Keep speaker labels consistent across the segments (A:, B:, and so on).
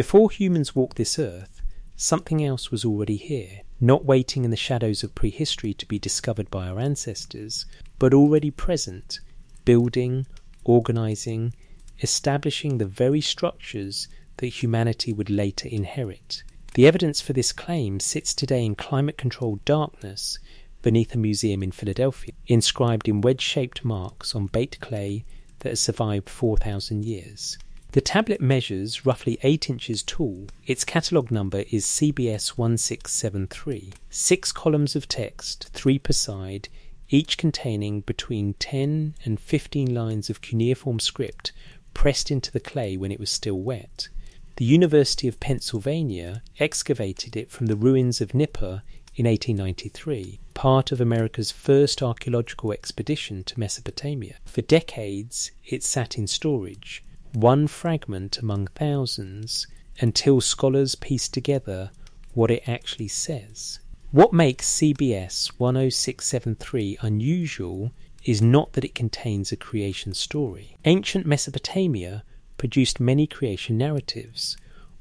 A: Before humans walked this earth, something else was already here, not waiting in the shadows of prehistory to be discovered by our ancestors, but already present, building, organising, establishing the very structures that humanity would later inherit. The evidence for this claim sits today in climate-controlled darkness beneath a museum in Philadelphia, inscribed in wedge-shaped marks on baked clay that has survived 4,000 years. The tablet measures roughly 8 inches tall. Its catalogue number is CBS 1673. 6 columns of text, 3 per side, each containing between 10 and 15 lines of cuneiform script pressed into the clay when it was still wet. The University of Pennsylvania excavated it from the ruins of Nippur in 1893, part of America's first archaeological expedition to Mesopotamia. For decades, it sat in storage, one fragment among thousands, until scholars pieced together what it actually says. What makes CBS 10673 unusual is not that it contains a creation story. Ancient Mesopotamia produced many creation narratives.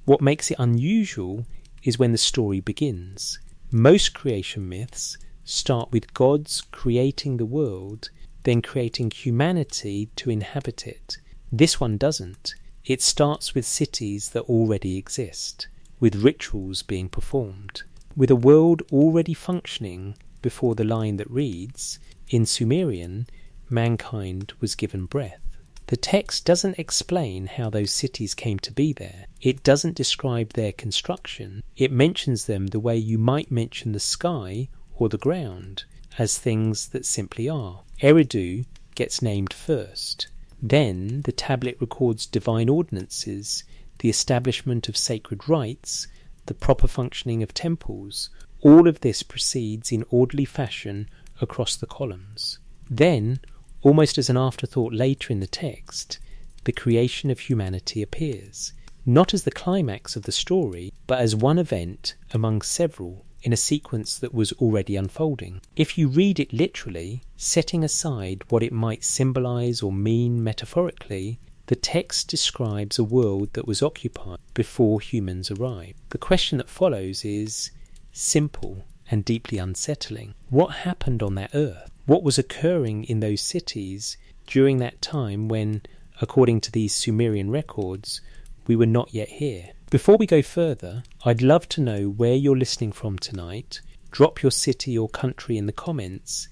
A: What makes it unusual is when the story begins. Most creation myths start with gods creating the world, then creating humanity to inhabit it. This one doesn't. It starts with cities that already exist, with rituals being performed, with a world already functioning before the line that reads, in Sumerian, mankind was given breath. The text doesn't explain how those cities came to be there. It doesn't describe their construction. It mentions them the way you might mention the sky or the ground, as things that simply are. Eridu gets named first. Then the tablet records divine ordinances, the establishment of sacred rites, the proper functioning of temples. All of this proceeds in orderly fashion across the columns. Then, almost as an afterthought later in the text, the creation of humanity appears, not as the climax of the story, but as one event among several in a sequence that was already unfolding. If you read it literally, setting aside what it might symbolize or mean metaphorically, the text describes a world that was occupied before humans arrived. The question that follows is simple and deeply unsettling. What happened on that earth? What was occurring in those cities during that time when, according to these Sumerian records, we were not yet here? Before we go further, I'd love to know where you're listening from tonight. Drop your city or country in the comments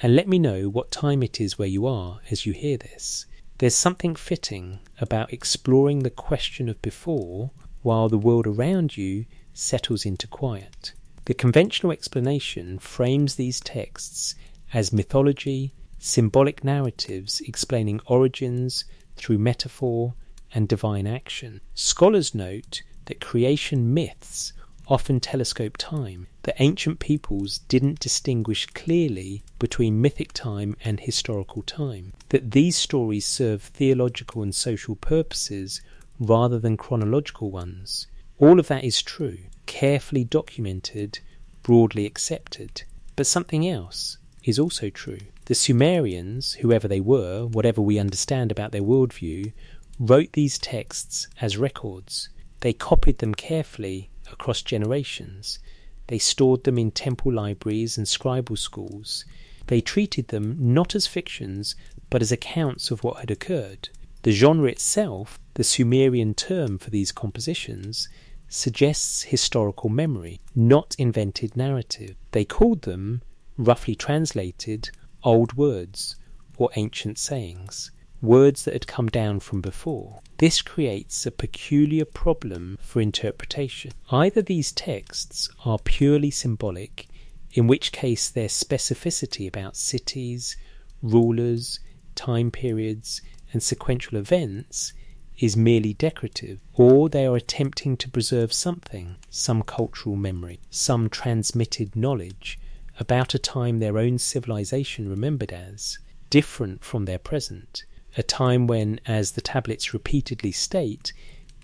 A: and let me know what time it is where you are as you hear this. There's something fitting about exploring the question of before while the world around you settles into quiet. The conventional explanation frames these texts as mythology, symbolic narratives explaining origins through metaphor and divine action. Scholars note that creation myths often telescope time, that ancient peoples didn't distinguish clearly between mythic time and historical time, that these stories serve theological and social purposes rather than chronological ones. All of that is true, carefully documented, broadly accepted. But something else is also true. The Sumerians, whoever they were, whatever we understand about their worldview, wrote these texts as records. They copied them carefully across generations. They stored them in temple libraries and scribal schools. They treated them not as fictions, but as accounts of what had occurred. The genre itself, the Sumerian term for these compositions, suggests historical memory, not invented narrative. They called them, roughly translated, old words or ancient sayings, words that had come down from before. This creates a peculiar problem for interpretation. Either these texts are purely symbolic, in which case their specificity about cities, rulers, time periods, and sequential events is merely decorative, or they are attempting to preserve something, some cultural memory, some transmitted knowledge about a time their own civilization remembered as different from their present, a time when, as the tablets repeatedly state,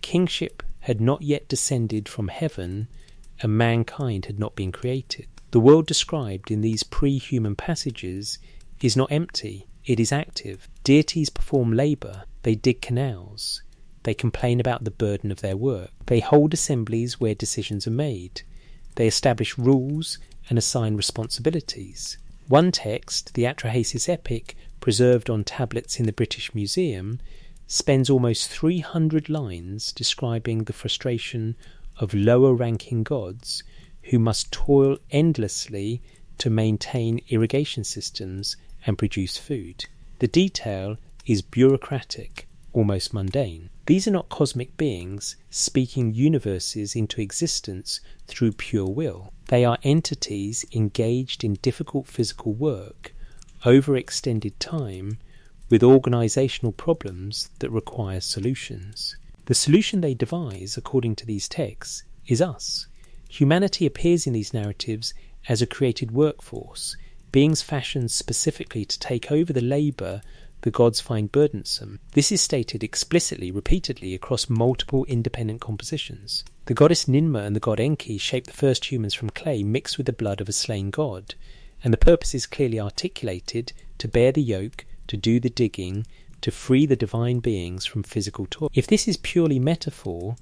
A: kingship had not yet descended from heaven and mankind had not been created. The world described in these pre-human passages is not empty, it is active. Deities perform labour, they dig canals, They complain about the burden of their work. They hold assemblies where decisions are made. They establish rules and assign responsibilities. One text, the Atrahasis epic, preserved on tablets in the British Museum, spends almost 300 lines describing the frustration of lower-ranking gods who must toil endlessly to maintain irrigation systems and produce food. The detail is bureaucratic, almost mundane. These are not cosmic beings speaking universes into existence through pure will. They are entities engaged in difficult physical work over extended time with organisational problems that require solutions. The solution they devise, according to these texts, is us. Humanity appears in these narratives as a created workforce, beings fashioned specifically to take over the labour the gods find burdensome. This is stated explicitly, repeatedly, across multiple independent compositions. The goddess Ninmah and the god Enki shape the first humans from clay mixed with the blood of a slain god, and the purpose is clearly articulated: to bear the yoke, to do the digging, to free the divine beings from physical toil. If this is purely metaphor,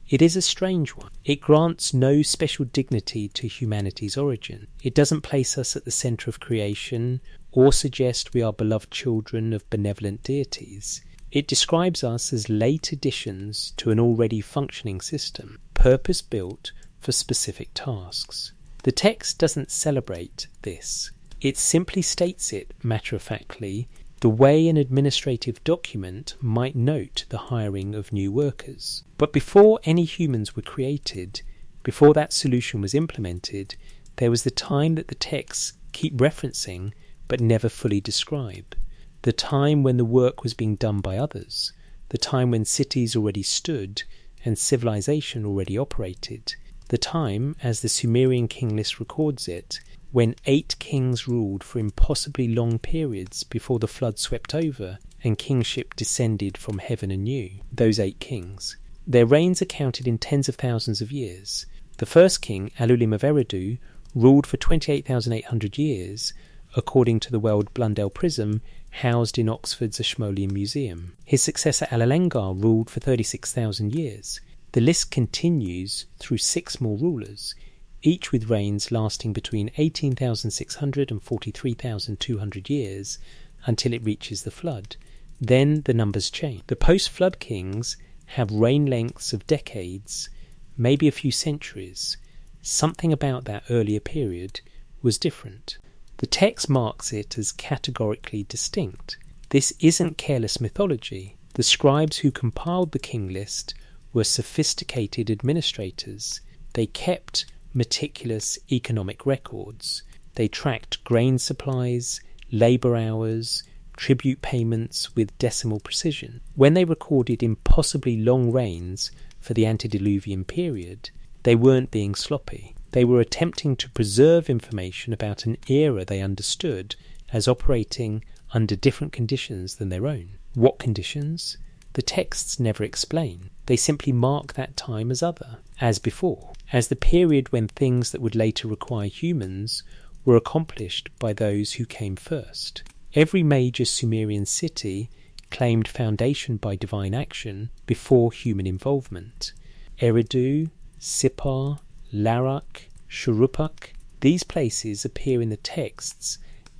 A: it is a strange one. It grants no special dignity to humanity's origin. It doesn't place us at the centre of creation or suggest we are beloved children of benevolent deities. It describes us as late additions to an already functioning system, purpose-built for specific tasks. The text doesn't celebrate this. It simply states it matter-of-factly, the way an administrative document might note the hiring of new workers. But before any humans were created, before that solution was implemented, there was the time that the texts keep referencing but never fully describe. The time when the work was being done by others. The time when cities already stood and civilization already operated. The time, as the Sumerian king list records it, when 8 kings ruled for impossibly long periods before the flood swept over and kingship descended from heaven anew. Those 8 kings. Their reigns are counted in tens of thousands of years. The first king, Alulim of Eridu, ruled for 28,800 years, according to the World Blundell Prism, housed in Oxford's Ashmolean Museum. His successor Alalengar ruled for 36,000 years. The list continues through 6 more rulers, each with reigns lasting between 18,600 and 43,200 years until it reaches the flood. Then the numbers change. The post-flood kings have reign lengths of decades, maybe a few centuries. Something about that earlier period was different. The text marks it as categorically distinct. This isn't careless mythology. The scribes who compiled the king list were sophisticated administrators. They kept meticulous economic records. They tracked grain supplies, labour hours, tribute payments with decimal precision. When they recorded impossibly long reigns for the antediluvian period, they weren't being sloppy. They were attempting to preserve information about an era they understood as operating under different conditions than their own. What conditions? The texts never explain. They simply mark that time as other, as before, as the period when things that would later require humans were accomplished by those who came first. Every major Sumerian city claimed foundation by divine action before human involvement. Eridu, Sippar, Larak, Shuruppak, these places appear in the texts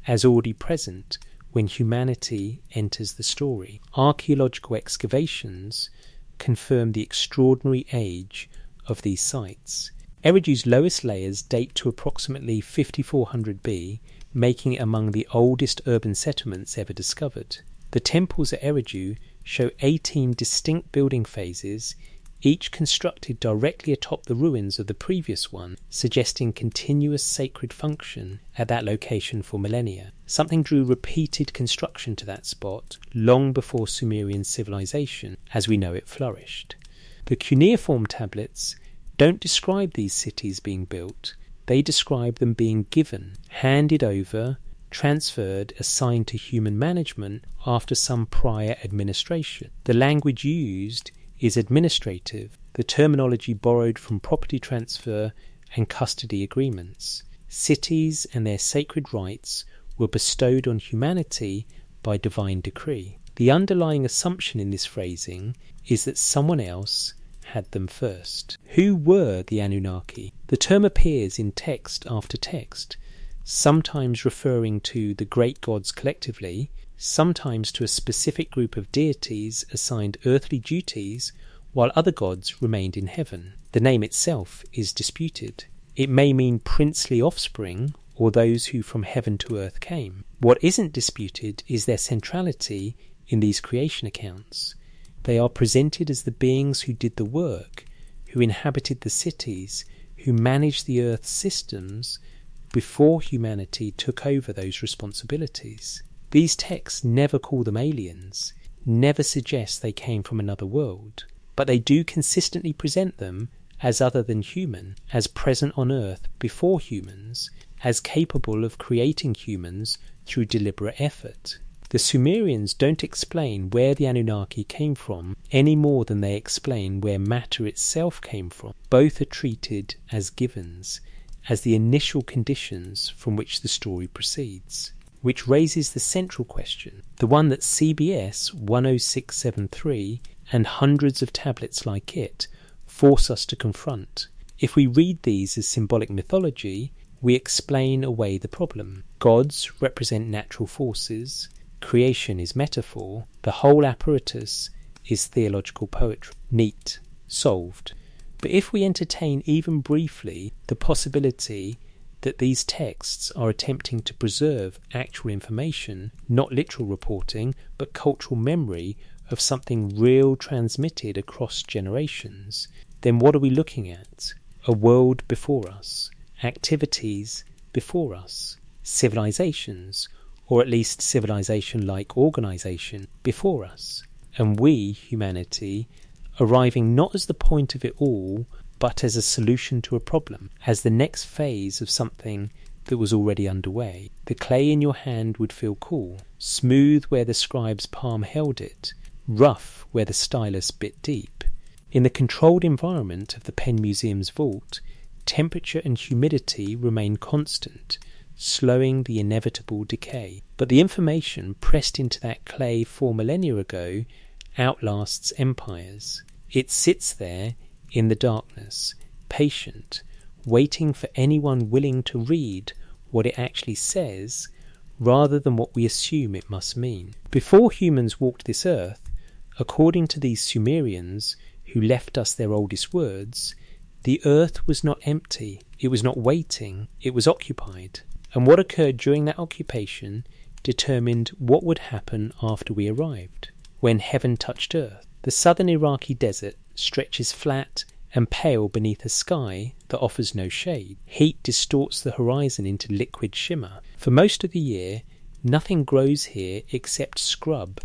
A: as already present when humanity enters the story. Archaeological excavations confirm the extraordinary age of these sites. Eridu's lowest layers date to approximately 5400 B, making it among the oldest urban settlements ever discovered. The temples at Eridu show 18 distinct building phases, each constructed directly atop the ruins of the previous one, suggesting continuous sacred function at that location for millennia. Something drew repeated construction to that spot long before Sumerian civilization, as we know it, flourished. The cuneiform tablets don't describe these cities being built. They describe them being given, handed over, transferred, assigned to human management after some prior administration. The language used is administrative, the terminology borrowed from property transfer and custody agreements. Cities and their sacred rights were bestowed on humanity by divine decree. The underlying assumption in this phrasing is that someone else had them first. Who were the Anunnaki? The term appears in text after text, sometimes referring to the great gods collectively, sometimes to a specific group of deities assigned earthly duties while other gods remained in heaven. The name itself is disputed. It may mean princely offspring or those who from heaven to earth came. What isn't disputed is their centrality in these creation accounts. They are presented as the beings who did the work, who inhabited the cities, who managed the earth's systems before humanity took over those responsibilities. These texts never call them aliens, never suggest they came from another world, but they do consistently present them as other than human, as present on earth before humans, as capable of creating humans through deliberate effort. The Sumerians don't explain where the Anunnaki came from any more than they explain where matter itself came from. Both are treated as givens, as the initial conditions from which the story proceeds. Which raises the central question, the one that CBS 10673 and hundreds of tablets like it force us to confront. If we read these as symbolic mythology, we explain away the problem. Gods represent natural forces, creation is metaphor, the whole apparatus is theological poetry. Neat. Solved. But if we entertain even briefly the possibility that these texts are attempting to preserve actual information, not literal reporting, but cultural memory of something real transmitted across generations, then what are we looking at? A world before us, activities before us, civilizations, or at least civilization-like organization before us, and we, humanity, arriving not as the point of it all, but as a solution to a problem, as the next phase of something that was already underway. The clay in your hand would feel cool, smooth where the scribe's palm held it, rough where the stylus bit deep. In the controlled environment of the Penn Museum's vault, temperature and humidity remain constant, slowing the inevitable decay. But the information pressed into that clay 4 millennia ago outlasts empires. It sits there in the darkness, patient, waiting for anyone willing to read what it actually says, rather than what we assume it must mean. Before humans walked this earth, according to these Sumerians who left us their oldest words, the earth was not empty, it was not waiting, it was occupied. And what occurred during that occupation determined what would happen after we arrived, when heaven touched earth. The southern Iraqi desert stretches flat and pale beneath a sky that offers no shade. Heat distorts the horizon into liquid shimmer. For most of the year, nothing grows here except scrub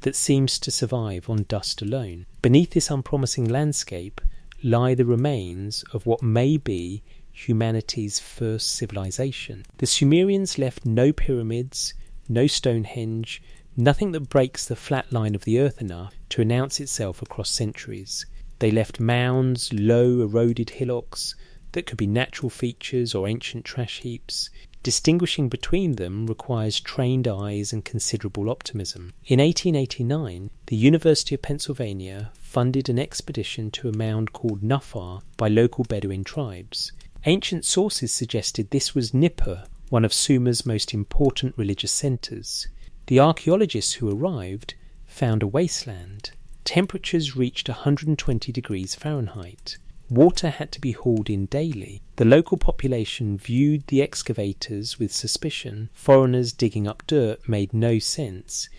A: that seems to survive on dust alone. Beneath this unpromising landscape lie the remains of what may be humanity's first civilization. The Sumerians left no pyramids, no Stonehenge, nothing that breaks the flat line of the earth enough to announce itself across centuries. They left mounds, low, eroded hillocks that could be natural features or ancient trash heaps. Distinguishing between them requires trained eyes and considerable optimism. In 1889, the University of Pennsylvania funded an expedition to a mound called Nufar by local Bedouin tribes. Ancient sources suggested this was Nippur, one of Sumer's most important religious centres. The archaeologists who arrived found a wasteland. Temperatures reached 120 degrees Fahrenheit. Water had to be hauled in daily. The local population viewed the excavators with suspicion. Foreigners digging up dirt made no sense,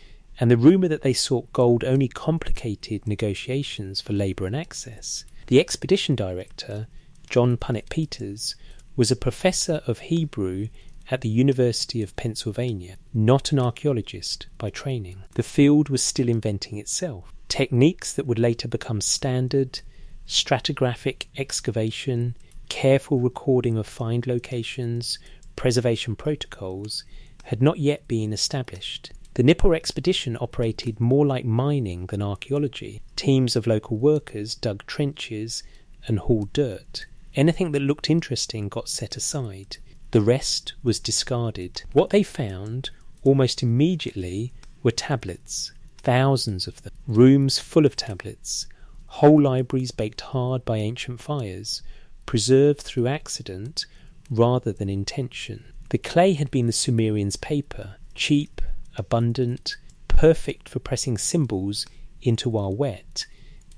A: and the rumour that they sought gold only complicated negotiations for labour and access. The expedition director, John Punnett Peters, was a professor of Hebrew at the University of Pennsylvania, not an archaeologist by training. The field was still inventing itself. Techniques that would later become standard, stratigraphic excavation, careful recording of find locations, preservation protocols, had not yet been established. The Nippur expedition operated more like mining than archaeology. Teams of local workers dug trenches and hauled dirt. Anything that looked interesting got set aside. The rest was discarded. What they found, almost immediately, were tablets. thousands of them, rooms full of tablets, whole libraries baked hard by ancient fires, preserved through accident rather than intention. The clay had been the Sumerians' paper, cheap, abundant, perfect for pressing symbols into while wet,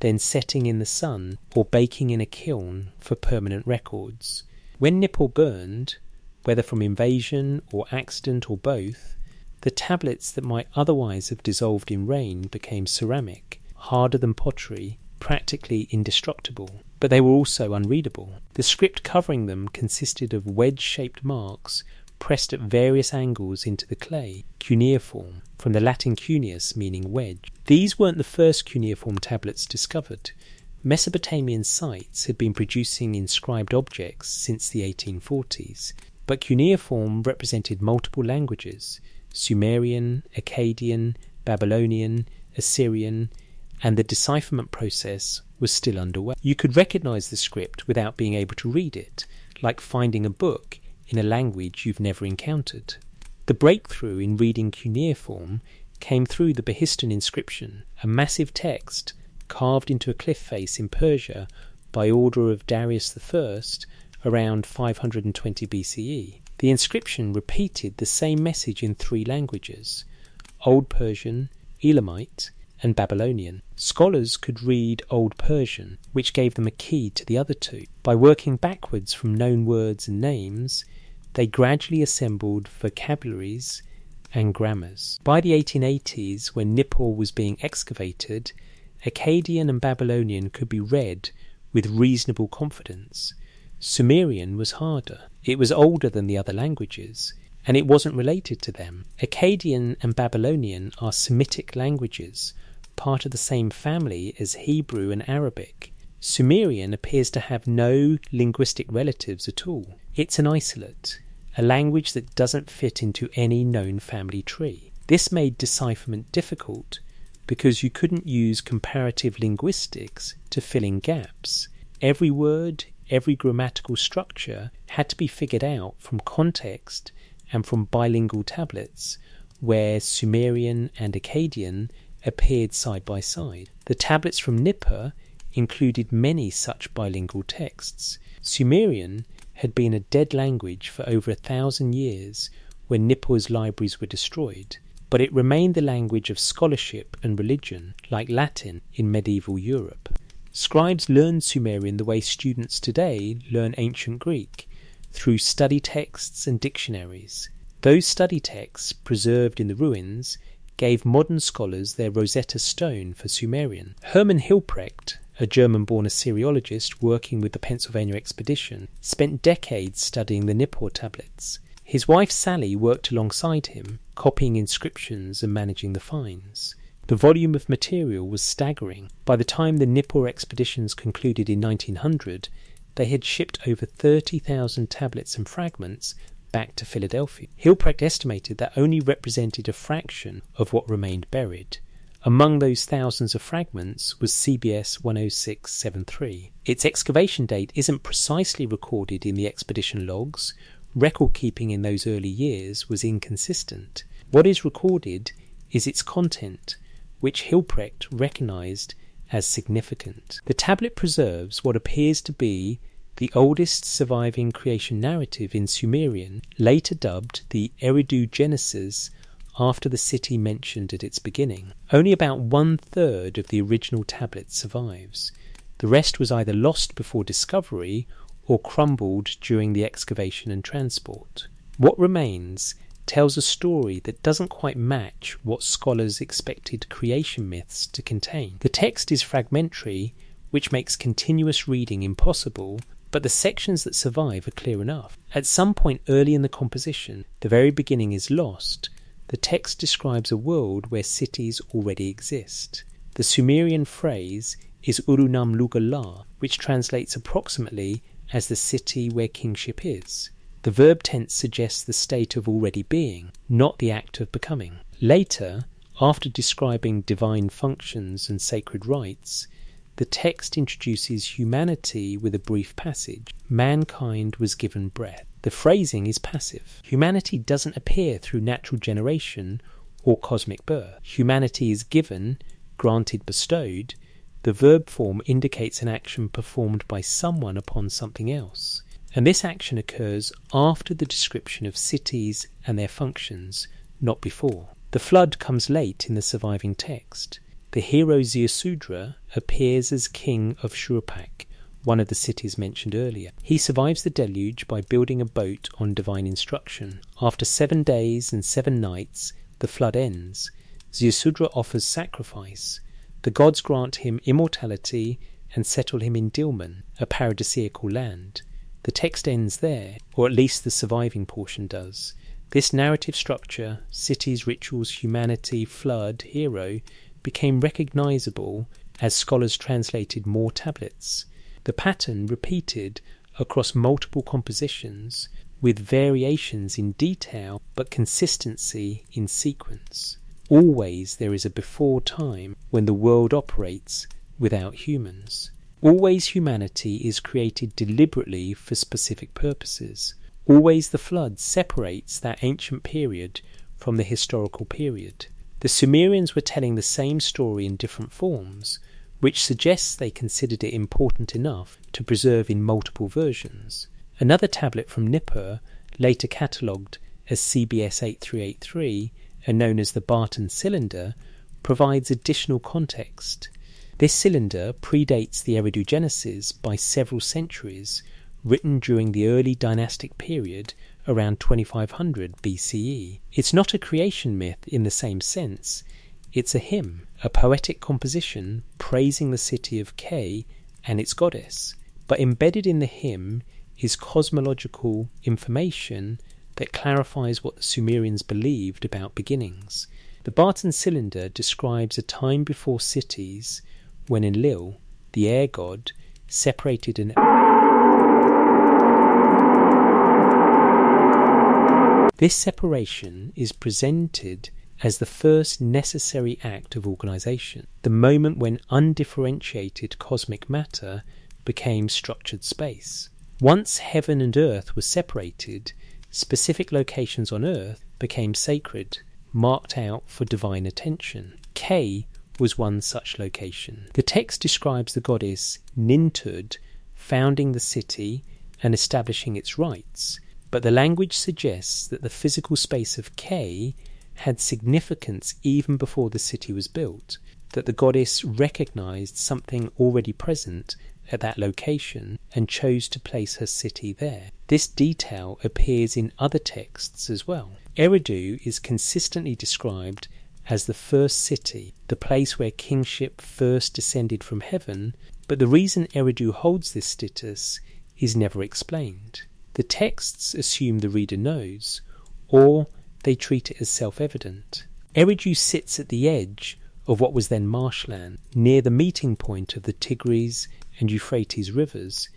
A: then setting in the sun or baking in a kiln for permanent records. When Nippur burned, whether from invasion or accident or both, the tablets that might otherwise have dissolved in rain became ceramic, harder than pottery, practically indestructible. But they were also unreadable. The script covering them consisted of wedge-shaped marks pressed at various angles into the clay, cuneiform, from the Latin cuneus meaning wedge. These weren't the first cuneiform tablets discovered. Mesopotamian sites had been producing inscribed objects since the 1840s, but cuneiform represented multiple languages: Sumerian, Akkadian, Babylonian, Assyrian, and the decipherment process was still underway. You could recognise the script without being able to read it, like finding a book in a language you've never encountered. The breakthrough in reading cuneiform came through the Behistun inscription, a massive text carved into a cliff face in Persia by order of Darius I around 520 BCE. The inscription repeated the same message in 3 languages: Old Persian, Elamite, and Babylonian. Scholars could read Old Persian, which gave them a key to the other 2. By working backwards from known words and names, they gradually assembled vocabularies and grammars. By the 1880s, when Nippur was being excavated, Akkadian and Babylonian could be read with reasonable confidence. Sumerian was harder. It was older than the other languages, and it wasn't related to them. Akkadian and Babylonian are Semitic languages, part of the same family as Hebrew and Arabic. Sumerian appears to have no linguistic relatives at all. It's an isolate, a language that doesn't fit into any known family tree. This made decipherment difficult because you couldn't use comparative linguistics to fill in gaps. Every word, every grammatical structure had to be figured out from context and from bilingual tablets where Sumerian and Akkadian appeared side by side. The tablets from Nippur included many such bilingual texts. Sumerian had been a dead language for over 1,000 years when Nippur's libraries were destroyed, but it remained the language of scholarship and religion, like Latin in medieval Europe. Scribes learned Sumerian the way students today learn ancient Greek, through study texts and dictionaries. Those study texts, preserved in the ruins, gave modern scholars their Rosetta Stone for Sumerian. Hermann Hilprecht, a German-born Assyriologist working with the Pennsylvania expedition, spent decades studying the Nippur tablets. His wife Sally worked alongside him, copying inscriptions and managing the finds. The volume of material was staggering. By the time the Nippur expeditions concluded in 1900, they had shipped over 30,000 tablets and fragments back to Philadelphia. Hilprecht estimated that only represented a fraction of what remained buried. Among those thousands of fragments was CBS 10673. Its excavation date isn't precisely recorded in the expedition logs. Record keeping in those early years was inconsistent. What is recorded is its content, which Hilprecht recognized as significant. The tablet preserves what appears to be the oldest surviving creation narrative in Sumerian, later dubbed the Eridu Genesis after the city mentioned at its beginning. Only about 1/3 of the original tablet survives. The rest was either lost before discovery or crumbled during the excavation and transport. What remains tells a story that doesn't quite match what scholars expected creation myths to contain. The text is fragmentary, which makes continuous reading impossible, but the sections that survive are clear enough. At some point early in the composition, the very beginning is lost. The text describes a world where cities already exist. The Sumerian phrase is Urunam Lugala, which translates approximately as the city where kingship is. The verb tense suggests the state of already being, not the act of becoming. Later, after describing divine functions and sacred rites, the text introduces humanity with a brief passage. Mankind was given breath. The phrasing is passive. Humanity doesn't appear through natural generation or cosmic birth. Humanity is given, granted, bestowed. The verb form indicates an action performed by someone upon something else, and this action occurs after the description of cities and their functions, not before. The flood comes late in the surviving text. The hero Ziusudra appears as king of Shurpak, one of the cities mentioned earlier. He survives the deluge by building a boat on divine instruction. After 7 days and 7 nights, the flood ends. Ziusudra offers sacrifice. The gods grant him immortality and settle him in Dilmun, a paradisiacal land. The text ends there, or at least the surviving portion does. This narrative structure, cities, rituals, humanity, flood, hero, became recognisable as scholars translated more tablets. The pattern repeated across multiple compositions, with variations in detail but consistency in sequence. Always there is a before time when the world operates without humans. Always humanity is created deliberately for specific purposes. Always the flood separates that ancient period from the historical period. The Sumerians were telling the same story in different forms, which suggests they considered it important enough to preserve in multiple versions. Another tablet from Nippur, later catalogued as CBS 8383 and known as the Barton Cylinder, provides additional context. This cylinder predates the Eridu Genesis by several centuries, written during the early dynastic period around 2500 BCE. It's not a creation myth in the same sense. It's a hymn, a poetic composition praising the city of Ke and its goddess. But embedded in the hymn is cosmological information that clarifies what the Sumerians believed about beginnings. The Barton Cylinder describes a time before cities when Enlil, the air god, separated an... This separation is presented as the first necessary act of organisation, the moment when undifferentiated cosmic matter became structured space. Once heaven and earth were separated, specific locations on earth became sacred, marked out for divine attention. Ke was one such location. The text describes the goddess Nintud founding the city and establishing its rights, but the language suggests that the physical space of Ke had significance even before the city was built, that the goddess recognised something already present at that location and chose to place her city there. This detail appears in other texts as well. Eridu is consistently described as the first city, the place where kingship first descended from heaven, but the reason Eridu holds this status is never explained. The texts assume the reader knows, or they treat it as self-evident. Eridu sits at the edge of what was then marshland, near the meeting point of the Tigris and Euphrates rivers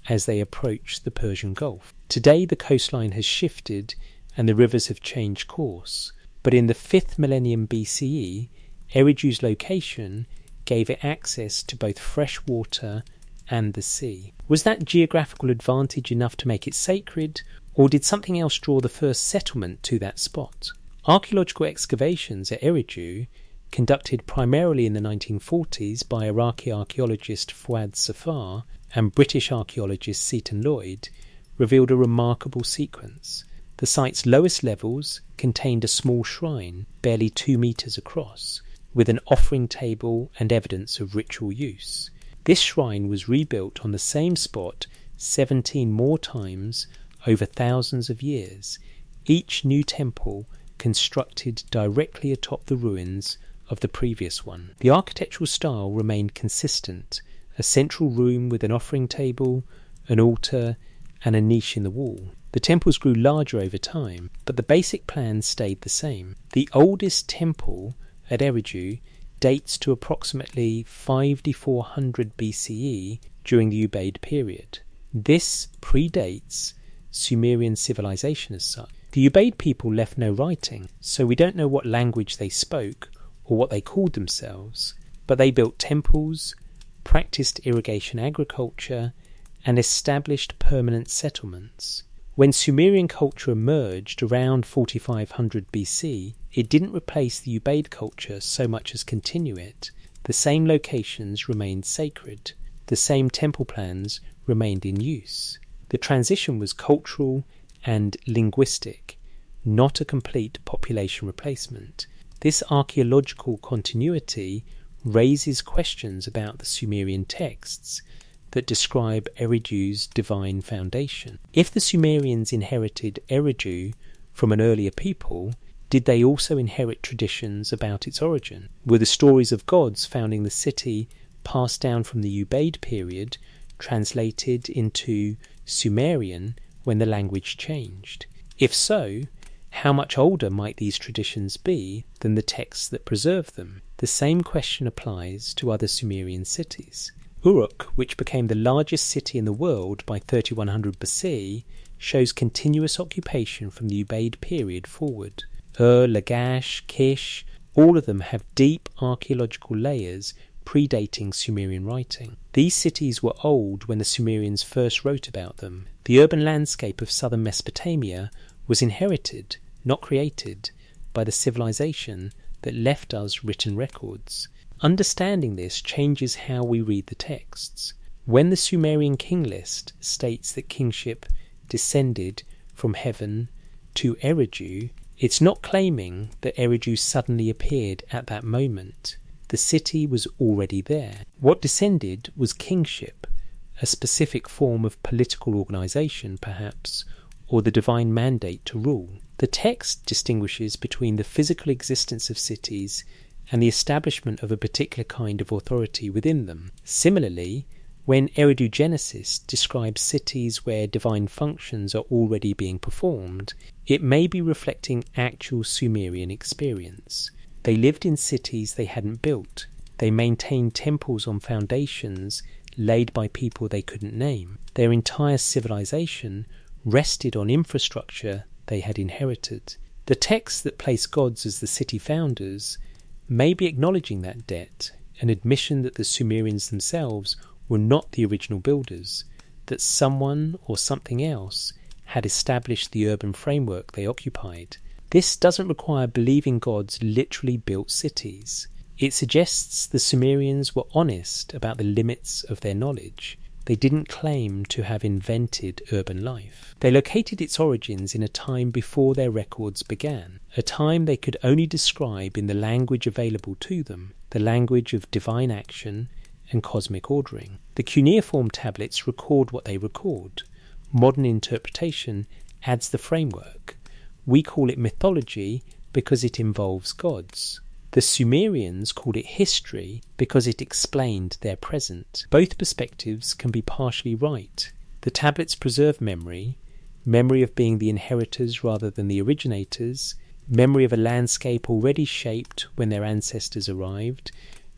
A: as they approach the Persian Gulf. Today the coastline has shifted and the rivers have changed course, but in the 5th millennium BCE, Eridu's location gave it access to both fresh water and the sea. Was that geographical advantage enough to make it sacred, or did something else draw the first settlement to that spot? Archaeological excavations at Eridu, conducted primarily in the 1940s by Iraqi archaeologist Fouad Safar and British archaeologist Seton Lloyd, revealed a remarkable sequence. The site's lowest levels contained a small shrine, barely 2 meters across, with an offering table and evidence of ritual use. This shrine was rebuilt on the same spot 17 more times over thousands of years, each new temple constructed directly atop the ruins of the previous one. The architectural style remained consistent, a central room with an offering table, an altar, and a niche in the wall. The temples grew larger over time, but the basic plan stayed the same. The oldest temple at Eridu dates to approximately 5400 BCE during the Ubaid period. This predates Sumerian civilization as such. The Ubaid people left no writing, so we don't know what language they spoke or what they called themselves, but they built temples, practiced irrigation agriculture, and established permanent settlements. When Sumerian culture emerged around 4500 BC, it didn't replace the Ubaid culture so much as continue it. The same locations remained sacred. The same temple plans remained in use. The transition was cultural and linguistic, not a complete population replacement. This archaeological continuity raises questions about the Sumerian texts that describe Eridu's divine foundation. If the Sumerians inherited Eridu from an earlier people, did they also inherit traditions about its origin? Were the stories of gods founding the city passed down from the Ubaid period, translated into Sumerian when the language changed? If so, how much older might these traditions be than the texts that preserve them? The same question applies to other Sumerian cities. Uruk, which became the largest city in the world by 3100 BC, shows continuous occupation from the Ubaid period forward. Lagash, Kish, all of them have deep archaeological layers predating Sumerian writing. These cities were old when the Sumerians first wrote about them. The urban landscape of southern Mesopotamia was inherited, not created, by the civilization that left us written records. Understanding this changes how we read the texts. When the Sumerian king list states that kingship descended from heaven to Eridu, it's not claiming that Eridu suddenly appeared at that moment. The city was already there. What descended was kingship, a specific form of political organisation, perhaps, or the divine mandate to rule. The text distinguishes between the physical existence of cities and the establishment of a particular kind of authority within them. Similarly, when Eridu Genesis describes cities where divine functions are already being performed, it may be reflecting actual Sumerian experience. They lived in cities they hadn't built. They maintained temples on foundations laid by people they couldn't name. Their entire civilization rested on infrastructure they had inherited. The texts that place gods as the city founders may be acknowledging that debt, an admission that the Sumerians themselves were not the original builders, that someone or something else had established the urban framework they occupied. This doesn't require believing gods literally built cities. It suggests the Sumerians were honest about the limits of their knowledge. They didn't claim to have invented urban life. They located its origins in a time before their records began, a time they could only describe in the language available to them, the language of divine action and cosmic ordering. The cuneiform tablets record what they record. Modern interpretation adds the framework. We call it mythology because it involves gods. The Sumerians called it history because it explained their present. Both perspectives can be partially right. The tablets preserve memory of being the inheritors rather than the originators, memory of a landscape already shaped when their ancestors arrived,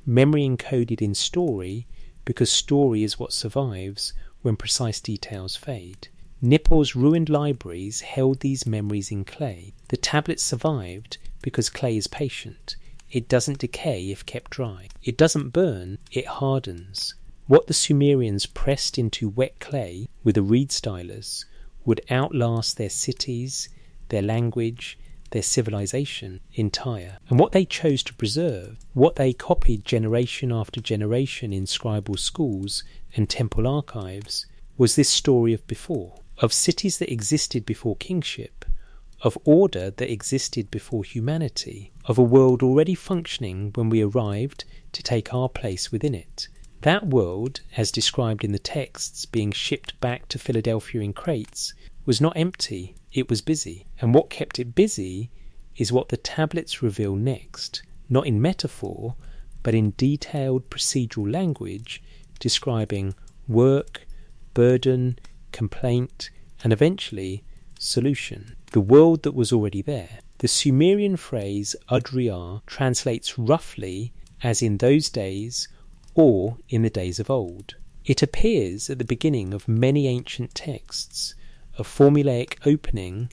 A: memory encoded in story because story is what survives when precise details fade. Nippur's ruined libraries held these memories in clay. The tablets survived because clay is patient. It doesn't decay if kept dry. It doesn't burn, it hardens. What the Sumerians pressed into wet clay with a reed stylus would outlast their cities, their language, their civilization entire. And what they chose to preserve, what they copied generation after generation in scribal schools and temple archives, was this story of before, of cities that existed before kingship, of order that existed before humanity, of a world already functioning when we arrived to take our place within it. That world, as described in the texts being shipped back to Philadelphia in crates, was not empty, it was busy. And what kept it busy is what the tablets reveal next, not in metaphor, but in detailed procedural language describing work, burden, complaint, and eventually solution. The world that was already there. The Sumerian phrase Udriyar translates roughly as in those days or in the days of old. It appears at the beginning of many ancient texts, a formulaic opening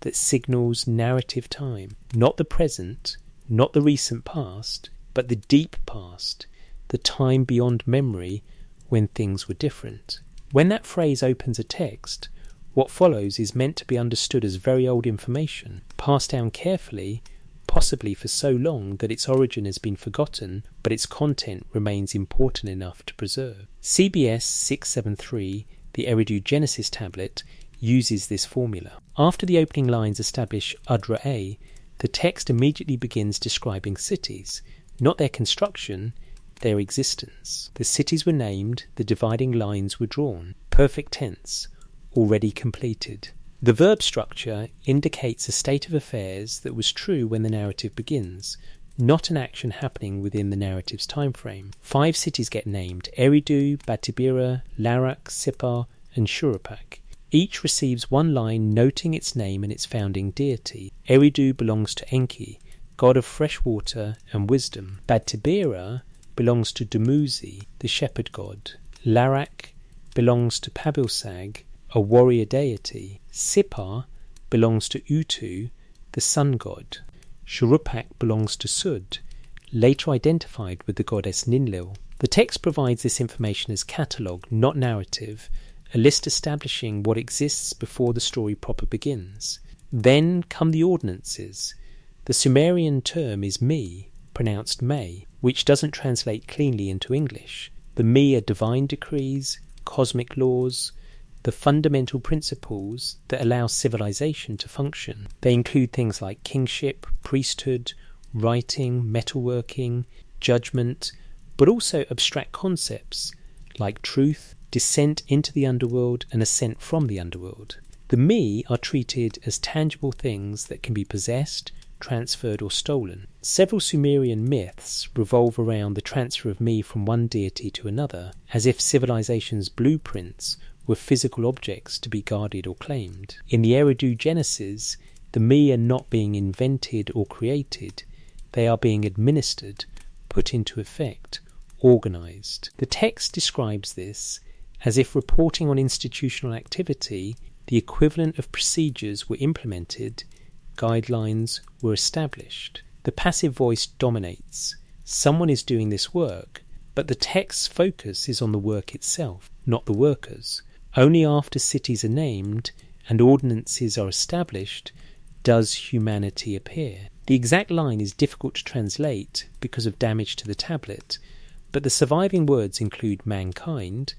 A: that signals narrative time, not the present, not the recent past, but the deep past, the time beyond memory when things were different. When that phrase opens a text, What follows is meant to be understood as very old information, passed down carefully, possibly for so long that its origin has been forgotten, but its content remains important enough to preserve. CBS 673, the Eridu Genesis tablet, uses this formula. After the opening lines establish Udra A, the text immediately begins describing cities, not their construction, their existence. The cities were named, the dividing lines were drawn. Perfect tense, already completed. The verb structure indicates a state of affairs that was true when the narrative begins, not an action happening within the narrative's time frame. 5 cities get named: Eridu, Batibira, Larak, Sipar, and Shurapak. Each receives one line noting its name and its founding deity. Eridu belongs to Enki, god of fresh water and wisdom. Batibira belongs to Dumuzi, the shepherd god. Larak belongs to Pabilsag, a warrior deity. Sipar belongs to Utu, the sun god. Shurupak belongs to Sud, later identified with the goddess Ninlil. The text provides this information as catalogue, not narrative, a list establishing what exists before the story proper begins. Then come the ordinances. The Sumerian term is mi, pronounced may, which doesn't translate cleanly into English. The mi are divine decrees, cosmic laws, the fundamental principles that allow civilization to function. They include things like kingship, priesthood, writing, metalworking, judgment, but also abstract concepts like truth, descent into the underworld, and ascent from the underworld. The mi are treated as tangible things that can be possessed, transferred, or stolen. Several Sumerian myths revolve around the transfer of mi from one deity to another, as if civilization's blueprints were physical objects to be guarded or claimed. In the Eridu Genesis, the mi are not being invented or created, they are being administered, put into effect, organized. The text describes this as if reporting on institutional activity, the equivalent of procedures were implemented, guidelines were established. The passive voice dominates. Someone is doing this work, but the text's focus is on the work itself, not the workers. Only after cities are named and ordinances are established does humanity appear. The exact line is difficult to translate because of damage to the tablet, but the surviving words include mankind,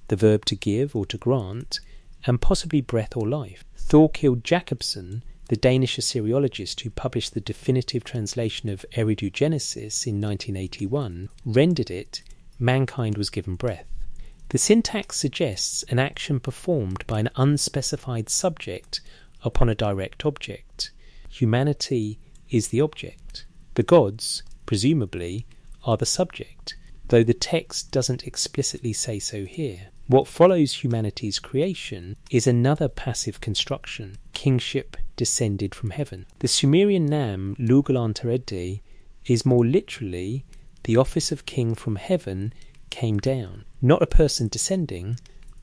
A: the verb to give or to grant, and possibly breath or life. Thorkild Jacobsen, the Danish Assyriologist who published the definitive translation of Eridu Genesis in 1981, rendered it, mankind was given breath. The syntax suggests an action performed by an unspecified subject upon a direct object. Humanity is the object. The gods, presumably, are the subject, though the text doesn't explicitly say so here. What follows humanity's creation is another passive construction, kingship descended from heaven. The Sumerian name Lugalantaredde is more literally the office of king from heaven came down. Not a person descending,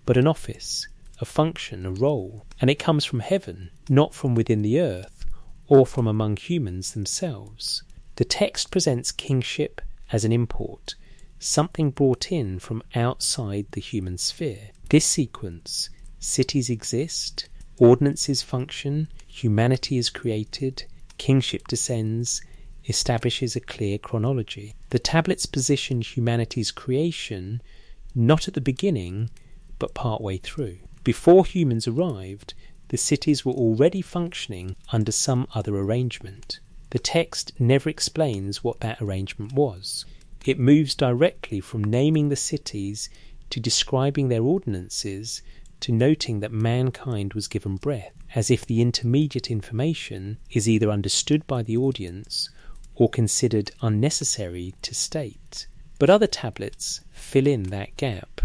A: but an office, a function, a role. And it comes from heaven, not from within the earth, or from among humans themselves. The text presents kingship as an import, something brought in from outside the human sphere. This sequence, cities exist, ordinances function, humanity is created, kingship descends, establishes a clear chronology. The tablets position humanity's creation not at the beginning, but partway through. Before humans arrived, the cities were already functioning under some other arrangement. The text never explains what that arrangement was. It moves directly from naming the cities to describing their ordinances to noting that mankind was given breath, as if the intermediate information is either understood by the audience or considered unnecessary to state. But other tablets fill in that gap.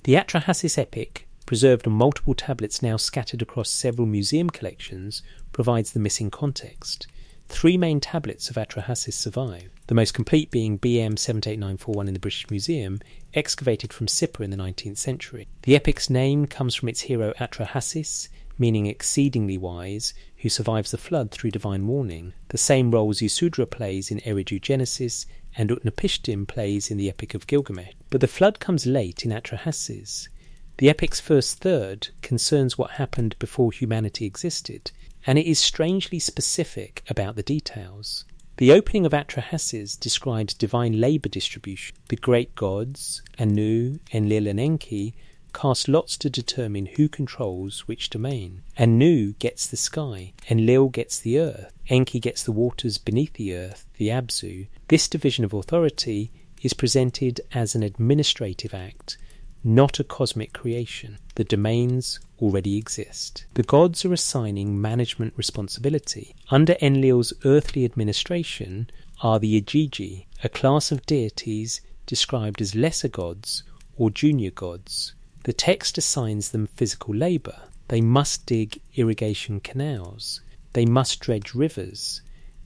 A: The Atrahasis epic, preserved on multiple tablets now scattered across several museum collections, provides the missing context. 3 main tablets of Atrahasis survive, the most complete being BM 78941 in the British Museum, excavated from Sippar in the 19th century. The epic's name comes from its hero Atrahasis, meaning exceedingly wise, who survives the flood through divine warning, the same role Yasudra plays in Eridu Genesis and Utnapishtim plays in the Epic of Gilgamesh. But the flood comes late in Atrahasis. The epic's first third concerns what happened before humanity existed, and it is strangely specific about the details. The opening of Atrahasis describes divine labour distribution. The great gods, Anu, Enlil and Enki, cast lots to determine who controls which domain. Anu gets the sky, Enlil gets the earth, Enki gets the waters beneath the earth, the Abzu. This division of authority is presented as an administrative act, not a cosmic creation. The domains already exist. The gods are assigning management responsibility. Under Enlil's earthly administration are the Igigi, a class of deities described as lesser gods or junior gods. The text assigns them physical labour. They must dig irrigation canals. They must dredge rivers.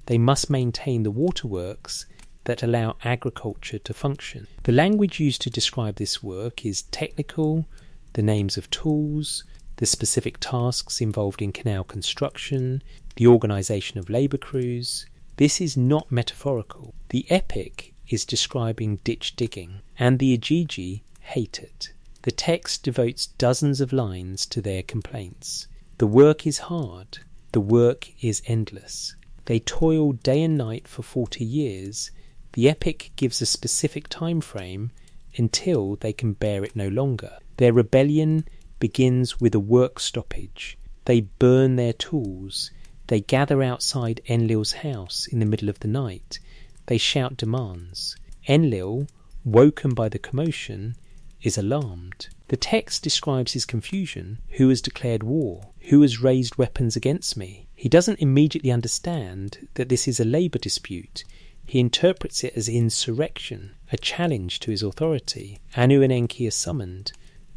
A: They must maintain the waterworks that allow agriculture to function. The language used to describe this work is technical, the names of tools, the specific tasks involved in canal construction, the organisation of labour crews. This is not metaphorical. The epic is describing ditch digging, and the Igigi hate it. The text devotes dozens of lines to their complaints. The work is hard. The work is endless. They toil day and night for 40 years. The epic gives a specific time frame until they can bear it no longer. Their rebellion begins with a work stoppage. They burn their tools. They gather outside Enlil's house in the middle of the night. They shout demands. Enlil, woken by the commotion, is alarmed. The text describes his confusion. Who has declared war? Who has raised weapons against me? He doesn't immediately understand that this is a labour dispute. He interprets it as insurrection, a challenge to his authority. Anu and Enki are summoned.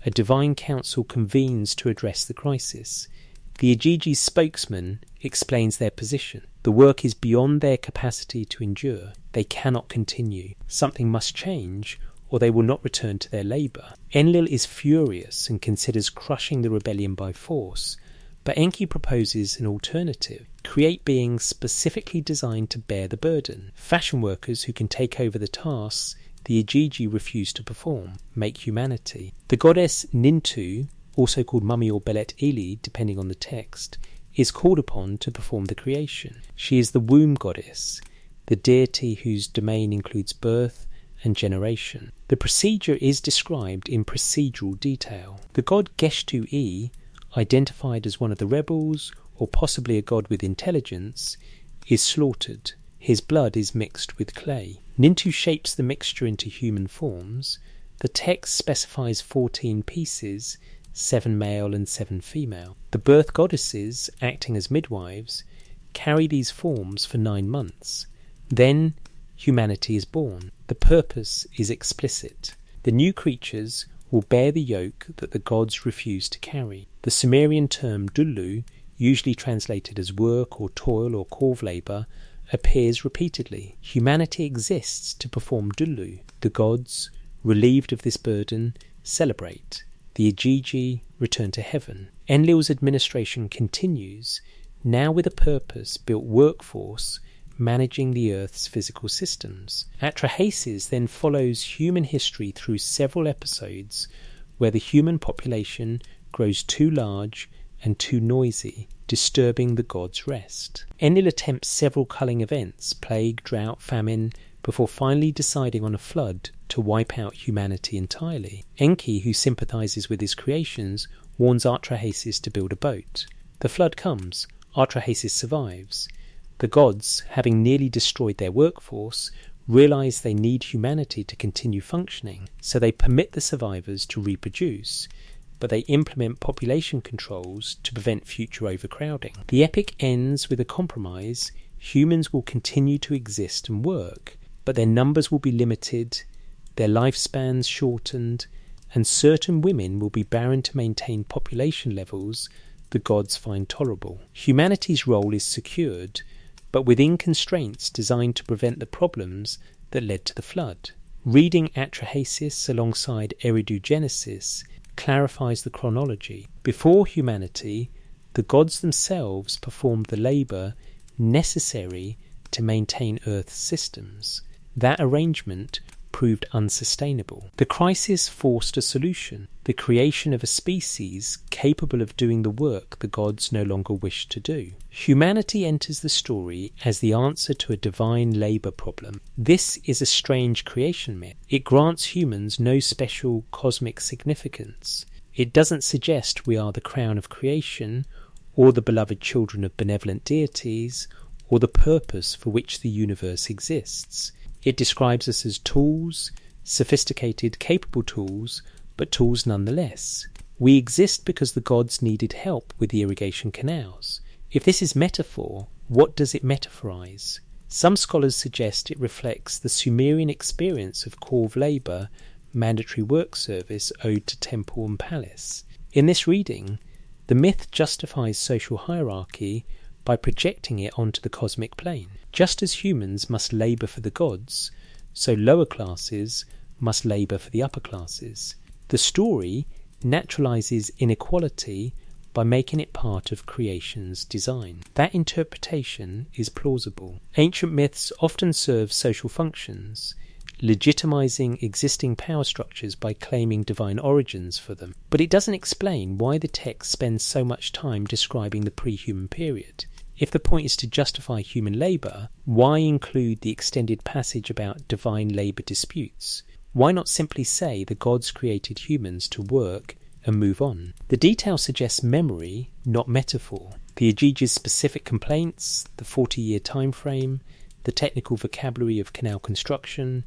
A: A divine council convenes to address the crisis. The Igigi's spokesman explains their position. The work is beyond their capacity to endure. They cannot continue. Something must change, or they will not return to their labour. Enlil is furious and considers crushing the rebellion by force, but Enki proposes an alternative. Create beings specifically designed to bear the burden. Fashion workers who can take over the tasks the Igigi refuse to perform. Make humanity. The goddess Nintu, also called Mummy or Belet Eli, depending on the text, is called upon to perform the creation. She is the womb goddess, the deity whose domain includes birth and generation. The procedure is described in procedural detail. The god Geshtu-E, identified as one of the rebels, or possibly a god with intelligence, is slaughtered. His blood is mixed with clay. Nintu shapes the mixture into human forms. The text specifies 14 pieces, 7 male and 7 female. The birth goddesses, acting as midwives, carry these forms for 9 months. Then humanity is born. The purpose is explicit. The new creatures will bear the yoke that the gods refuse to carry. The Sumerian term dulu, usually translated as work or toil or corv labour, appears repeatedly. Humanity exists to perform dulu. The gods, relieved of this burden, celebrate. The Igigi return to heaven. Enlil's administration continues, now with a purpose-built workforce managing the Earth's physical systems. Atrahasis then follows human history through several episodes where the human population grows too large and too noisy, disturbing the gods' rest. Enlil attempts several culling events, plague, drought, famine, before finally deciding on a flood to wipe out humanity entirely. Enki, who sympathises with his creations, warns Atrahasis to build a boat. The flood comes. Atrahasis survives. The gods, having nearly destroyed their workforce, realise they need humanity to continue functioning, so they permit the survivors to reproduce, but they implement population controls to prevent future overcrowding. The epic ends with a compromise. Humans will continue to exist and work, but their numbers will be limited, their lifespans shortened, and certain women will be barren to maintain population levels the gods find tolerable. Humanity's role is secured, but within constraints designed to prevent the problems that led to the flood. Reading Atrahasis alongside Eridu Genesis clarifies the chronology. Before humanity, the gods themselves performed the labour necessary to maintain Earth's systems. That arrangement proved unsustainable. The crisis forced a solution: the creation of a species capable of doing the work the gods no longer wished to do. Humanity enters the story as the answer to a divine labour problem. This is a strange creation myth. It grants humans no special cosmic significance. It doesn't suggest we are the crown of creation, or the beloved children of benevolent deities, or the purpose for which the universe exists. It describes us as tools, sophisticated, capable tools, but tools nonetheless. We exist because the gods needed help with the irrigation canals. If this is metaphor, what does it metaphorize? Some scholars suggest it reflects the Sumerian experience of corv labour, mandatory work service owed to temple and palace. In this reading, the myth justifies social hierarchy by projecting it onto the cosmic plane. Just as humans must labour for the gods, so lower classes must labour for the upper classes. The story naturalises inequality by making it part of creation's design. That interpretation is plausible. Ancient myths often serve social functions, legitimising existing power structures by claiming divine origins for them. But it doesn't explain why the text spends so much time describing the pre-human period. If the point is to justify human labour, why include the extended passage about divine labour disputes? Why not simply say the gods created humans to work and move on? The detail suggests memory, not metaphor. The Agige's specific complaints, the 40-year time frame, the technical vocabulary of canal construction,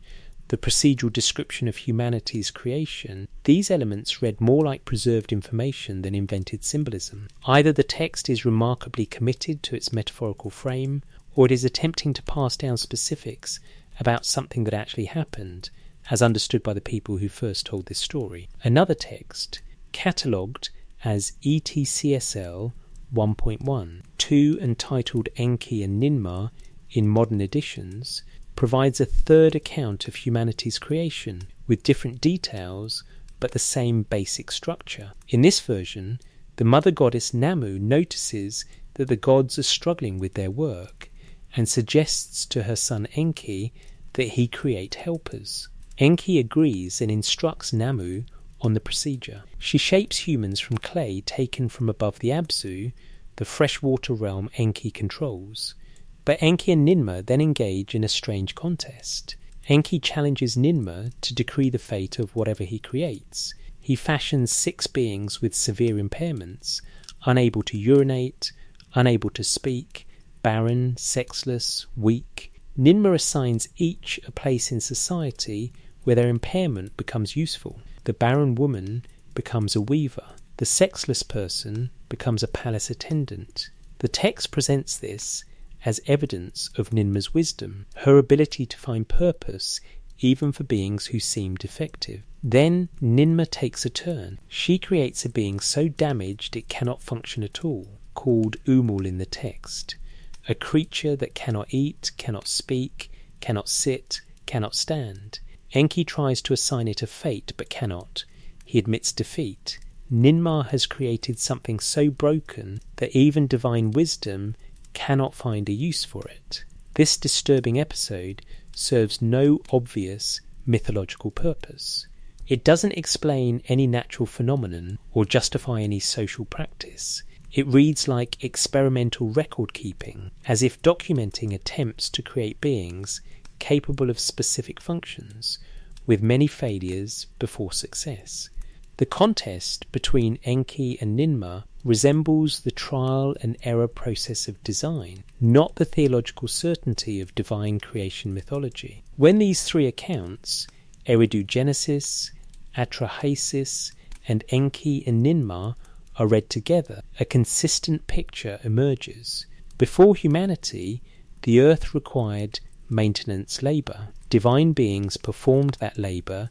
A: the procedural description of humanity's creation, these elements read more like preserved information than invented symbolism. Either the text is remarkably committed to its metaphorical frame, or it is attempting to pass down specifics about something that actually happened, as understood by the people who first told this story. Another text, catalogued as ETCSL 1.1, 2 and titled Enki and Ninmah in modern editions, provides a third account of humanity's creation, with different details but the same basic structure. In this version, the mother goddess Namu notices that the gods are struggling with their work and suggests to her son Enki that he create helpers. Enki agrees and instructs Namu on the procedure. She shapes humans from clay taken from above the Abzu, the freshwater realm Enki controls. But Enki and Ninmah then engage in a strange contest. Enki challenges Ninmah to decree the fate of whatever he creates. He fashions 6 beings with severe impairments, unable to urinate, unable to speak, barren, sexless, weak. Ninmah assigns each a place in society where their impairment becomes useful. The barren woman becomes a weaver. The sexless person becomes a palace attendant. The text presents this as evidence of Ninmah's wisdom, her ability to find purpose even for beings who seem defective. Then Ninmah takes a turn. She creates a being so damaged it cannot function at all, called Umul in the text, a creature that cannot eat, cannot speak, cannot sit, cannot stand. Enki tries to assign it a fate but cannot. He admits defeat. Ninmah has created something so broken that even divine wisdom cannot find a use for it. This disturbing episode serves no obvious mythological purpose. It doesn't explain any natural phenomenon or justify any social practice. It reads like experimental record keeping, as if documenting attempts to create beings capable of specific functions, with many failures before success. The contest between Enki and Ninmah resembles the trial and error process of design, not the theological certainty of divine creation mythology. When these 3 accounts, Eridu-Genesis, Atrahasis, and Enki and Ninmah, are read together, a consistent picture emerges. Before humanity, the earth required maintenance labour. Divine beings performed that labour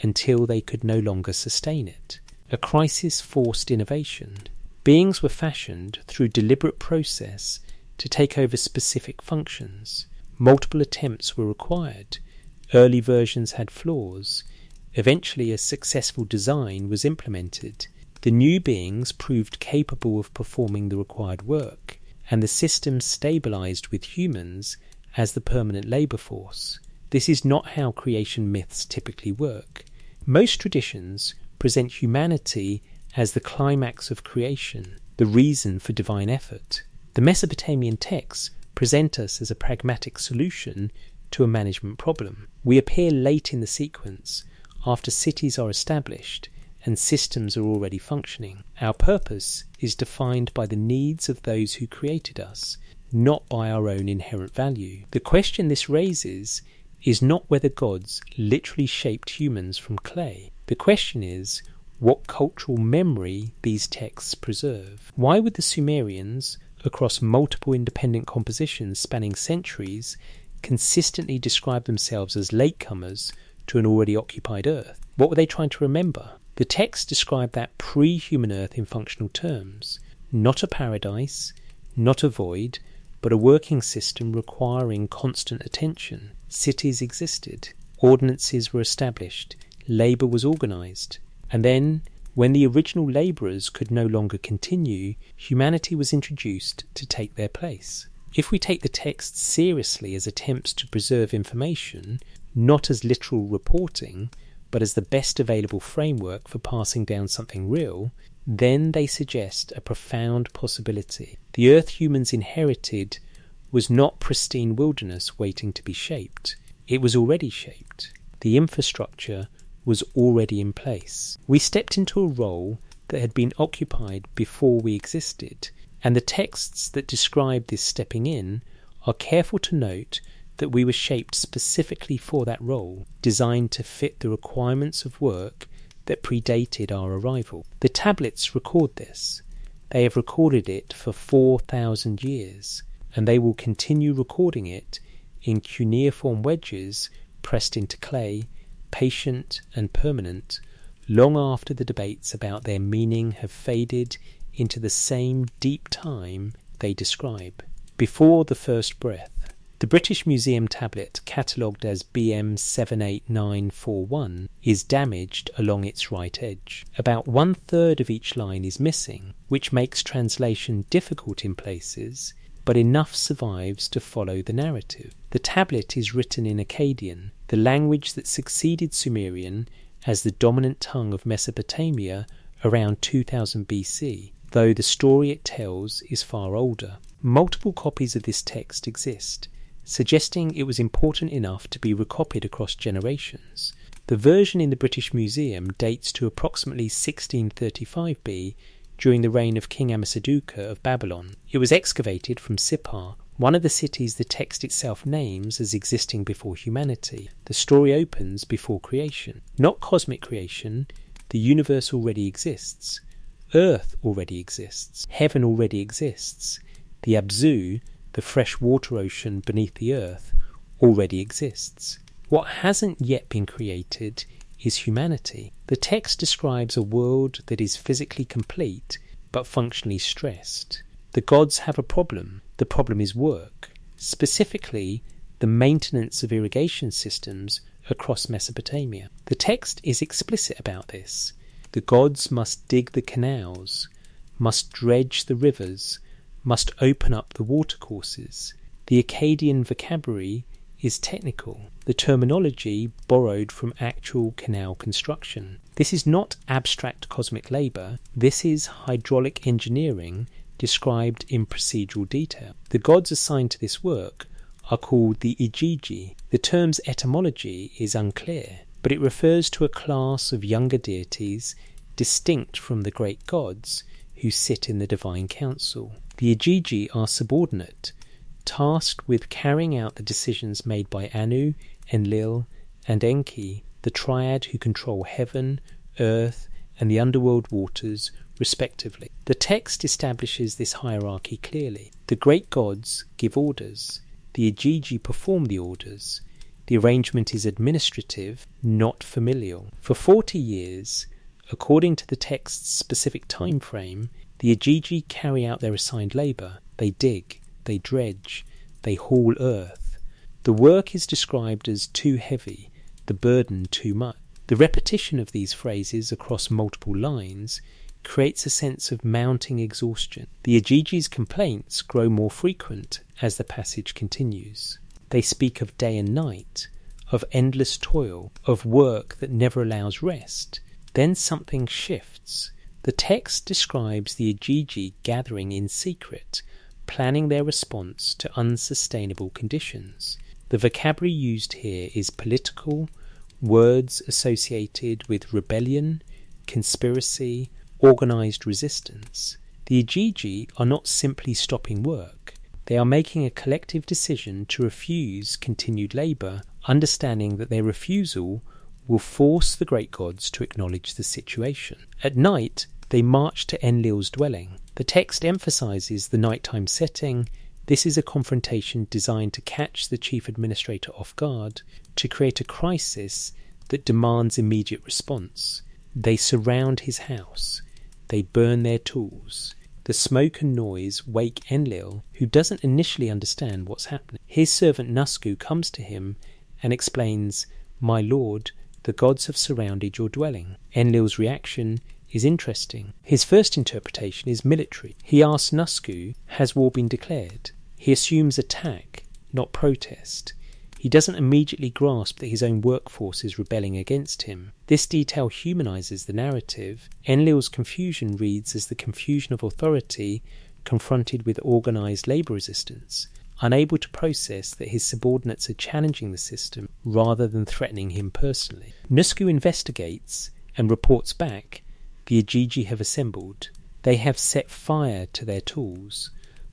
A: until they could no longer sustain it. A crisis forced innovation. Beings were fashioned through deliberate process to take over specific functions. Multiple attempts were required. Early versions had flaws. Eventually a successful design was implemented. The new beings proved capable of performing the required work, and the system stabilised with humans as the permanent labour force. This is not how creation myths typically work. Most traditions present humanity as the climax of creation, the reason for divine effort. The Mesopotamian texts present us as a pragmatic solution to a management problem. We appear late in the sequence, after cities are established and systems are already functioning. Our purpose is defined by the needs of those who created us, not by our own inherent value. The question this raises is not whether gods literally shaped humans from clay. The question is what cultural memory these texts preserve. Why would the Sumerians, across multiple independent compositions spanning centuries, consistently describe themselves as latecomers to an already occupied Earth? What were they trying to remember? The texts describe that pre-human Earth in functional terms, not a paradise, not a void, but a working system requiring constant attention. Cities existed, ordinances were established, labour was organised, and then, when the original labourers could no longer continue, humanity was introduced to take their place. If we take the texts seriously as attempts to preserve information, not as literal reporting, but as the best available framework for passing down something real, then they suggest a profound possibility. The Earth humans inherited was not pristine wilderness waiting to be shaped. It was already shaped. The infrastructure was already in place. We stepped into a role that had been occupied before we existed, and the texts that describe this stepping in are careful to note that we were shaped specifically for that role, designed to fit the requirements of work that predated our arrival. The tablets record this. They have recorded it for 4,000 years, and they will continue recording it in cuneiform wedges pressed into clay, patient and permanent, long after the debates about their meaning have faded into the same deep time they describe. Before the first breath. The British Museum tablet, catalogued as BM 78941, is damaged along its right edge. About 1/3 of each line is missing, which makes translation difficult in places, but enough survives to follow the narrative. The tablet is written in Akkadian, the language that succeeded Sumerian as the dominant tongue of Mesopotamia around 2000 BC, though the story it tells is far older. Multiple copies of this text exist, suggesting it was important enough to be recopied across generations. The version in the British Museum dates to approximately 1635 B, during the reign of King Ammisaduqa of Babylon. It was excavated from Sippar, one of the cities the text itself names as existing before humanity. The story opens before creation. Not cosmic creation, the universe already exists. Earth already exists. Heaven already exists. The Abzu, the fresh water ocean beneath the earth, already exists. What hasn't yet been created is humanity. The text describes a world that is physically complete but functionally stressed. The gods have a problem. The problem is work, specifically the maintenance of irrigation systems across Mesopotamia. The text is explicit about this. The gods must dig the canals, must dredge the rivers, must open up the watercourses. The Akkadian vocabulary is technical, the terminology borrowed from actual canal construction. This is not abstract cosmic labour, this is hydraulic engineering described in procedural detail. The gods assigned to this work are called the Igigi. The term's etymology is unclear, but it refers to a class of younger deities distinct from the great gods who sit in the divine council. The Igigi are subordinate, tasked with carrying out the decisions made by Anu, Enlil, and Enki, the triad who control heaven, earth, and the underworld waters, respectively. The text establishes this hierarchy clearly. The great gods give orders. The Igigi perform the orders. The arrangement is administrative, not familial. For 40 years, according to the text's specific time frame, the Igigi carry out their assigned labour. They dig, they dredge, they haul earth. The work is described as too heavy, the burden too much. The repetition of these phrases across multiple lines creates a sense of mounting exhaustion. The Igigi's complaints grow more frequent as the passage continues. They speak of day and night, of endless toil, of work that never allows rest. Then something shifts. The text describes the Igigi gathering in secret, planning their response to unsustainable conditions. The vocabulary used here is political, words associated with rebellion, conspiracy, organised resistance. The Igigi are not simply stopping work. They are making a collective decision to refuse continued labour, understanding that their refusal will force the great gods to acknowledge the situation. At night, they march to Enlil's dwelling. The text emphasises the nighttime setting. This is a confrontation designed to catch the chief administrator off guard, to create a crisis that demands immediate response. They surround his house. They burn their tools. The smoke and noise wake Enlil, who doesn't initially understand what's happening. His servant Nusku comes to him and explains, "My lord, the gods have surrounded your dwelling." Enlil's reaction is interesting. His first interpretation is military. He asks Nusku, has war been declared? He assumes attack, not protest. He doesn't immediately grasp that his own workforce is rebelling against him. This detail humanises the narrative. Enlil's confusion reads as the confusion of authority confronted with organised labour resistance, unable to process that his subordinates are challenging the system rather than threatening him personally. Nusku investigates and reports back. The Igigi have assembled. They have set fire to their tools.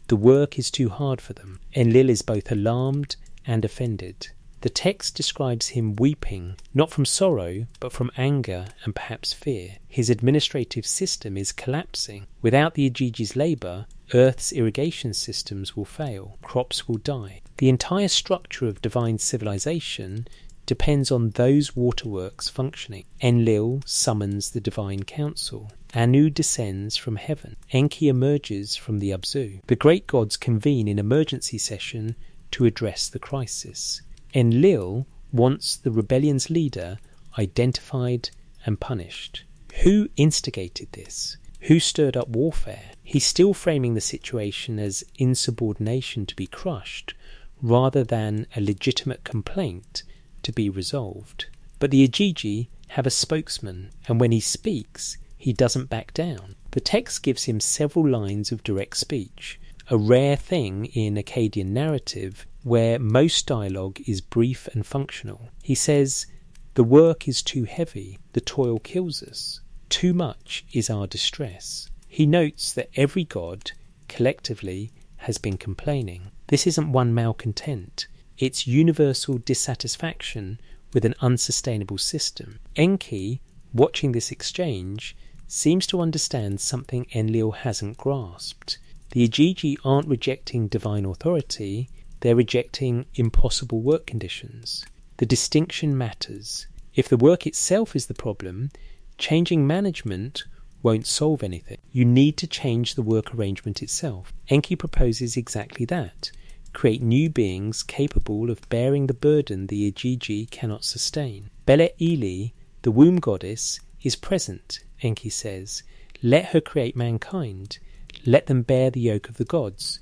A: The work is too hard for them. Enlil is both alarmed and offended. The text describes him weeping, not from sorrow, but from anger and perhaps fear. His administrative system is collapsing. Without the Igigi's labour, Earth's irrigation systems will fail. Crops will die. The entire structure of divine civilization depends on those waterworks functioning. Enlil summons the divine council. Anu descends from heaven. Enki emerges from the Abzu. The great gods convene in emergency session to address the crisis. Enlil wants the rebellion's leader identified and punished. Who instigated this? Who stirred up warfare? He's still framing the situation as insubordination to be crushed, rather than a legitimate complaint to be resolved. But the Igigi have a spokesman, and when he speaks, he doesn't back down. The text gives him several lines of direct speech, a rare thing in Akkadian narrative where most dialogue is brief and functional. He says, "The work is too heavy, the toil kills us. Too much is our distress." He notes that every god, collectively, has been complaining. This isn't one malcontent. It's universal dissatisfaction with an unsustainable system. Enki, watching this exchange, seems to understand something Enlil hasn't grasped. The Igigi aren't rejecting divine authority, they're rejecting impossible work conditions. The distinction matters. If the work itself is the problem, changing management won't solve anything. You need to change the work arrangement itself. Enki proposes exactly that. Create new beings capable of bearing the burden the Igigi cannot sustain. Belet Ili, the womb goddess, is present, Enki says. Let her create mankind. Let them bear the yoke of the gods.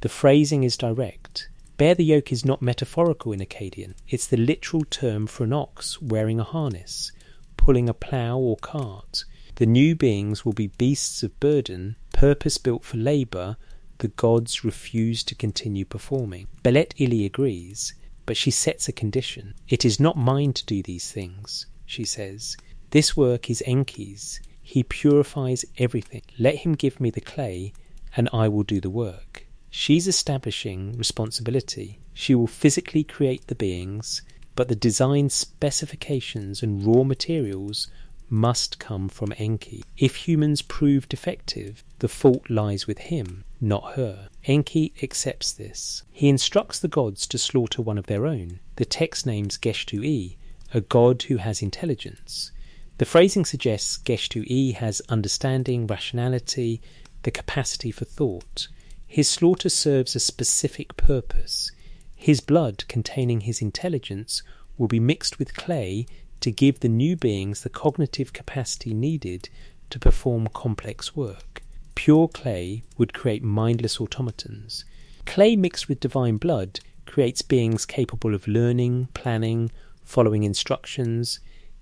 A: The phrasing is direct. Bear the yoke is not metaphorical in Akkadian. It's the literal term for an ox wearing a harness, pulling a plough or cart. The new beings will be beasts of burden, purpose-built for labour. The gods refuse to continue performing. Belet Ili agrees, but she sets a condition. It is not mine to do these things, she says. This work is Enki's. He purifies everything. Let him give me the clay, and I will do the work. She's establishing responsibility. She will physically create the beings, but the design specifications and raw materials must come from Enki. If humans prove defective, the fault lies with him, not her. Enki accepts this. He instructs the gods to slaughter one of their own. The text names Geshtu-i, a god who has intelligence. The phrasing suggests Geshtu-i has understanding, rationality, the capacity for thought. His slaughter serves a specific purpose. His blood, containing his intelligence, will be mixed with clay to give the new beings the cognitive capacity needed to perform complex work. Pure clay would create mindless automatons. Clay mixed with divine blood creates beings capable of learning, planning, following instructions,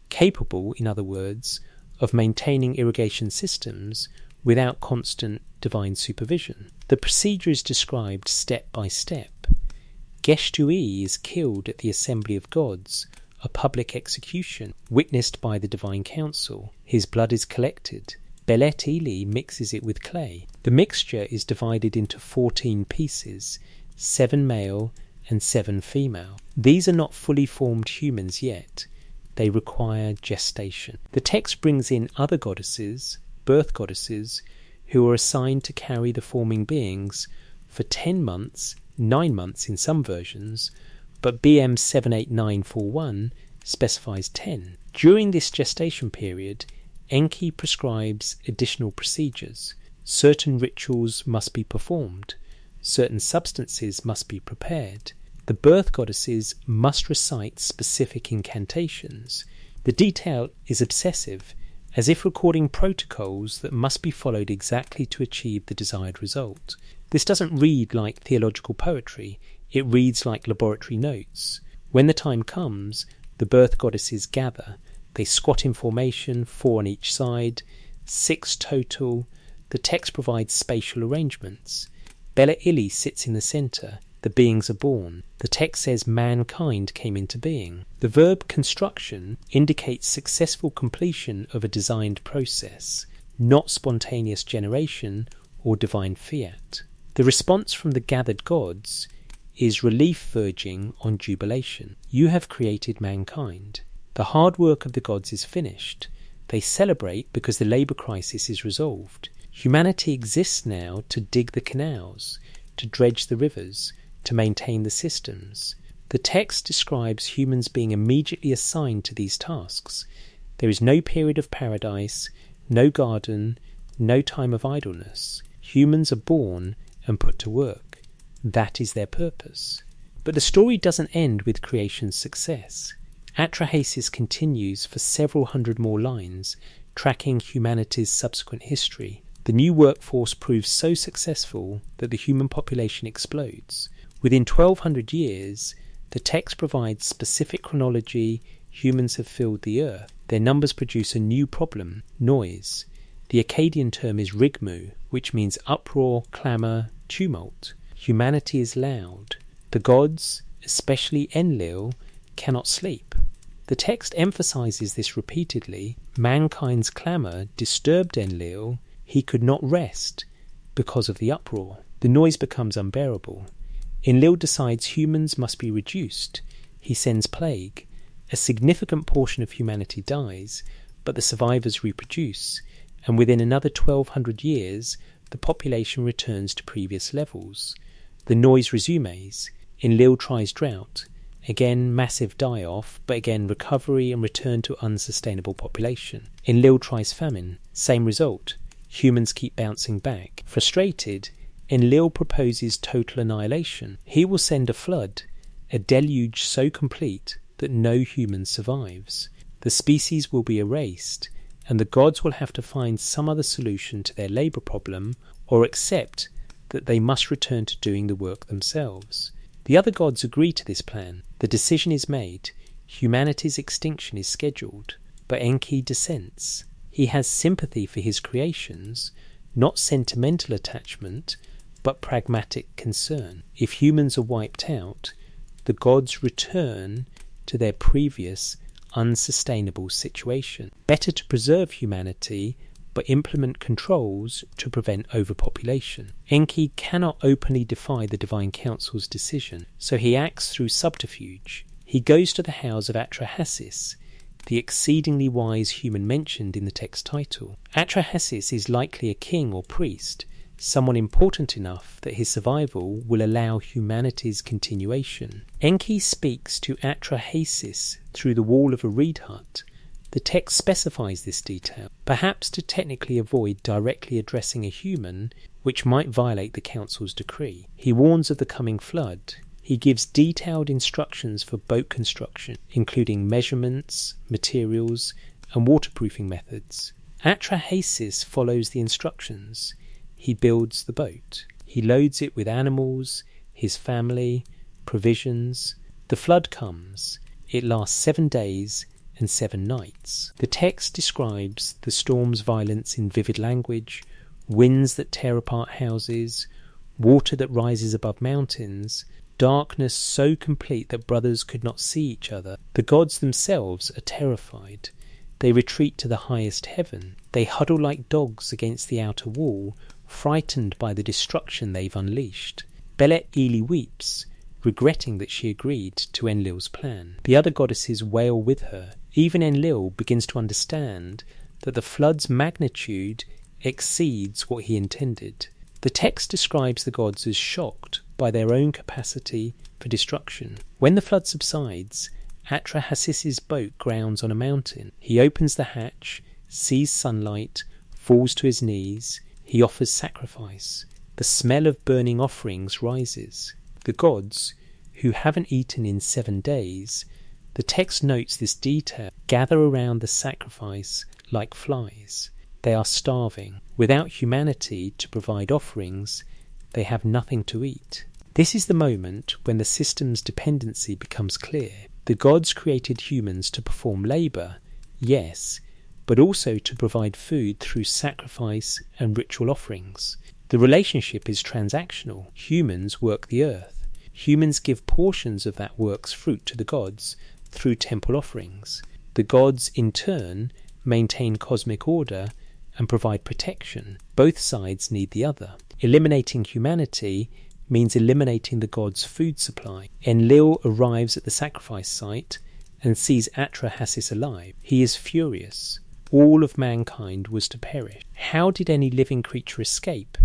A: capable, in other words, of maintaining irrigation systems without constant divine supervision. The procedure is described step by step. Geshtui is killed at the Assembly of Gods, a public execution, witnessed by the Divine Council. His blood is collected. Belet Eli mixes it with clay. The mixture is divided into 14 pieces, 7 male and 7 female. These are not fully formed humans yet. They require gestation. The text brings in other goddesses, birth goddesses, who are assigned to carry the forming beings for 10 months, 9 months in some versions, but BM 78941 specifies 10. During this gestation period, Enki prescribes additional procedures. Certain rituals must be performed. Certain substances must be prepared. The birth goddesses must recite specific incantations. The detail is obsessive, as if recording protocols that must be followed exactly to achieve the desired result. This doesn't read like theological poetry, it reads like laboratory notes. When the time comes, the birth goddesses gather. They squat in formation, 4 on each side, 6 total. The text provides spatial arrangements. Bela Ili sits in the centre. The beings are born. The text says mankind came into being. The verb construction indicates successful completion of a designed process, not spontaneous generation or divine fiat. The response from the gathered gods is relief verging on jubilation. You have created mankind. The hard work of the gods is finished. They celebrate because the labour crisis is resolved. Humanity exists now to dig the canals, to dredge the rivers, to maintain the systems. The text describes humans being immediately assigned to these tasks. There is no period of paradise, no garden, no time of idleness. Humans are born and put to work. That is their purpose. But the story doesn't end with creation's success. Atrahasis continues for several hundred more lines, tracking humanity's subsequent history. The new workforce proves so successful that the human population explodes. Within 1200 years, the text provides specific chronology. Humans have filled the earth. Their numbers produce a new problem, noise. The Akkadian term is rigmu, which means uproar, clamour, tumult. Humanity is loud. The gods, especially Enlil, cannot sleep. The text emphasises this repeatedly. Mankind's clamour disturbed Enlil. He could not rest because of the uproar. The noise becomes unbearable. Enlil decides humans must be reduced. He sends plague. A significant portion of humanity dies, but the survivors reproduce, and within another 1200 years, the population returns to previous levels. The noise resumes. Enlil tries drought. Again, massive die-off, but again recovery and return to unsustainable population. Enlil tries famine. Same result. Humans keep bouncing back. Frustrated, Enlil proposes total annihilation. He will send a flood, a deluge so complete that no human survives. The species will be erased, and the gods will have to find some other solution to their labour problem, or accept that they must return to doing the work themselves. The other gods agree to this plan. The decision is made. Humanity's extinction is scheduled, but Enki dissents. He has sympathy for his creations, not sentimental attachment, but pragmatic concern. If humans are wiped out, the gods return to their previous unsustainable situation. Better to preserve humanity, but implement controls to prevent overpopulation. Enki cannot openly defy the Divine Council's decision, so he acts through subterfuge. He goes to the house of Atrahasis, the exceedingly wise human mentioned in the text title. Atrahasis is likely a king or priest, someone important enough that his survival will allow humanity's continuation. Enki speaks to Atrahasis through the wall of a reed hut. The text specifies this detail, perhaps to technically avoid directly addressing a human, which might violate the council's decree. He warns of the coming flood. He gives detailed instructions for boat construction, including measurements, materials, and waterproofing methods. Atrahasis follows the instructions. He builds the boat. He loads it with animals, his family, provisions. The flood comes. It lasts 7 days and 7 nights. The text describes the storm's violence in vivid language, winds that tear apart houses, water that rises above mountains, darkness so complete that brothers could not see each other. The gods themselves are terrified. They retreat to the highest heaven. They huddle like dogs against the outer wall, frightened by the destruction they've unleashed. Belet Eli weeps, regretting that she agreed to Enlil's plan. The other goddesses wail with her. Even Enlil begins to understand that the flood's magnitude exceeds what he intended. The text describes the gods as shocked by their own capacity for destruction. When the flood subsides, Atrahasis' boat grounds on a mountain. He opens the hatch, sees sunlight, falls to his knees. He offers sacrifice. The smell of burning offerings rises. The gods, who haven't eaten in 7 days, the text notes this detail, gather around the sacrifice like flies. They are starving. Without humanity to provide offerings, they have nothing to eat. This is the moment when the system's dependency becomes clear. The gods created humans to perform labour, yes, but also to provide food through sacrifice and ritual offerings. The relationship is transactional. Humans work the earth. Humans give portions of that work's fruit to the gods through temple offerings. The gods, in turn, maintain cosmic order and provide protection. Both sides need the other. Eliminating humanity means eliminating the gods' food supply. Enlil arrives at the sacrifice site and sees Atrahasis alive. He is furious. All of mankind was to perish. How did any living creature escape?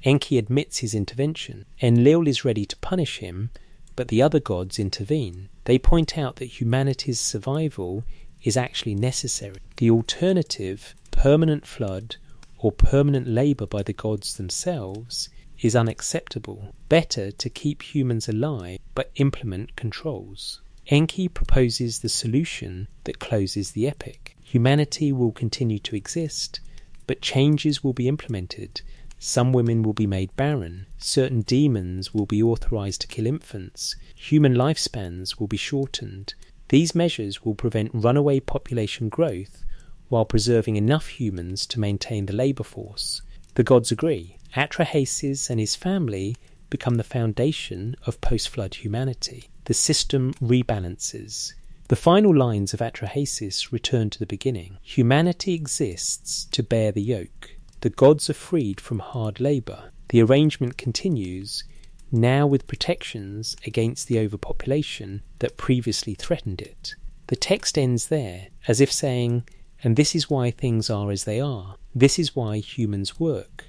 A: Enki admits his intervention. Enlil is ready to punish him, but the other gods intervene. They point out that humanity's survival is actually necessary. The alternative, permanent flood or permanent labour by the gods themselves, is unacceptable. Better to keep humans alive but implement controls. Enki proposes the solution that closes the epoch. Humanity will continue to exist, but changes will be implemented. Some women will be made barren. Certain demons will be authorized to kill infants. Human lifespans will be shortened. These measures will prevent runaway population growth while preserving enough humans to maintain the labour force. The gods agree. Atrahasis and his family become the foundation of post-flood humanity. The system rebalances. The final lines of Atrahasis return to the beginning. Humanity exists to bear the yoke. The gods are freed from hard labour. The arrangement continues, now with protections against the overpopulation that previously threatened it. The text ends there, as if saying, and this is why things are as they are. This is why humans work,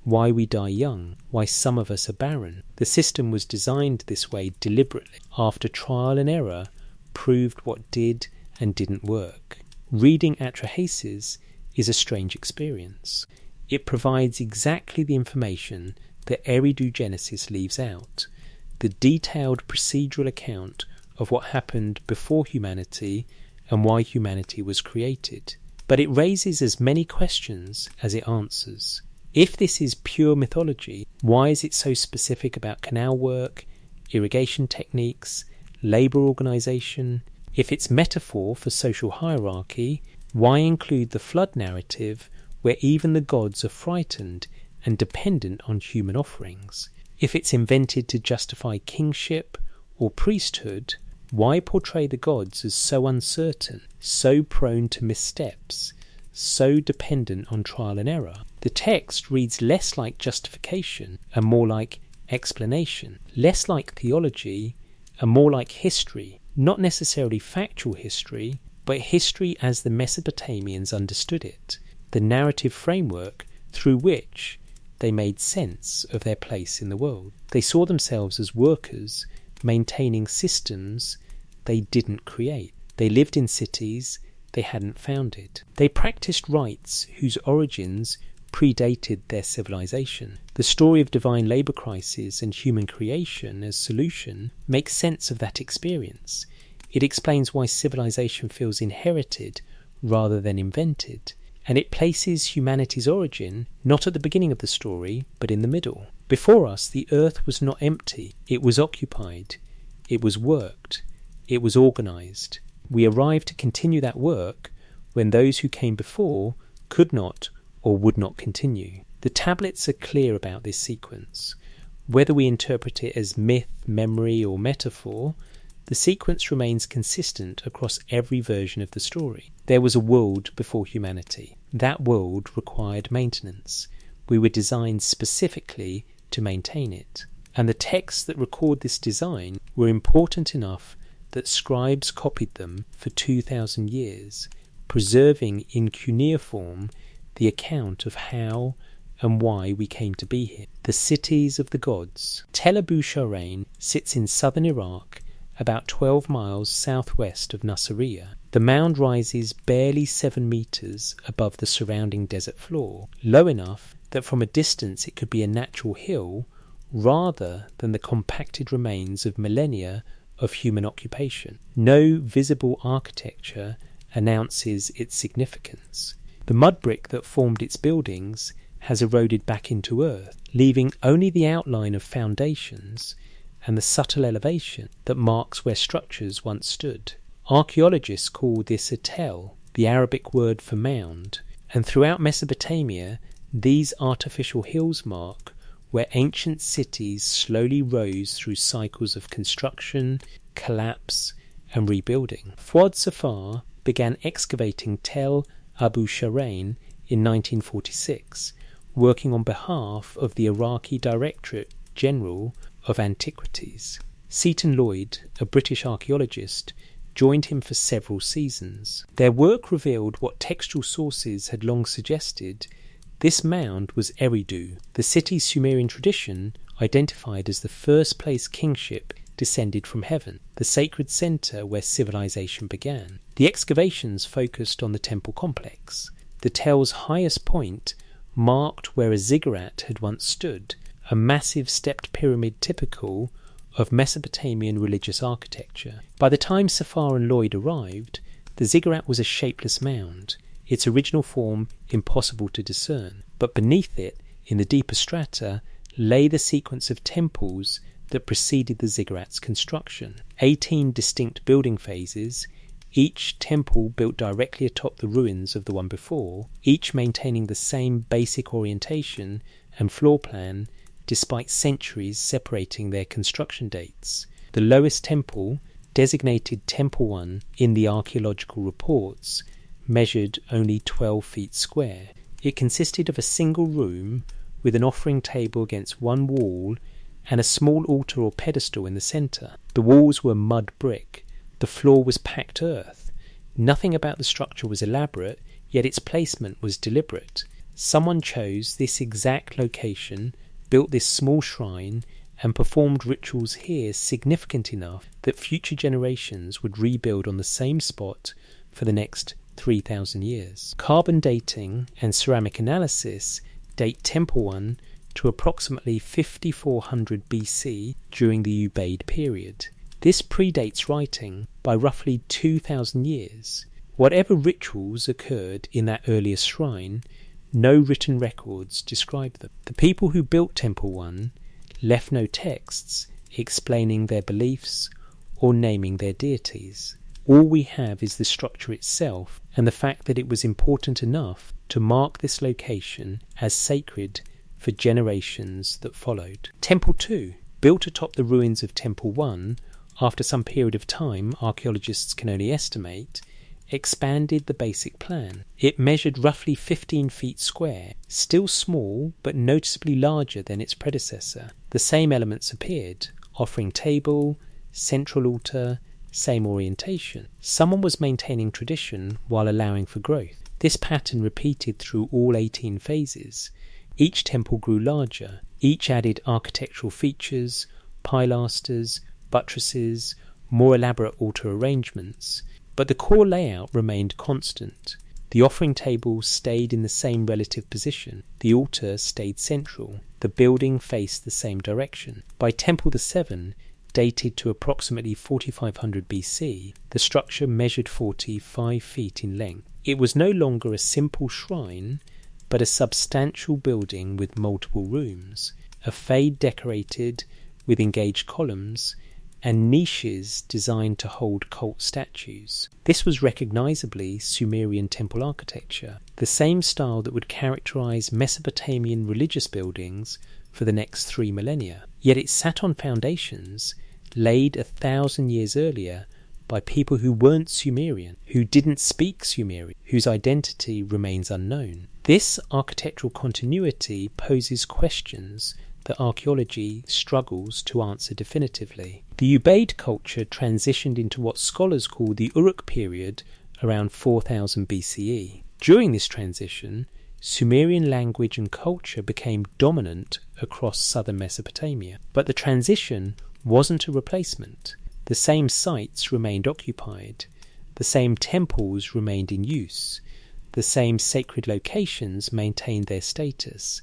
A: why we die young, why some of us are barren. The system was designed this way deliberately. After trial and error, proved what did and didn't work. Reading Atrahasis is a strange experience. It provides exactly the information that Eridu Genesis leaves out, the detailed procedural account of what happened before humanity and why humanity was created. But it raises as many questions as it answers. If this is pure mythology, why is it so specific about canal work, irrigation techniques, labour organisation? If it's metaphor for social hierarchy, why include the flood narrative where even the gods are frightened and dependent on human offerings? If it's invented to justify kingship or priesthood, why portray the gods as so uncertain, so prone to missteps, so dependent on trial and error? The text reads less like justification and more like explanation, less like theology and more like history, not necessarily factual history, but history as the Mesopotamians understood it, the narrative framework through which they made sense of their place in the world. They saw themselves as workers maintaining systems they didn't create. They lived in cities they hadn't founded. They practiced rites whose origins predated their civilization. The story of divine labour crisis and human creation as solution makes sense of that experience. It explains why civilization feels inherited rather than invented. And it places humanity's origin not at the beginning of the story, but in the middle. Before us, the earth was not empty. It was occupied. It was worked. it was organised. We arrived to continue that work when those who came before could not or would not continue. The tablets are clear about this sequence. Whether we interpret it as myth, memory, or metaphor, the sequence remains consistent across every version of the story. There was a world before humanity. That world required maintenance. We were designed specifically to maintain it. And the texts that record this design were important enough that scribes copied them for 2,000 years, preserving in cuneiform the account of how and why we came to be here. The cities of the gods. Tel Abu Sharain sits in southern Iraq, about 12 miles southwest of Nasiriyah. The mound rises barely 7 meters above the surrounding desert floor, low enough that from a distance it could be a natural hill rather than the compacted remains of millennia of human occupation. No visible architecture announces its significance. The mud brick that formed its buildings has eroded back into earth, leaving only the outline of foundations and the subtle elevation that marks where structures once stood. Archaeologists call this a tel, the Arabic word for mound, and throughout Mesopotamia these artificial hills mark where ancient cities slowly rose through cycles of construction, collapse, and rebuilding. Fuad Safar began excavating Tel Abu Sharain in 1946, working on behalf of the Iraqi Directorate General of Antiquities. Seton Lloyd, a British archaeologist, joined him for several seasons. Their work revealed what textual sources had long suggested. This mound was Eridu, the city's Sumerian tradition identified as the first place kingship descended from heaven, the sacred centre where civilization began. The excavations focused on the temple complex. The tel's highest point marked where a ziggurat had once stood, a massive stepped pyramid typical of Mesopotamian religious architecture. By the time Safar and Lloyd arrived, the ziggurat was a shapeless mound, its original form impossible to discern, but beneath it, in the deeper strata, lay the sequence of temples that preceded the ziggurat's construction. 18 distinct building phases, each temple built directly atop the ruins of the one before, each maintaining the same basic orientation and floor plan despite centuries separating their construction dates. The lowest temple, designated Temple 1 in the archaeological reports, measured only 12 feet square. It consisted of a single room with an offering table against one wall and a small altar or pedestal in the centre. The walls were mud brick. The floor was packed earth. Nothing about the structure was elaborate, yet its placement was deliberate. Someone chose this exact location, built this small shrine, and performed rituals here significant enough that future generations would rebuild on the same spot for the next 3,000 years. Carbon dating and ceramic analysis date Temple 1 to approximately 5400 BC during the Ubaid period. This predates writing by roughly 2,000 years. Whatever rituals occurred in that earliest shrine, no written records describe them. The people who built Temple 1 left no texts explaining their beliefs or naming their deities. All we have is the structure itself and the fact that it was important enough to mark this location as sacred for generations that followed. Temple 2, built atop the ruins of Temple 1, after some period of time archaeologists can only estimate, expanded the basic plan. It measured roughly 15 feet square, still small but noticeably larger than its predecessor. The same elements appeared, offering table, central altar, same orientation. Someone was maintaining tradition while allowing for growth. This pattern repeated through all 18 phases. Each temple grew larger. Each added architectural features, pilasters, buttresses, more elaborate altar arrangements. But the core layout remained constant. The offering table stayed in the same relative position. The altar stayed central. The building faced the same direction. By Temple VII, dated to approximately 4500 BC, the structure measured 45 feet in length. It was no longer a simple shrine, but a substantial building with multiple rooms, a fade decorated with engaged columns, and niches designed to hold cult statues. This was recognisably Sumerian temple architecture, the same style that would characterise Mesopotamian religious buildings for the next 3 millennia. Yet it sat on foundations laid 1,000 years earlier by people who weren't Sumerian, who didn't speak Sumerian, whose identity remains unknown. This architectural continuity poses questions that archaeology struggles to answer definitively. The Ubaid culture transitioned into what scholars call the Uruk period around 4000 BCE. During this transition, Sumerian language and culture became dominant across southern Mesopotamia. But the transition wasn't a replacement. The same sites remained occupied. The same temples remained in use. The same sacred locations maintained their status.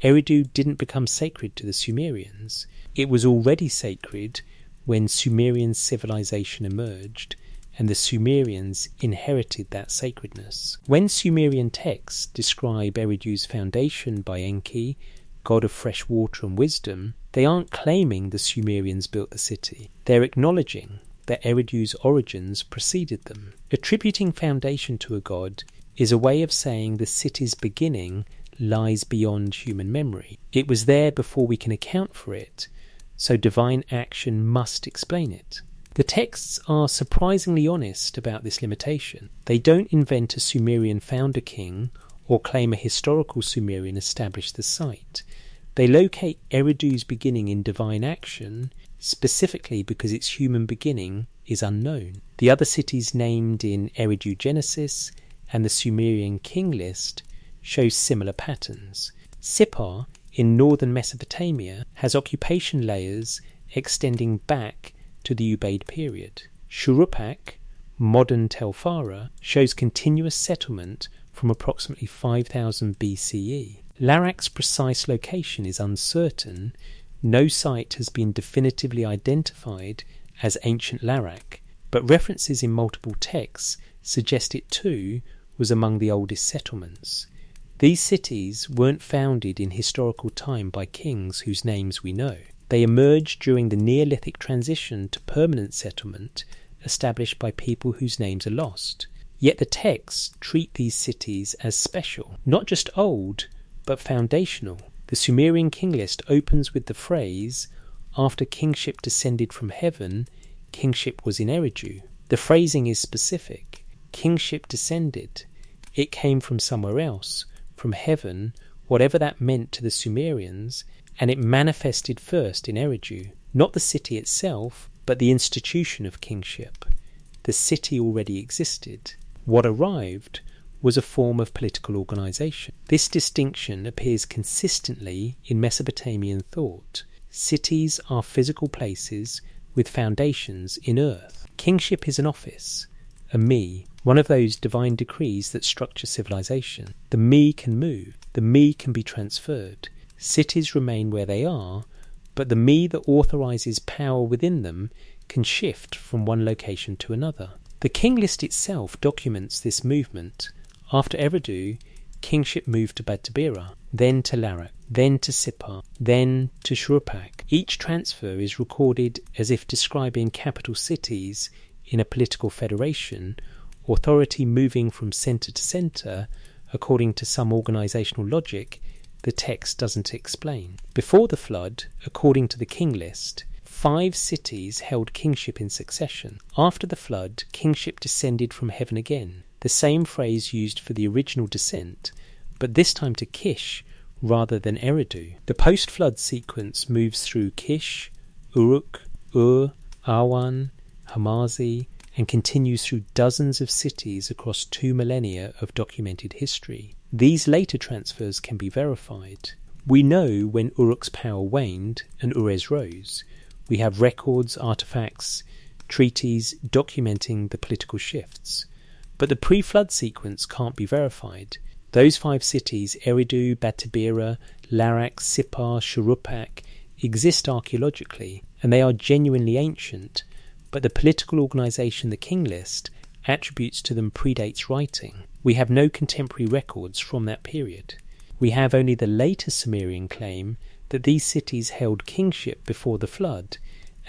A: Eridu didn't become sacred to the Sumerians. It was already sacred when Sumerian civilization emerged, and the Sumerians inherited that sacredness. When Sumerian texts describe Eridu's foundation by Enki, god of fresh water and wisdom, they aren't claiming the Sumerians built the city. They're acknowledging that Eridu's origins preceded them. Attributing foundation to a god is a way of saying the city's beginning lies beyond human memory. It was there before we can account for it, so divine action must explain it. The texts are surprisingly honest about this limitation. They don't invent a Sumerian founder king or claim a historical Sumerian established the site. They locate Eridu's beginning in divine action, specifically because its human beginning is unknown. The other cities named in Eridu Genesis and the Sumerian king list shows similar patterns. Sippar, in northern Mesopotamia, has occupation layers extending back to the Ubaid period. Shuruppak, modern Tel Farah, shows continuous settlement from approximately 5000 BCE. Larak's precise location is uncertain. No site has been definitively identified as ancient Larak, but references in multiple texts suggest it too was among the oldest settlements. These cities weren't founded in historical time by kings whose names we know. They emerged during the Neolithic transition to permanent settlement established by people whose names are lost. Yet the texts treat these cities as special, not just old, but foundational. The Sumerian king list opens with the phrase, "After kingship descended from heaven, kingship was in Eridu." The phrasing is specific. Kingship descended. It came from somewhere else, from heaven, whatever that meant to the Sumerians, and it manifested first in Eridu. Not the city itself, but the institution of kingship. The city already existed. What arrived was a form of political organisation. This distinction appears consistently in Mesopotamian thought. Cities are physical places with foundations in earth. Kingship is an office, a me, one of those divine decrees that structure civilization. The me can move, the me can be transferred. Cities remain where they are, but the me that authorises power within them can shift from one location to another. The king list itself documents this movement. After Eridu, kingship moved to Badtabira, then to Larak, then to Sippar, then to Shuruppak. Each transfer is recorded as if describing capital cities in a political federation, authority moving from centre to centre according to some organisational logic the text doesn't explain. Before the flood, according to the king list, 5 cities held kingship in succession. After the flood, kingship descended from heaven again, the same phrase used for the original descent, but this time to Kish rather than Eridu. The post-flood sequence moves through Kish, Uruk, Ur, Awan, Hamazi, and continues through dozens of cities across 2 millennia of documented history. These later transfers can be verified. We know when Uruk's power waned and Urez rose. We have records, artifacts, treaties documenting the political shifts. But the pre-flood sequence can't be verified. Those 5 cities, Eridu, Badtabira, Larak, Sippar, Shuruppak, exist archaeologically, and they are genuinely ancient, but the political organisation the king list attributes to them predates writing. We have no contemporary records from that period. We have only the later Sumerian claim that these cities held kingship before the flood,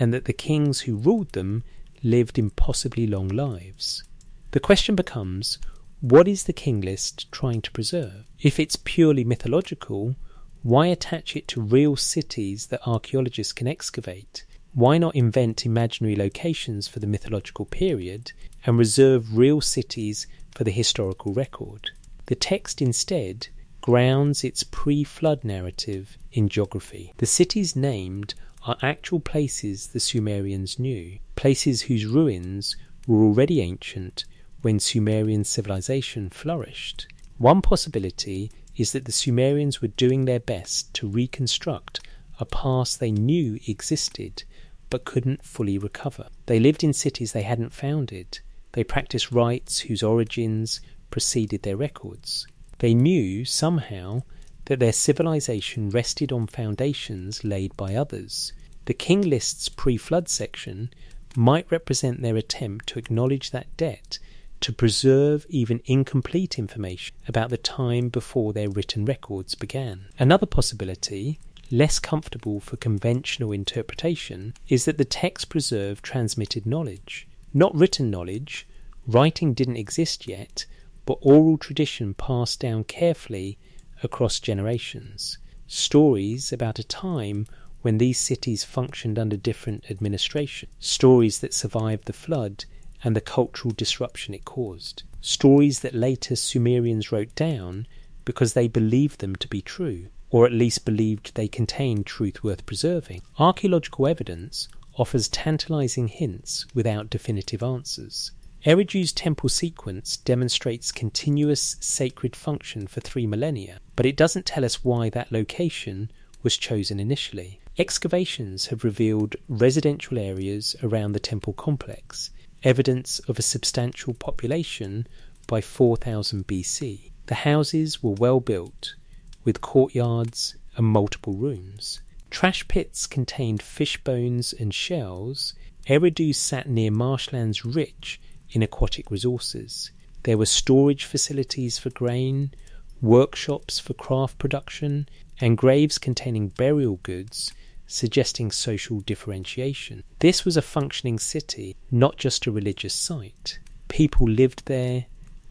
A: and that the kings who ruled them lived impossibly long lives. The question becomes, what is the king list trying to preserve? If it's purely mythological, why attach it to real cities that archaeologists can excavate? Why not invent imaginary locations for the mythological period and reserve real cities for the historical record? The text instead grounds its pre-flood narrative in geography. The cities named are actual places the Sumerians knew, places whose ruins were already ancient when Sumerian civilization flourished. One possibility is that the Sumerians were doing their best to reconstruct a past they knew existed but couldn't fully recover. They lived in cities they hadn't founded. They practiced rites whose origins preceded their records. They knew, somehow, that their civilization rested on foundations laid by others. The king list's pre-flood section might represent their attempt to acknowledge that debt, to preserve even incomplete information about the time before their written records began. Another possibility, less comfortable for conventional interpretation, is that the text preserved transmitted knowledge. Not written knowledge, writing didn't exist yet, but oral tradition passed down carefully across generations. Stories about a time when these cities functioned under different administration. Stories that survived the flood and the cultural disruption it caused. Stories that later Sumerians wrote down because they believed them to be true, or at least believed they contained truth worth preserving. Archaeological evidence offers tantalizing hints without definitive answers. Eridu's temple sequence demonstrates continuous sacred function for 3 millennia, but it doesn't tell us why that location was chosen initially. Excavations have revealed residential areas around the temple complex, evidence of a substantial population by 4000 BC. The houses were well built, with courtyards and multiple rooms. Trash pits contained fish bones and shells. Eridu sat near marshlands rich in aquatic resources. There were storage facilities for grain, workshops for craft production, and graves containing burial goods, suggesting social differentiation. This was a functioning city, not just a religious site. People lived there,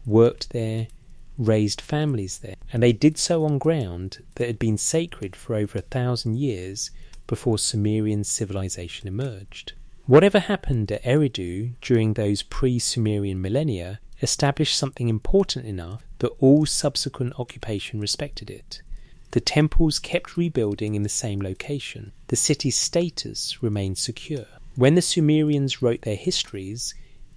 A: worked there, raised families there, and they did so on ground that had been sacred for over 1,000 years before Sumerian civilization emerged. Whatever happened at Eridu during those pre-Sumerian millennia established something important enough that all subsequent occupation respected it. The temples kept rebuilding in the same location. The city's status remained secure. When the Sumerians wrote their histories,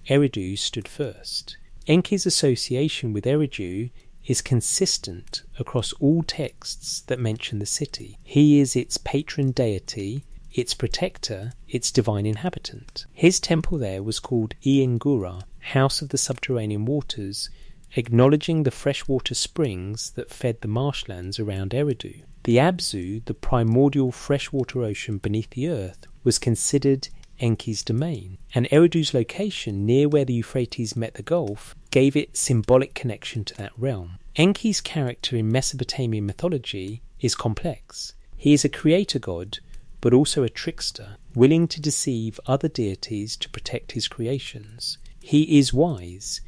A: Eridu stood first. Enki's association with Eridu is consistent across all texts that mention the city. He is its patron deity, its protector, its divine inhabitant. His temple there was called Iengura, House of the Subterranean Waters, acknowledging the freshwater springs that fed the marshlands around Eridu. The Abzu, the primordial freshwater ocean beneath the earth, was considered Enki's domain, and Eridu's location near where the Euphrates met the Gulf gave it symbolic connection to that realm. Enki's character in Mesopotamian mythology is complex. He is a creator god, but also a trickster, willing to deceive other deities to protect his creations. He is wise,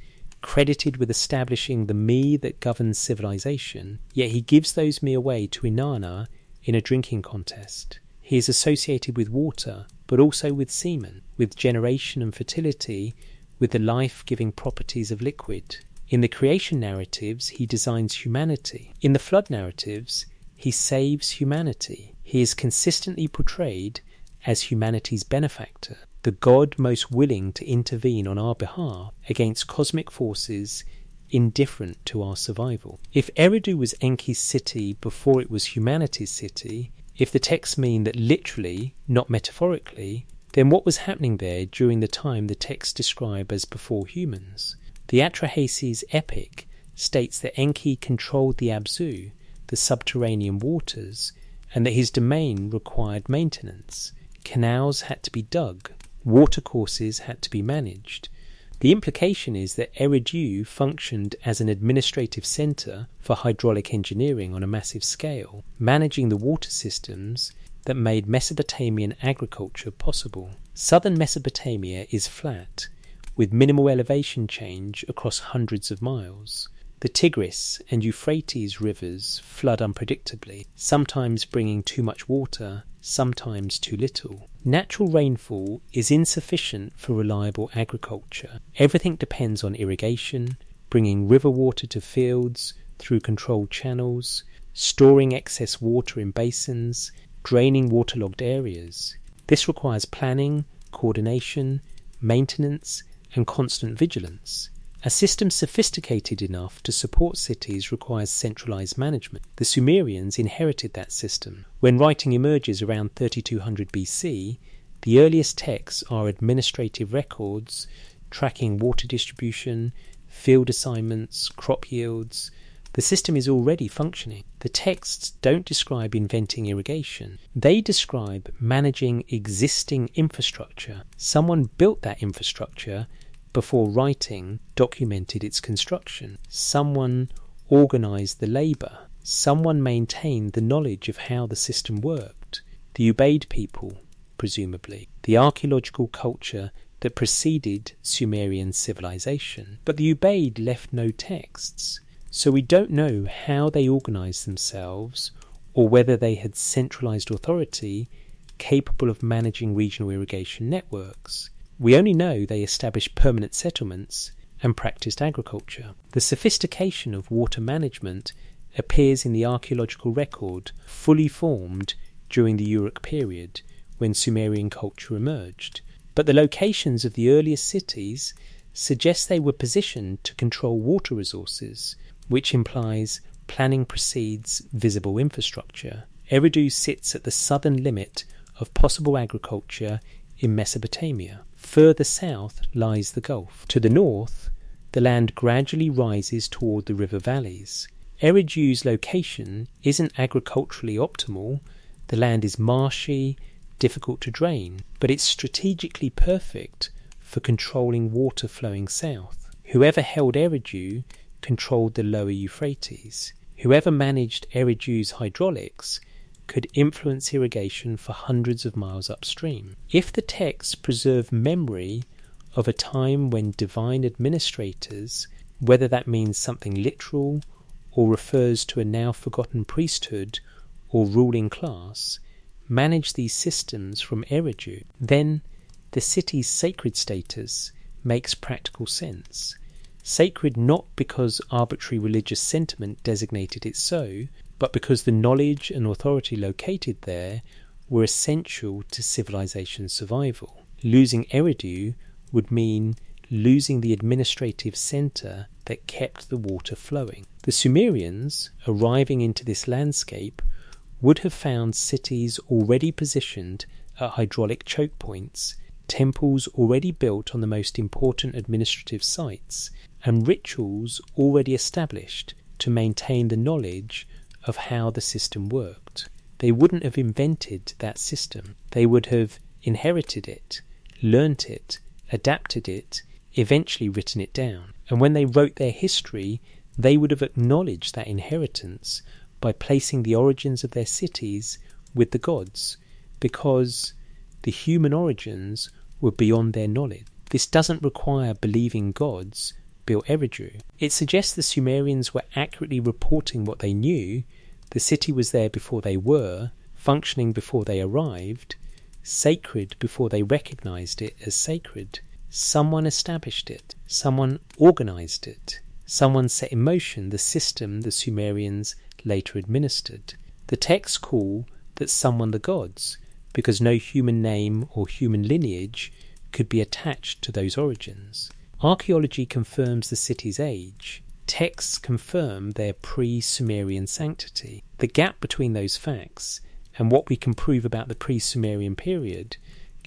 A: credited with establishing the me that governs civilization, yet he gives those me away to Inanna in a drinking contest. He is associated with water, but also with semen, with generation and fertility, with the life-giving properties of liquid. In the creation narratives, he designs humanity. In the flood narratives, he saves humanity. He is consistently portrayed as humanity's benefactor, the god most willing to intervene on our behalf against cosmic forces indifferent to our survival. If Eridu was Enki's city before it was humanity's city, if the texts mean that literally, not metaphorically, then what was happening there during the time the texts describe as before humans? The Atrahasis epic states that Enki controlled the Abzu, the subterranean waters, and that his domain required maintenance. Canals had to be dug, watercourses had to be managed. The implication is that Eridu functioned as an administrative centre for hydraulic engineering on a massive scale, managing the water systems that made Mesopotamian agriculture possible. Southern Mesopotamia is flat, with minimal elevation change across hundreds of miles. The Tigris and Euphrates rivers flood unpredictably, sometimes bringing too much water, sometimes too little. Natural rainfall is insufficient for reliable agriculture. Everything depends on irrigation, bringing river water to fields through controlled channels, storing excess water in basins, draining waterlogged areas. This requires planning, coordination, maintenance, and constant vigilance. A system sophisticated enough to support cities requires centralized management. The Sumerians inherited that system. When writing emerges around 3200 BC, the earliest texts are administrative records tracking water distribution, field assignments, crop yields. The system is already functioning. The texts don't describe inventing irrigation. They describe managing existing infrastructure. Someone built that infrastructure before writing documented its construction. Someone organized the labor. Someone maintained the knowledge of how the system worked. The Ubaid people, presumably, the archaeological culture that preceded Sumerian civilization. But the Ubaid left no texts, so we don't know how they organized themselves or whether they had centralized authority capable of managing regional irrigation networks. We only know they established permanent settlements and practiced agriculture. The sophistication of water management appears in the archaeological record fully formed during the Uruk period when Sumerian culture emerged. But the locations of the earliest cities suggest they were positioned to control water resources, which implies planning precedes visible infrastructure. Eridu sits at the southern limit of possible agriculture in Mesopotamia. Further south lies the Gulf. To the north, the land gradually rises toward the river valleys. Eridu's location isn't agriculturally optimal. The land is marshy, difficult to drain, but it's strategically perfect for controlling water flowing south. Whoever held Eridu controlled the lower Euphrates. Whoever managed Eridu's hydraulics could influence irrigation for hundreds of miles upstream. If the texts preserve memory of a time when divine administrators, whether that means something literal or refers to a now forgotten priesthood or ruling class, manage these systems from Eridu, then the city's sacred status makes practical sense. Sacred not because arbitrary religious sentiment designated it so, but because the knowledge and authority located there were essential to civilization's survival. Losing Eridu would mean losing the administrative centre that kept the water flowing. The Sumerians, arriving into this landscape, would have found cities already positioned at hydraulic choke points, temples already built on the most important administrative sites, and rituals already established to maintain the knowledge of how the system worked. They wouldn't have invented that system. They would have inherited it, learnt it, adapted it, eventually written it down. And when they wrote their history, they would have acknowledged that inheritance by placing the origins of their cities with the gods, because the human origins were beyond their knowledge. This doesn't require believing gods built Eridu. It suggests the Sumerians were accurately reporting what they knew. The city was there before they were, functioning before they arrived, sacred before they recognized it as sacred. Someone established it. Someone organized it. Someone set in motion the system the Sumerians later administered. The texts call that someone the gods, because no human name or human lineage could be attached to those origins. Archaeology confirms the city's age. Texts confirm their pre-Sumerian sanctity. The gap between those facts and what we can prove about the pre-Sumerian period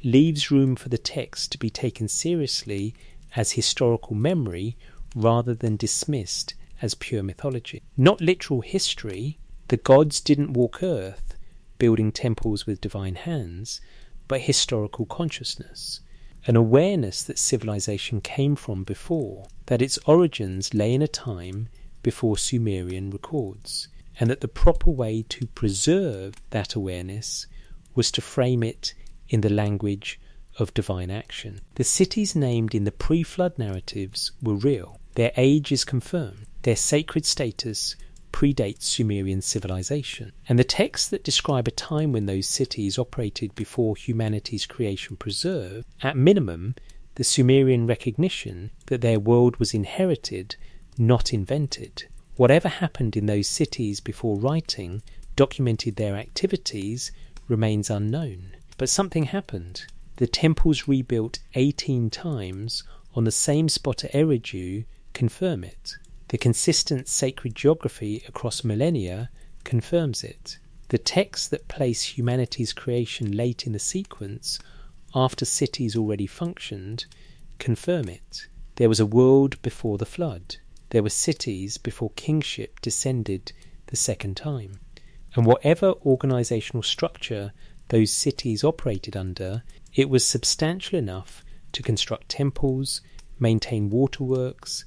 A: leaves room for the text to be taken seriously as historical memory rather than dismissed as pure mythology. Not literal history. The gods didn't walk earth building temples with divine hands, but historical consciousness, an awareness that civilization came from before, that its origins lay in a time before Sumerian records, and that the proper way to preserve that awareness was to frame it in the language of divine action. The cities named in the pre-flood narratives were real. Their age is confirmed. Their sacred status predates Sumerian civilization. And the texts that describe a time when those cities operated before humanity's creation preserve, at minimum, the Sumerian recognition that their world was inherited, not invented. Whatever happened in those cities before writing documented their activities remains unknown. But something happened. The temples rebuilt 18 times on the same spot at Eridu confirm it. The consistent sacred geography across millennia confirms it. The texts that place humanity's creation late in the sequence, after cities already functioned, confirm it. There was a world before the flood. There were cities before kingship descended the second time. And whatever organisational structure those cities operated under, it was substantial enough to construct temples, maintain waterworks,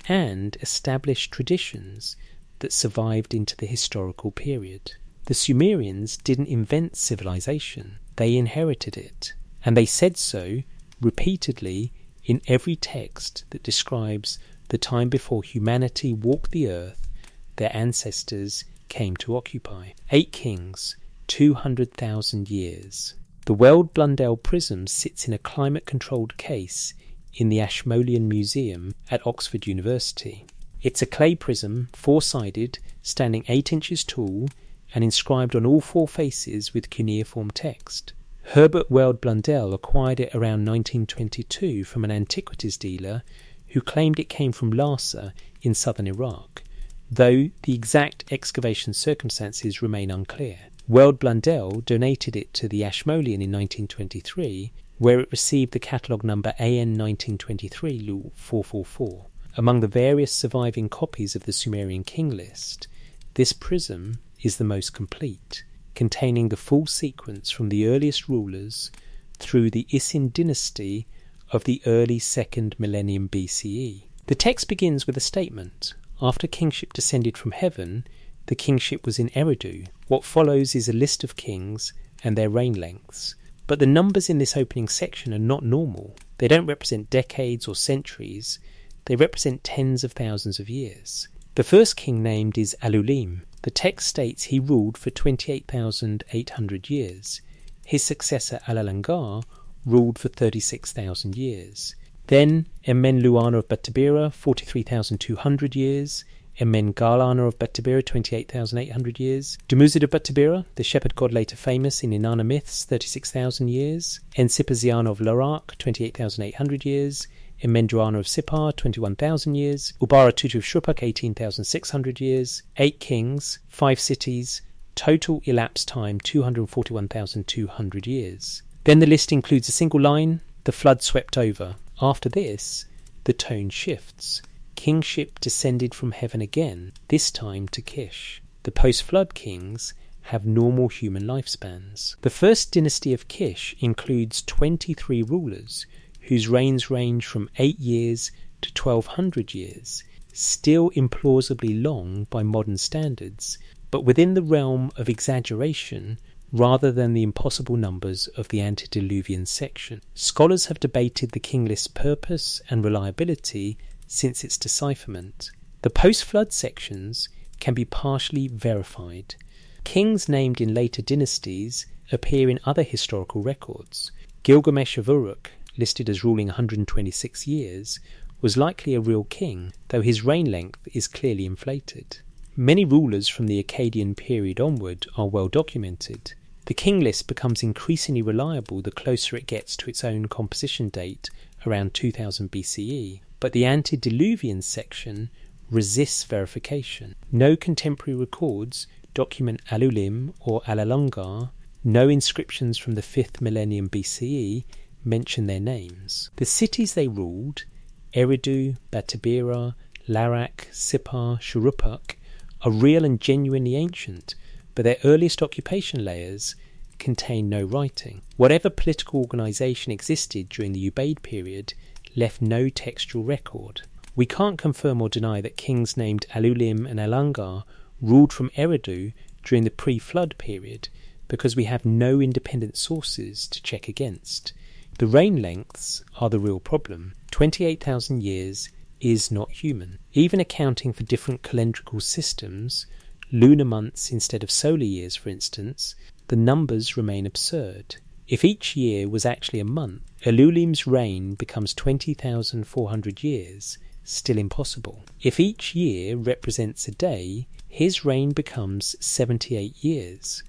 A: and establish traditions that survived into the historical period. The Sumerians didn't invent civilization, they inherited it, and they said so repeatedly in every text that describes the time before humanity walked the earth their ancestors came to occupy. 8 kings, 200,000 years. The Weld Blundell prism sits in a climate-controlled case in the Ashmolean Museum at Oxford University. It's a clay prism, 4-sided, standing 8 inches tall, and inscribed on all 4 faces with cuneiform text. Herbert Weld Blundell acquired it around 1922 from an antiquities dealer who claimed it came from Lhasa in southern Iraq, though the exact excavation circumstances remain unclear. Weld Blundell donated it to the Ashmolean in 1923, where it received the catalogue number AN 1923 444. Among the various surviving copies of the Sumerian king list, this prism is the most complete, containing the full sequence from the earliest rulers through the Isin dynasty of the early 2nd millennium BCE. The text begins with a statement. After kingship descended from heaven, the kingship was in Eridu. What follows is a list of kings and their reign lengths. But the numbers in this opening section are not normal. They don't represent decades or centuries. They represent tens of thousands of years. The first king named is Alulim. The text states he ruled for 28,800 years. His successor Alalangar ruled for 36,000 years. Then Emen-Luana of Batabira, 43,200 years. Emen-Garlana of Batabira, 28,800 years. Dumuzid of Batabira, the shepherd god later famous in Inanna myths, 36,000 years. Ensipaziana of Larak, 28,800 years. Emendrana of Sippar, 21,000 years. Ubara-Tutu of Shrupak, 18,600 years. 8 kings, 5 cities, total elapsed time 241,200 years. Then the list includes a single line, the flood swept over. After this, the tone shifts. Kingship descended from heaven again, this time to Kish. The post-flood kings have normal human lifespans. The first dynasty of Kish includes 23 rulers, whose reigns range from 8 years to 1,200 years, still implausibly long by modern standards, but within the realm of exaggeration rather than the impossible numbers of the antediluvian section. Scholars have debated the king list's purpose and reliability since its decipherment. The post-flood sections can be partially verified. Kings named in later dynasties appear in other historical records. Gilgamesh of Uruk, listed as ruling 126 years, was likely a real king, though his reign length is clearly inflated. Many rulers from the Akkadian period onward are well documented. The king list becomes increasingly reliable the closer it gets to its own composition date, around 2000 BCE, but the antediluvian section resists verification. No contemporary records document Alulim or Alalangar. No inscriptions from the 5th millennium BCE mention their names. The cities they ruled, Eridu, Batabira, Larak, Sippar, Shuruppak, are real and genuinely ancient, but their earliest occupation layers contain no writing. Whatever political organisation existed during the Ubaid period left no textual record. We can't confirm or deny that kings named Alulim and Alangar ruled from Eridu during the pre-flood period, because we have no independent sources to check against. The reign lengths are the real problem. 28,000 years is not human. Even accounting for different calendrical systems, lunar months instead of solar years for instance, the numbers remain absurd. If each year was actually a month, Elulim's reign becomes 20,400 years, still impossible. If each year represents a day, his reign becomes 78 years,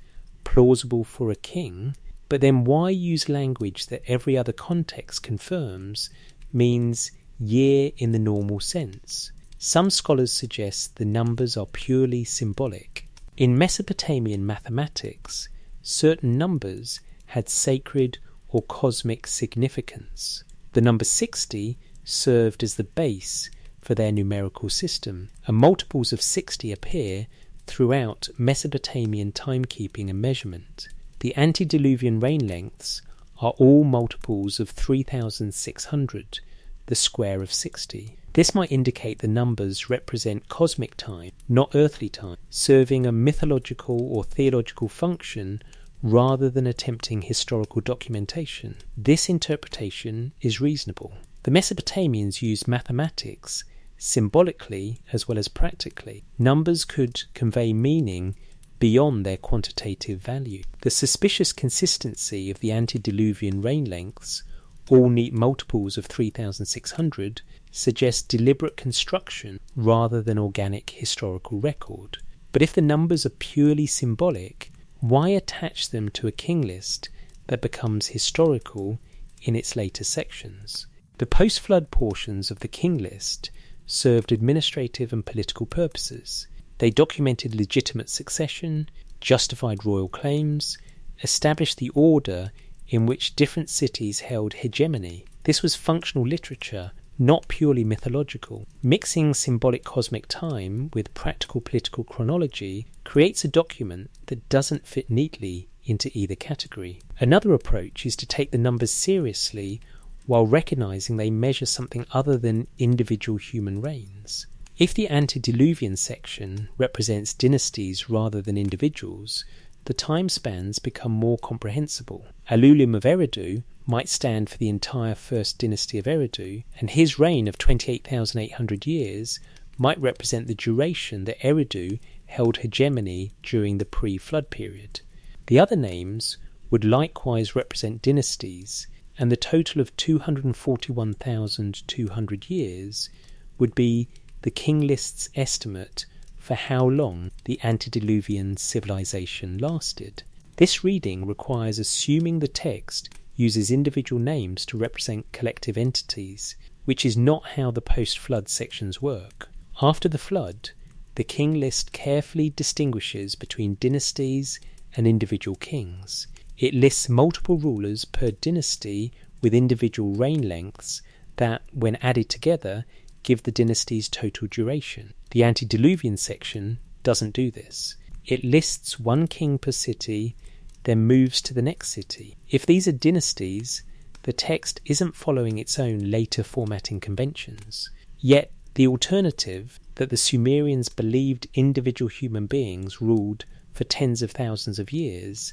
A: plausible for a king, but then why use language that every other context confirms means year in the normal sense? Some scholars suggest the numbers are purely symbolic. In Mesopotamian mathematics, certain numbers had sacred or cosmic significance. The number 60 served as the base for their numerical system, and multiples of 60 appear throughout Mesopotamian timekeeping and measurement. The antediluvian reign lengths are all multiples of 3,600, the square of 60. This might indicate the numbers represent cosmic time, not earthly time, serving a mythological or theological function rather than attempting historical documentation. This interpretation is reasonable. The Mesopotamians used mathematics symbolically as well as practically. Numbers could convey meaning beyond their quantitative value. The suspicious consistency of the antediluvian reign lengths, all neat multiples of 3,600, suggests deliberate construction rather than organic historical record. But if the numbers are purely symbolic, why attach them to a king list that becomes historical in its later sections? The post-flood portions of the king list served administrative and political purposes. They documented legitimate succession, justified royal claims, established the order in which different cities held hegemony. This was functional literature, not purely mythological. Mixing symbolic cosmic time with practical political chronology creates a document that doesn't fit neatly into either category. Another approach is to take the numbers seriously while recognizing they measure something other than individual human reigns. If the antediluvian section represents dynasties rather than individuals, the time spans become more comprehensible. Elulim of Eridu might stand for the entire first dynasty of Eridu, and his reign of 28,800 years might represent the duration that Eridu held hegemony during the pre-flood period. The other names would likewise represent dynasties, and the total of 241,200 years would be the king list's estimate for how long the antediluvian civilization lasted. This reading requires assuming the text uses individual names to represent collective entities, which is not how the post-flood sections work. After the flood, the king list carefully distinguishes between dynasties and individual kings. It lists multiple rulers per dynasty with individual reign lengths that, when added together, give the dynasty's total duration. The antediluvian section doesn't do this. It lists one king per city, then moves to the next city. If these are dynasties, the text isn't following its own later formatting conventions. Yet, the alternative, that the Sumerians believed individual human beings ruled for tens of thousands of years,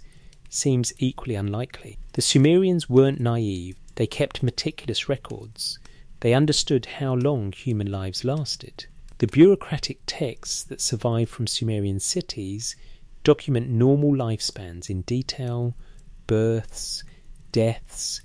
A: seems equally unlikely. The Sumerians weren't naive. They kept meticulous records. They understood how long human lives lasted. The bureaucratic texts that survive from Sumerian cities document normal lifespans in detail, births, deaths,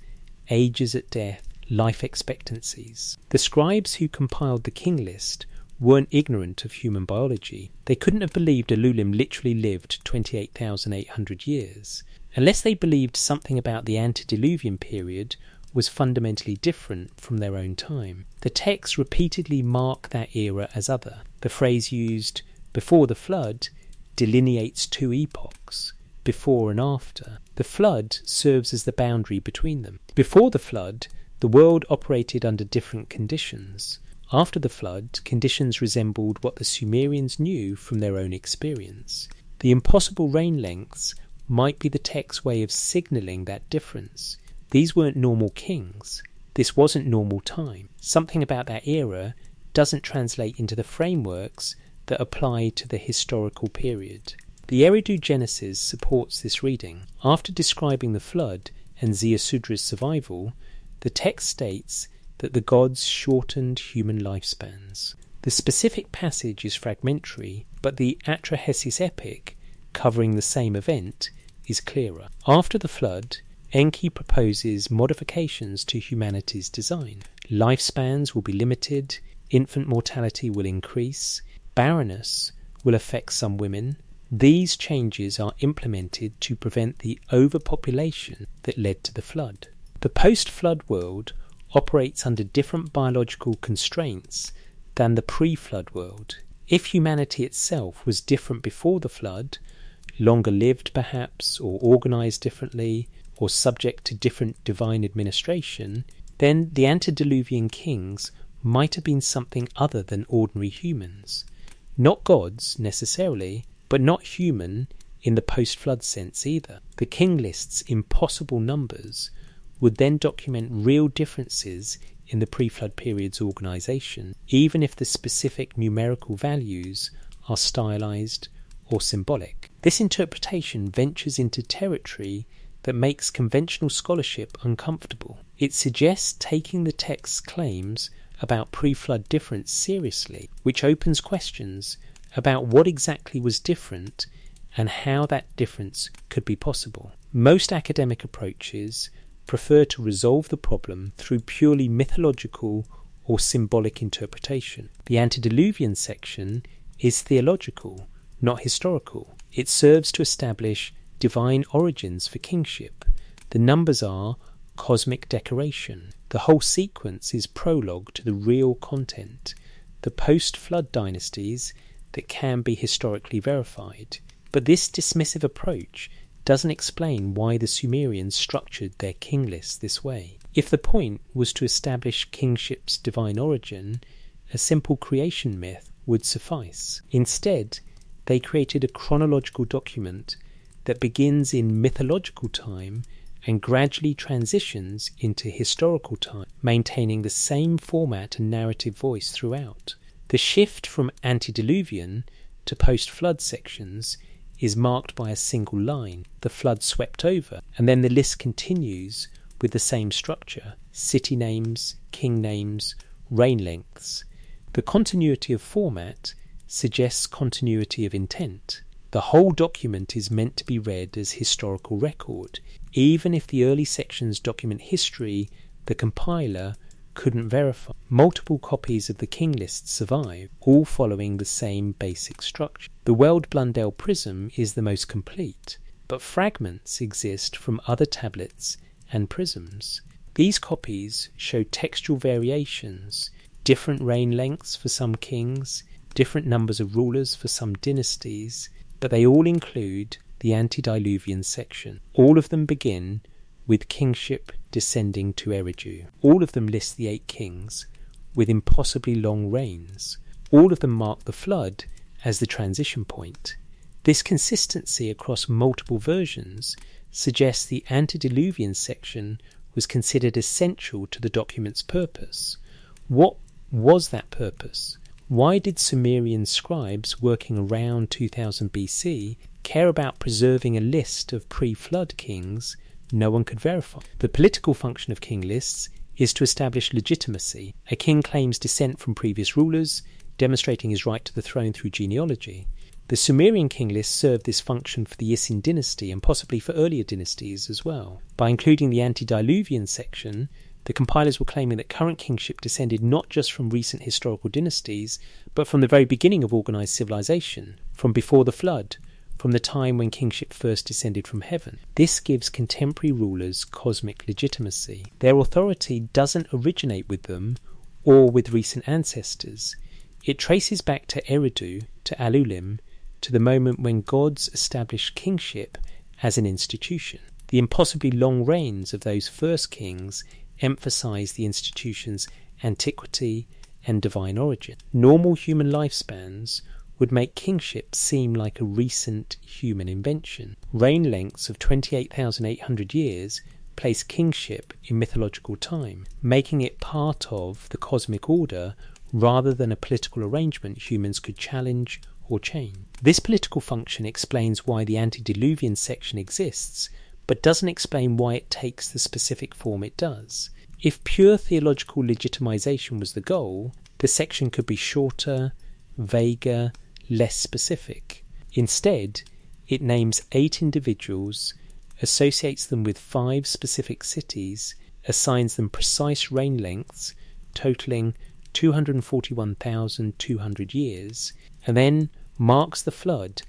A: ages at death, life expectancies. The scribes who compiled the king list weren't ignorant of human biology. They couldn't have believed Elulim literally lived 28,800 years, unless they believed something about the antediluvian period was fundamentally different from their own time. The texts repeatedly mark that era as other. The phrase used, before the flood, delineates two epochs, before and after. The flood serves as the boundary between them. Before the flood, the world operated under different conditions. After the flood, conditions resembled what the Sumerians knew from their own experience. The impossible reign lengths might be the text's way of signalling that difference. These weren't normal kings. This wasn't normal time. Something about that era doesn't translate into the frameworks that apply to the historical period. The Eridu Genesis supports this reading. After describing the flood and Ziusudra's survival, the text states that the gods shortened human lifespans. The specific passage is fragmentary, but the Atrahasis epic, covering the same event, is clearer. After the flood, Enki proposes modifications to humanity's design. Lifespans will be limited, infant mortality will increase, barrenness will affect some women. These changes are implemented to prevent the overpopulation that led to the flood. The post-flood world operates under different biological constraints than the pre-flood world. If humanity itself was different before the flood, longer lived perhaps, or organised differently, or subject to different divine administration, then the antediluvian kings might have been something other than ordinary humans. Not gods, necessarily, but not human in the post-flood sense either. The king list's impossible numbers would then document real differences in the pre-flood period's organisation, even if the specific numerical values are stylised or symbolic. This interpretation ventures into territory that makes conventional scholarship uncomfortable. It suggests taking the text's claims about pre-flood difference seriously, which opens questions about what exactly was different and how that difference could be possible. Most academic approaches prefer to resolve the problem through purely mythological or symbolic interpretation. The antediluvian section is theological, not historical. It serves to establish divine origins for kingship. The numbers are cosmic decoration. The whole sequence is prologue to the real content, the post-flood dynasties that can be historically verified. But this dismissive approach doesn't explain why the Sumerians structured their king lists this way. If the point was to establish kingship's divine origin, a simple creation myth would suffice. Instead, they created a chronological document that begins in mythological time and gradually transitions into historical time, maintaining the same format and narrative voice throughout. The shift from antediluvian to post-flood sections is marked by a single line, the flood swept over, and then the list continues with the same structure, city names, king names, reign lengths. The continuity of format suggests continuity of intent. The whole document is meant to be read as historical record, even if the early sections document history the compiler couldn't verify. Multiple copies of the king list survive, all following the same basic structure. The Weld Blundell prism is the most complete, but fragments exist from other tablets and prisms. These copies show textual variations, different reign lengths for some kings, different numbers of rulers for some dynasties, but they all include the antediluvian section. All of them begin with kingship descending to Eridu. All of them list the 8 kings, with impossibly long reigns. All of them mark the flood as the transition point. This consistency across multiple versions suggests the antediluvian section was considered essential to the document's purpose. What was that purpose? Why did Sumerian scribes working around 2000 BC care about preserving a list of pre-flood kings no one could verify? The political function of king lists is to establish legitimacy. A king claims descent from previous rulers, demonstrating his right to the throne through genealogy. The Sumerian king list served this function for the Isin dynasty and possibly for earlier dynasties as well. By including the antediluvian section, the compilers were claiming that current kingship descended not just from recent historical dynasties, but from the very beginning of organised civilization, from before the flood, from the time when kingship first descended from heaven. This gives contemporary rulers cosmic legitimacy. Their authority doesn't originate with them or with recent ancestors. It traces back to Eridu, to Alulim, to the moment when gods established kingship as an institution. The impossibly long reigns of those first kings emphasize the institution's antiquity and divine origin. Normal human lifespans would make kingship seem like a recent human invention. Reign lengths of 28,800 years place kingship in mythological time, making it part of the cosmic order rather than a political arrangement humans could challenge or change. This political function explains why the antediluvian section exists, but doesn't explain why it takes the specific form it does. If pure theological legitimization was the goal, the section could be shorter, vaguer, less specific. Instead, it names 8 individuals, associates them with 5 specific cities, assigns them precise reign lengths, totaling 241,200 years, and then marks the flood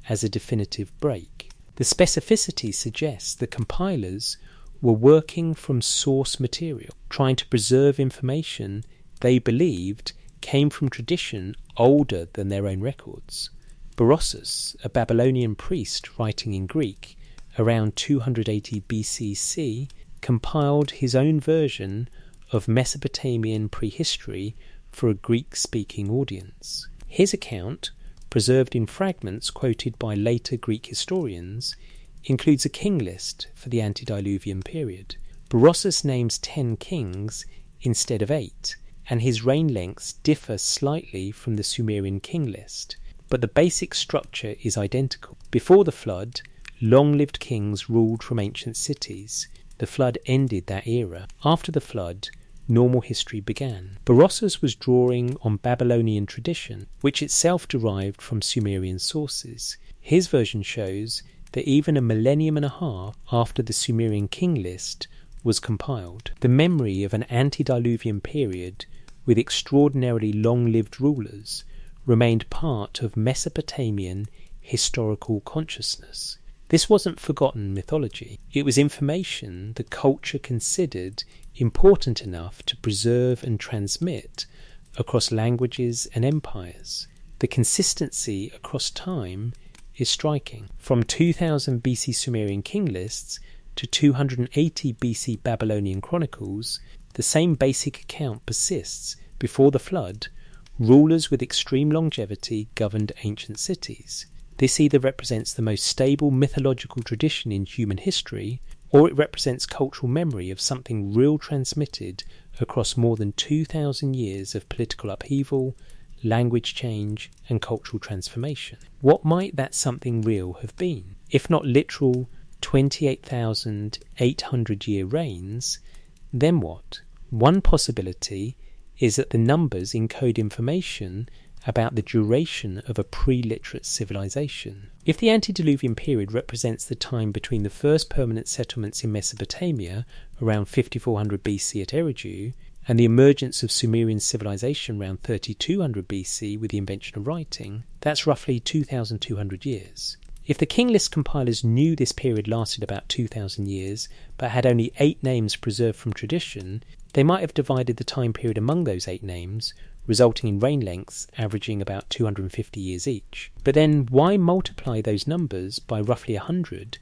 A: as a definitive break. The specificity suggests the compilers were working from source material, trying to preserve information they believed came from tradition older than their own records. Berossus, a Babylonian priest writing in Greek around 280 BC-C, compiled his own version of Mesopotamian prehistory for a Greek-speaking audience. His account, preserved in fragments quoted by later Greek historians, includes a king list for the antediluvian period. Berossus names 10 kings instead of 8, and his reign lengths differ slightly from the Sumerian king list, but the basic structure is identical. Before the flood, long-lived kings ruled from ancient cities. The flood ended that era. After the flood, normal history began. Berossus was drawing on Babylonian tradition, which itself derived from Sumerian sources. His version shows that even a millennium and a half after the Sumerian king list was compiled, the memory of an antediluvian period with extraordinarily long-lived rulers remained part of Mesopotamian historical consciousness. This wasn't forgotten mythology. It was information the culture considered important enough to preserve and transmit across languages and empires. The consistency across time is striking. From 2000 BC Sumerian king lists to 280 BC Babylonian chronicles, the same basic account persists. Before the flood, rulers with extreme longevity governed ancient cities. This either represents the most stable mythological tradition in human history, or it represents cultural memory of something real transmitted across more than 2,000 years of political upheaval, language change, and cultural transformation. What might that something real have been? If not literal 28,800-year reigns, then what? One possibility is that the numbers encode information about the duration of a pre-literate civilization. If the antediluvian period represents the time between the first permanent settlements in Mesopotamia around 5400 BC at Eridu and the emergence of Sumerian civilization around 3200 BC with the invention of writing, that's roughly 2,200 years. If the king list compilers knew this period lasted about 2,000 years but had only 8 names preserved from tradition, they might have divided the time period among those 8 names, resulting in reign lengths averaging about 250 years each. But then why multiply those numbers by roughly 100,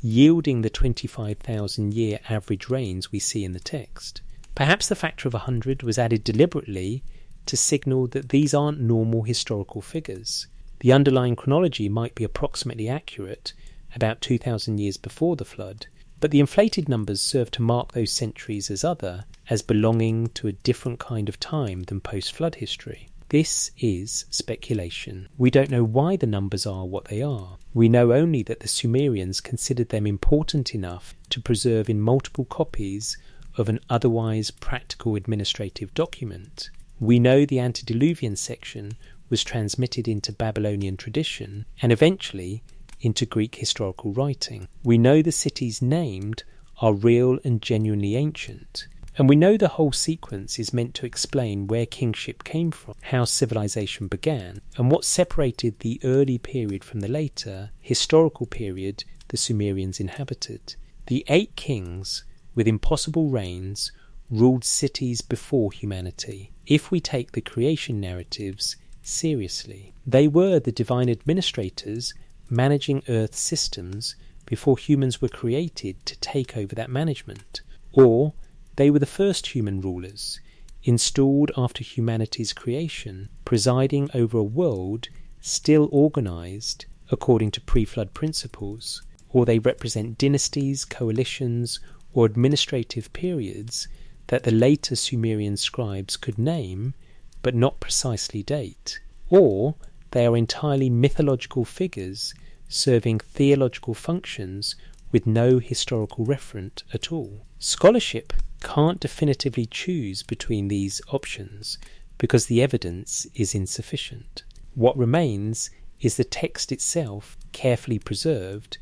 A: yielding the 25,000-year average reigns we see in the text? Perhaps the factor of 100 was added deliberately to signal that these aren't normal historical figures. The underlying chronology might be approximately accurate, about 2,000 years before the flood, but the inflated numbers serve to mark those centuries as belonging to a different kind of time than post-flood history. This is speculation. We don't know why the numbers are what they are. We know only that the Sumerians considered them important enough to preserve in multiple copies of an otherwise practical administrative document. We know the antediluvian section was transmitted into Babylonian tradition and eventually into Greek historical writing. We know the cities named are real and genuinely ancient. And we know the whole sequence is meant to explain where kingship came from, how civilization began, and what separated the early period from the later, historical period the Sumerians inhabited. The 8 kings, with impossible reigns, ruled cities before humanity, if we take the creation narratives seriously. They were the divine administrators managing Earth's systems before humans were created to take over that management. Or they were the first human rulers, installed after humanity's creation, presiding over a world still organized according to pre-flood principles. Or they represent dynasties, coalitions, or administrative periods that the later Sumerian scribes could name but not precisely date. Or they are entirely mythological figures serving theological functions with no historical referent at all. Scholarship can't definitively choose between these options because the evidence is insufficient. What remains is the text itself, carefully preserved,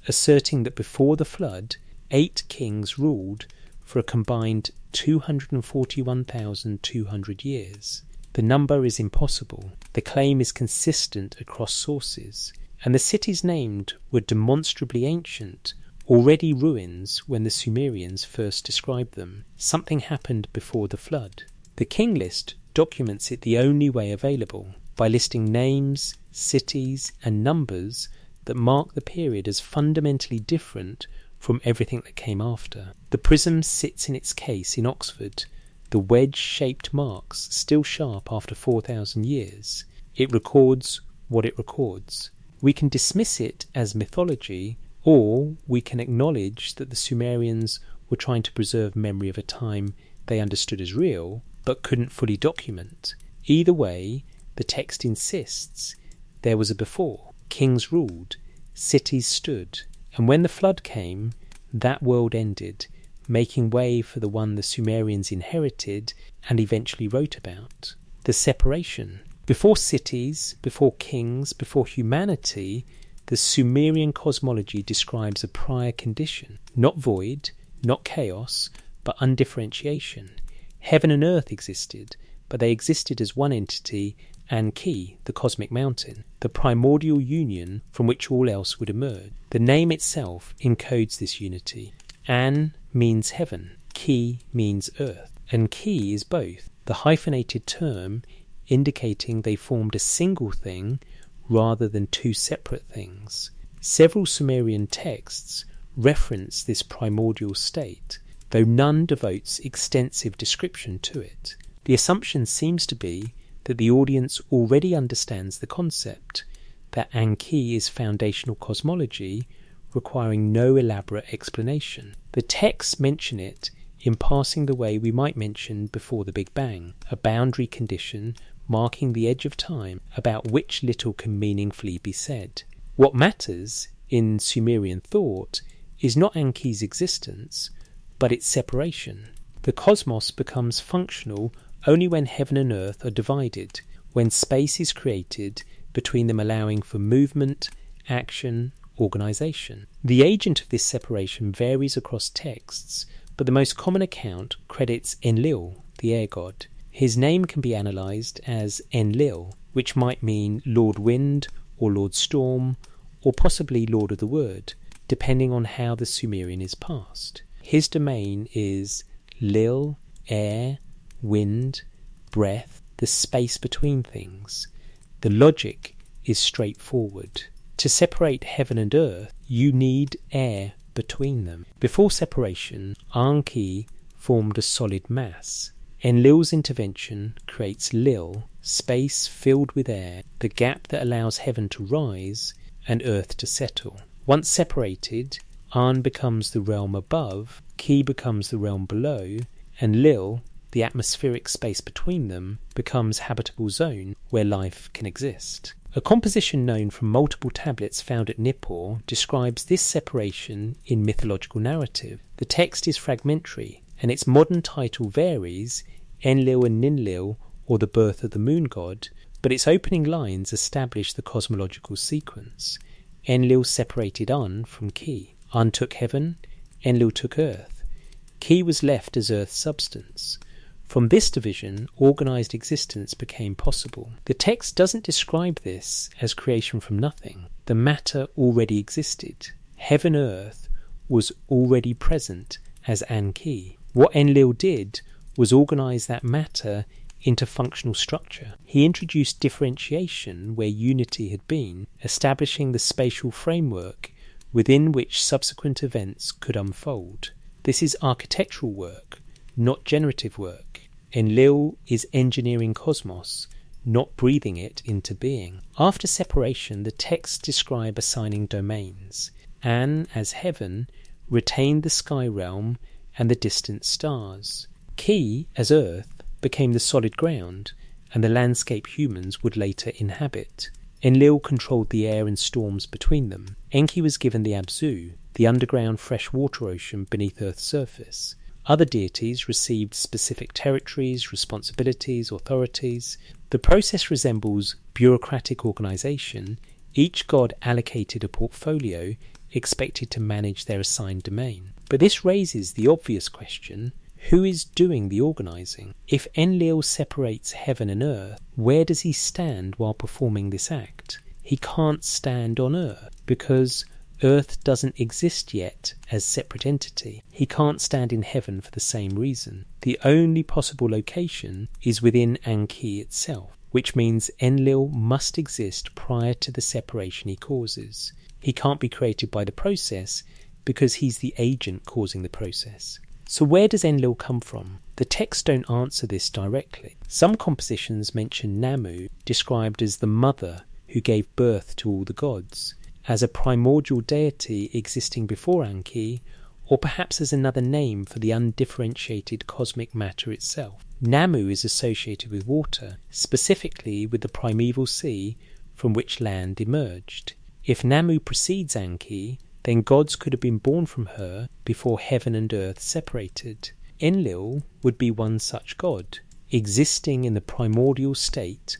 A: asserting that before the flood, 8 kings ruled for a combined 241,200 years. The number is impossible. The claim is consistent across sources, and the cities named were demonstrably ancient, already ruins when the Sumerians first described them. Something happened before the flood. The king list documents it the only way available, by listing names, cities, and numbers that mark the period as fundamentally different from everything that came after. The prism sits in its case in Oxford, the wedge-shaped marks still sharp after 4,000 years. It records what it records. We can dismiss it as mythology, or we can acknowledge that the Sumerians were trying to preserve memory of a time they understood as real, but couldn't fully document. Either way, the text insists there was a before. Kings ruled, cities stood, and when the flood came, that world ended, making way for the one the Sumerians inherited and eventually wrote about. The separation. Before cities, before kings, before humanity, the Sumerian cosmology describes a prior condition, not void, not chaos, but undifferentiation. Heaven and earth existed, but they existed as one entity, Enki, the cosmic mountain, the primordial union from which all else would emerge. The name itself encodes this unity. An means heaven, Ki means earth, and Ki is both, the hyphenated term indicating they formed a single thing rather than 2 separate things. Several Sumerian texts reference this primordial state, though none devotes extensive description to it. The assumption seems to be that the audience already understands the concept, that Enki is foundational cosmology, requiring no elaborate explanation. The texts mention it in passing the way we might mention before the Big Bang, a boundary condition marking the edge of time about which little can meaningfully be said. What matters, in Sumerian thought, is not Enki's existence, but its separation. The cosmos becomes functional only when heaven and earth are divided, when space is created between them, allowing for movement, action, organisation. The agent of this separation varies across texts, but the most common account credits Enlil, the air god. His name can be analysed as Enlil, which might mean Lord Wind or Lord Storm, or possibly Lord of the Word, depending on how the Sumerian is passed. His domain is Lil, air, wind, breath, the space between things. The logic is straightforward. To separate heaven and earth, you need air between them. Before separation, Enki formed a solid mass. Enlil's intervention creates Lil, space filled with air, the gap that allows heaven to rise and earth to settle. Once separated, An becomes the realm above, Ki becomes the realm below, and Lil, the atmospheric space between them, becomes habitable zone where life can exist. A composition known from multiple tablets found at Nippur describes this separation in mythological narrative. The text is fragmentary, and its modern title varies, Enlil and Ninlil, or the birth of the moon god, but its opening lines establish the cosmological sequence. Enlil separated An from Ki. An took heaven, Enlil took earth. Ki was left as earth's substance. From this division, organised existence became possible. The text doesn't describe this as creation from nothing. The matter already existed. Heaven-earth was already present as Enki. What Enlil did was organise that matter into functional structure. He introduced differentiation where unity had been, establishing the spatial framework within which subsequent events could unfold. This is architectural work, not generative work. Enlil is engineering cosmos, not breathing it into being. After separation, the texts describe assigning domains. An, as heaven, retained the sky realm and the distant stars. Ki, as earth, became the solid ground and the landscape humans would later inhabit. Enlil controlled the air and storms between them. Enki was given the Abzu, the underground freshwater ocean beneath Earth's surface. Other deities received specific territories, responsibilities, authorities. The process resembles bureaucratic organisation. Each god allocated a portfolio expected to manage their assigned domain. But this raises the obvious question, who is doing the organising? If Enlil separates heaven and earth, where does he stand while performing this act? He can't stand on Earth, because Earth doesn't exist yet as separate entity. He can't stand in heaven for the same reason. The only possible location is within Anki itself, which means Enlil must exist prior to the separation he causes. He can't be created by the process because he's the agent causing the process. So where does Enlil come from? The texts don't answer this directly. Some compositions mention Namu, described as the mother who gave birth to all the gods, as a primordial deity existing before Anki, or perhaps as another name for the undifferentiated cosmic matter itself. Namu is associated with water, specifically with the primeval sea from which land emerged. If Namu precedes Anki, then gods could have been born from her before heaven and earth separated. Enlil would be one such god, existing in the primordial state,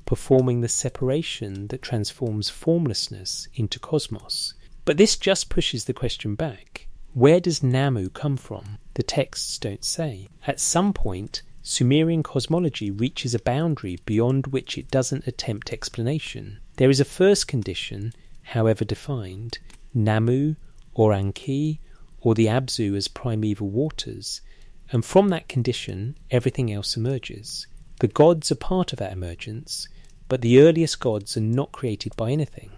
A: performing the separation that transforms formlessness into cosmos. But this just pushes the question back. Where does Namu come from? The texts don't say. At some point, Sumerian cosmology reaches a boundary beyond which it doesn't attempt explanation. There is a first condition, however defined, Namu, or Anki, or the Abzu as primeval waters, and from that condition everything else emerges. The gods are part of that emergence, but the earliest gods are not created by anything.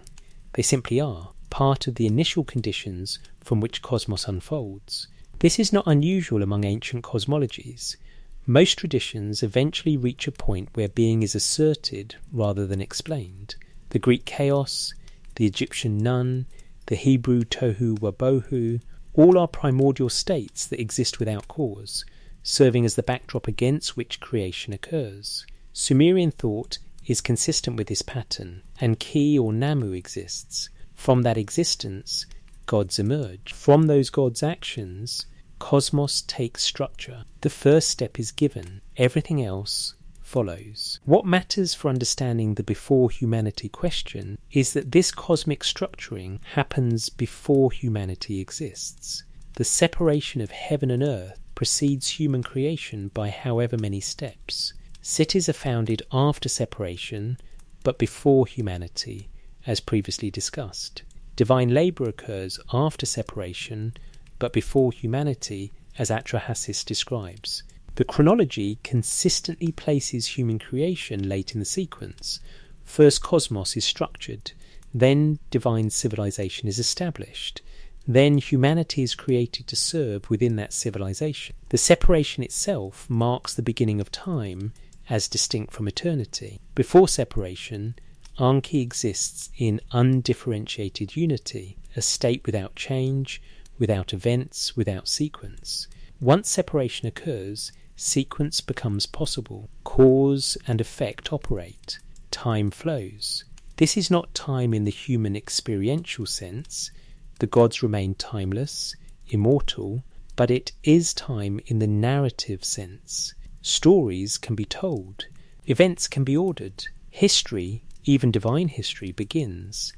A: They simply are, part of the initial conditions from which cosmos unfolds. This is not unusual among ancient cosmologies. Most traditions eventually reach a point where being is asserted rather than explained. The Greek chaos, the Egyptian nun, the Hebrew tohu wabohu, all are primordial states that exist without cause, serving as the backdrop against which creation occurs. Sumerian thought is consistent with this pattern, and Ki or Namu exists. From that existence, gods emerge. From those gods' actions, cosmos takes structure. The first step is given. Everything else follows. What matters for understanding the before humanity question is that this cosmic structuring happens before humanity exists. The separation of heaven and earth precedes human creation by however many steps. Cities are founded after separation, but before humanity, as previously discussed. Divine labour occurs after separation, but before humanity, as Atrahasis describes. The chronology consistently places human creation late in the sequence. First cosmos is structured, then divine civilization is established, then humanity is created to serve within that civilization. The separation itself marks the beginning of time as distinct from eternity. Before separation, Anki exists in undifferentiated unity, a state without change, without events, without sequence. Once separation occurs, sequence becomes possible. Cause and effect operate. Time flows. This is not time in the human experiential sense. The gods remain timeless, immortal, but it is time in the narrative sense. Stories can be told. Events can be ordered. History, even divine history, begins.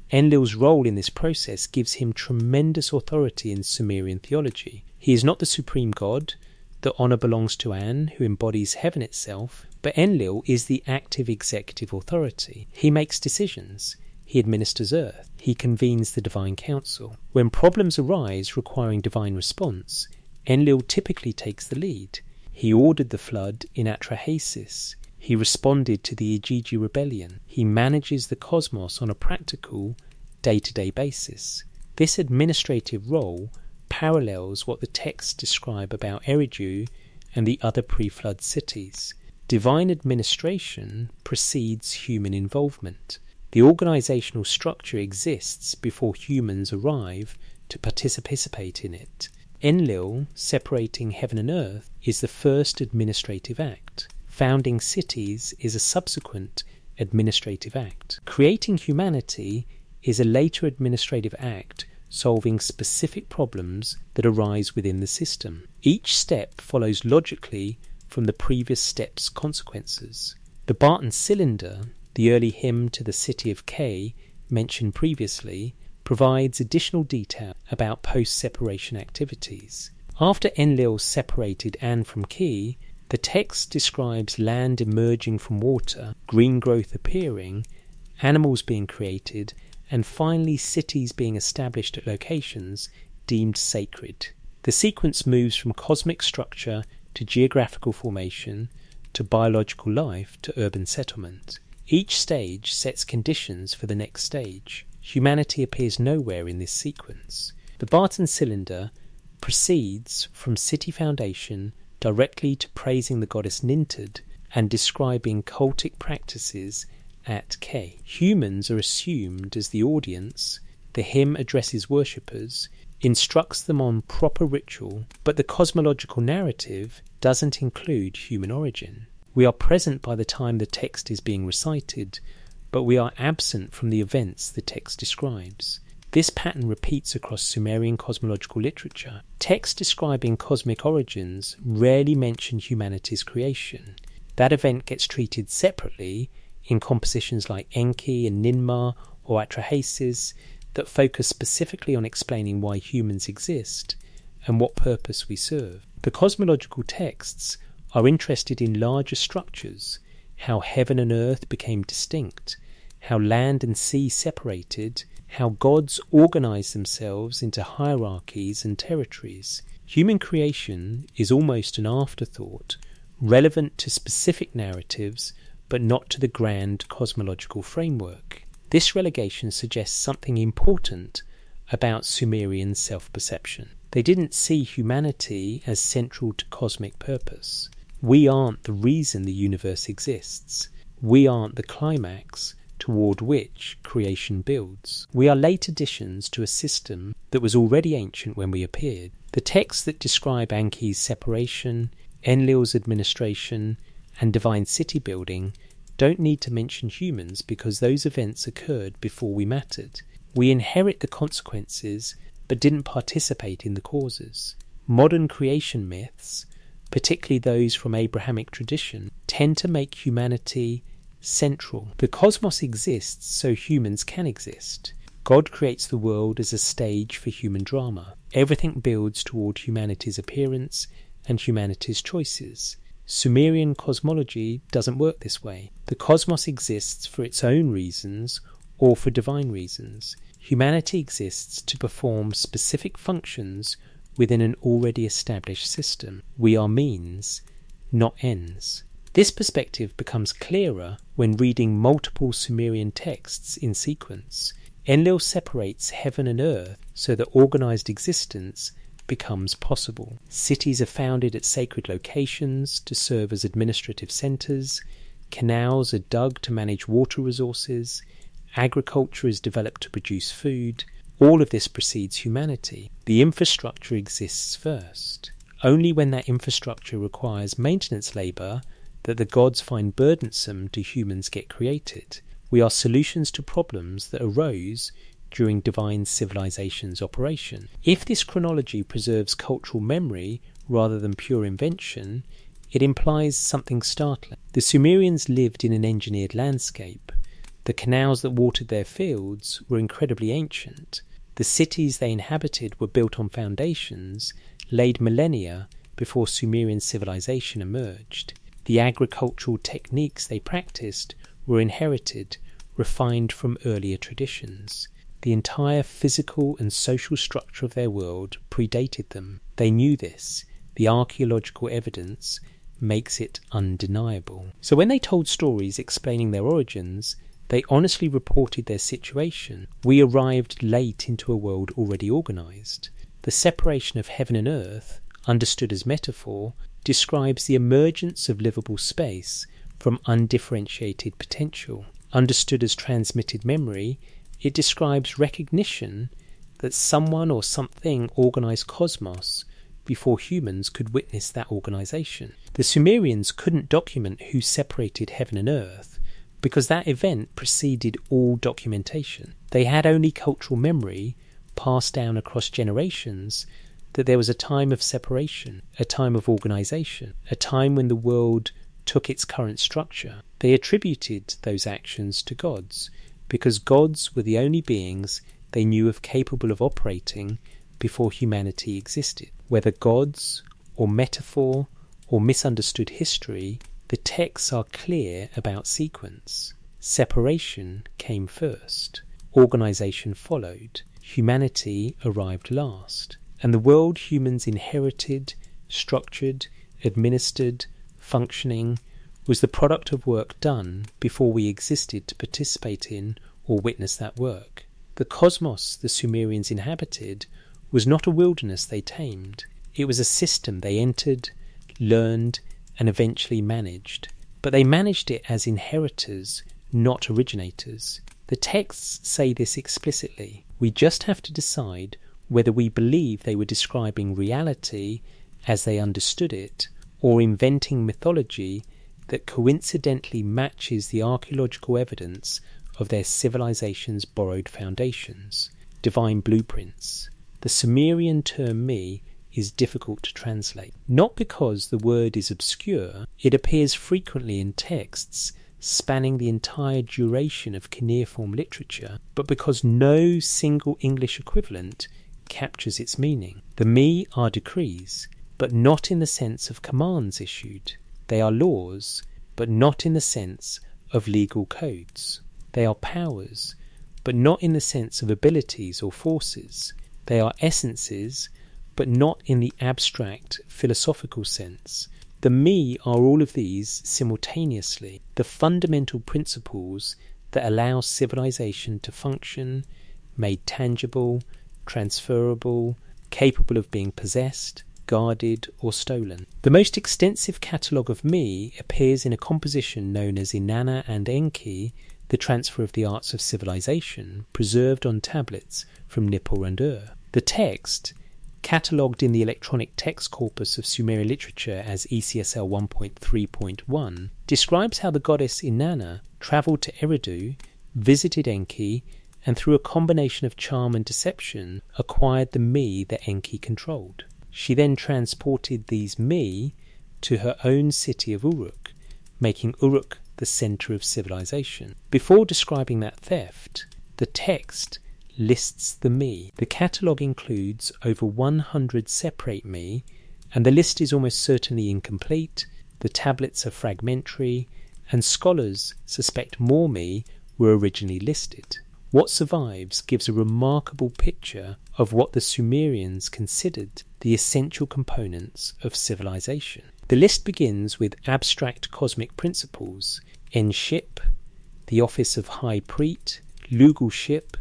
A: Enlil's role in this process gives him tremendous authority in Sumerian theology. He is not the supreme god. The honour belongs to An, who embodies heaven itself, but Enlil is the active executive authority. He makes decisions. He administers earth. He convenes the divine council. When problems arise requiring divine response, Enlil typically takes the lead. He ordered the flood in Atrahasis. He responded to the Igigi rebellion. He manages the cosmos on a practical, day-to-day basis. This administrative role parallels what the texts describe about Eridu and the other pre-flood cities. Divine administration precedes human involvement. The organisational structure exists before humans arrive to participate in it. Enlil, separating heaven and earth, is the first administrative act. Founding cities is a subsequent administrative act. Creating humanity is a later administrative act solving specific problems that arise within the system. Each step follows logically from the previous step's consequences. The Barton cylinder, the early hymn to the city of K mentioned previously, provides additional detail about post-separation activities. After Enlil separated An from Ki, the text describes land emerging from water, green growth appearing, animals being created, and finally cities being established at locations deemed sacred. The sequence moves from cosmic structure to geographical formation to biological life to urban settlement. Each stage sets conditions for the next stage. Humanity appears nowhere in this sequence. The Barton cylinder proceeds from city foundation directly to praising the goddess Nintad and describing cultic practices at K. Humans are assumed as the audience. The hymn addresses worshippers, instructs them on proper ritual, but the cosmological narrative doesn't include human origin. We are present by the time the text is being recited, but we are absent from the events the text describes. This pattern repeats across Sumerian cosmological literature. Texts describing cosmic origins rarely mention humanity's creation. That event gets treated separately in compositions like Enki and Ninmah or Atrahasis that focus specifically on explaining why humans exist and what purpose we serve. The cosmological texts are interested in larger structures, how heaven and earth became distinct, how land and sea separated, how gods organized themselves into hierarchies and territories. Human creation is almost an afterthought, relevant to specific narratives but not to the grand cosmological framework. This relegation suggests something important about Sumerian self-perception. They didn't see humanity as central to cosmic purpose. We aren't the reason the universe exists. We aren't the climax toward which creation builds. We are late additions to a system that was already ancient when we appeared. The texts that describe Anki's separation, Enlil's administration, and divine city building don't need to mention humans because those events occurred before we mattered. We inherit the consequences but didn't participate in the causes. Modern creation myths, particularly those from Abrahamic tradition, tend to make humanity central. The cosmos exists so humans can exist. God creates the world as a stage for human drama. Everything builds toward humanity's appearance and humanity's choices. Sumerian cosmology doesn't work this way. The cosmos exists for its own reasons or for divine reasons. Humanity exists to perform specific functions within an already established system. We are means, not ends. This perspective becomes clearer when reading multiple Sumerian texts in sequence. Enlil separates heaven and earth so that organized existence becomes possible. Cities are founded at sacred locations to serve as administrative centers. Canals are dug to manage water resources. Agriculture is developed to produce food. All of this precedes humanity. The infrastructure exists first. Only when that infrastructure requires maintenance labor that the gods find burdensome do humans get created. We are solutions to problems that arose during divine civilization's operation. If this chronology preserves cultural memory rather than pure invention, it implies something startling. The Sumerians lived in an engineered landscape. The canals that watered their fields were incredibly ancient. The cities they inhabited were built on foundations laid millennia before Sumerian civilization emerged. The agricultural techniques they practiced were inherited, refined from earlier traditions. The entire physical and social structure of their world predated them. They knew this. The archaeological evidence makes it undeniable. So when they told stories explaining their origins, they honestly reported their situation. We arrived late into a world already organized. The separation of heaven and earth, understood as metaphor, describes the emergence of livable space from undifferentiated potential. Understood as transmitted memory, it describes recognition that someone or something organized cosmos before humans could witness that organization. The Sumerians couldn't document who separated heaven and earth because that event preceded all documentation. They had only cultural memory passed down across generations that there was a time of separation, a time of organisation, a time when the world took its current structure. They attributed those actions to gods, because gods were the only beings they knew of capable of operating before humanity existed. Whether gods, or metaphor, or misunderstood history, the texts are clear about sequence. Separation came first, organisation followed, humanity arrived last, and the world humans inherited, structured, administered, functioning, was the product of work done before we existed to participate in or witness that work. The cosmos the Sumerians inhabited was not a wilderness they tamed. It was a system they entered, learned, and eventually managed. But they managed it as inheritors, not originators. The texts say this explicitly. We just have to decide whether we believe they were describing reality as they understood it, or inventing mythology that coincidentally matches the archaeological evidence of their civilization's borrowed foundations, divine blueprints. The Sumerian term me is difficult to translate. Not because the word is obscure, it appears frequently in texts spanning the entire duration of cuneiform literature, but because no single English equivalent captures its meaning. The me are decrees, but not in the sense of commands issued. They are laws, but not in the sense of legal codes. They are powers, but not in the sense of abilities or forces. They are essences, but not in the abstract philosophical sense. The me are all of these simultaneously, the fundamental principles that allow civilization to function, made tangible, transferable, capable of being possessed, guarded, or stolen. The most extensive catalogue of me appears in a composition known as Inanna and Enki, the transfer of the arts of civilization, preserved on tablets from Nippur and Ur. The text, catalogued in the electronic text corpus of Sumerian literature as ECSL 1.3.1, describes how the goddess Inanna travelled to Eridu, visited Enki, and through a combination of charm and deception acquired the me that Enki controlled. She then transported these me to her own city of Uruk, making Uruk the centre of civilization. Before describing that theft, the text lists the me. The catalogue includes over 100 separate me, and the list is almost certainly incomplete, the tablets are fragmentary, and scholars suspect more me were originally listed. What survives gives a remarkable picture of what the Sumerians considered the essential components of civilization. The list begins with abstract cosmic principles: En-ship, the office of high priest; Lugal-ship,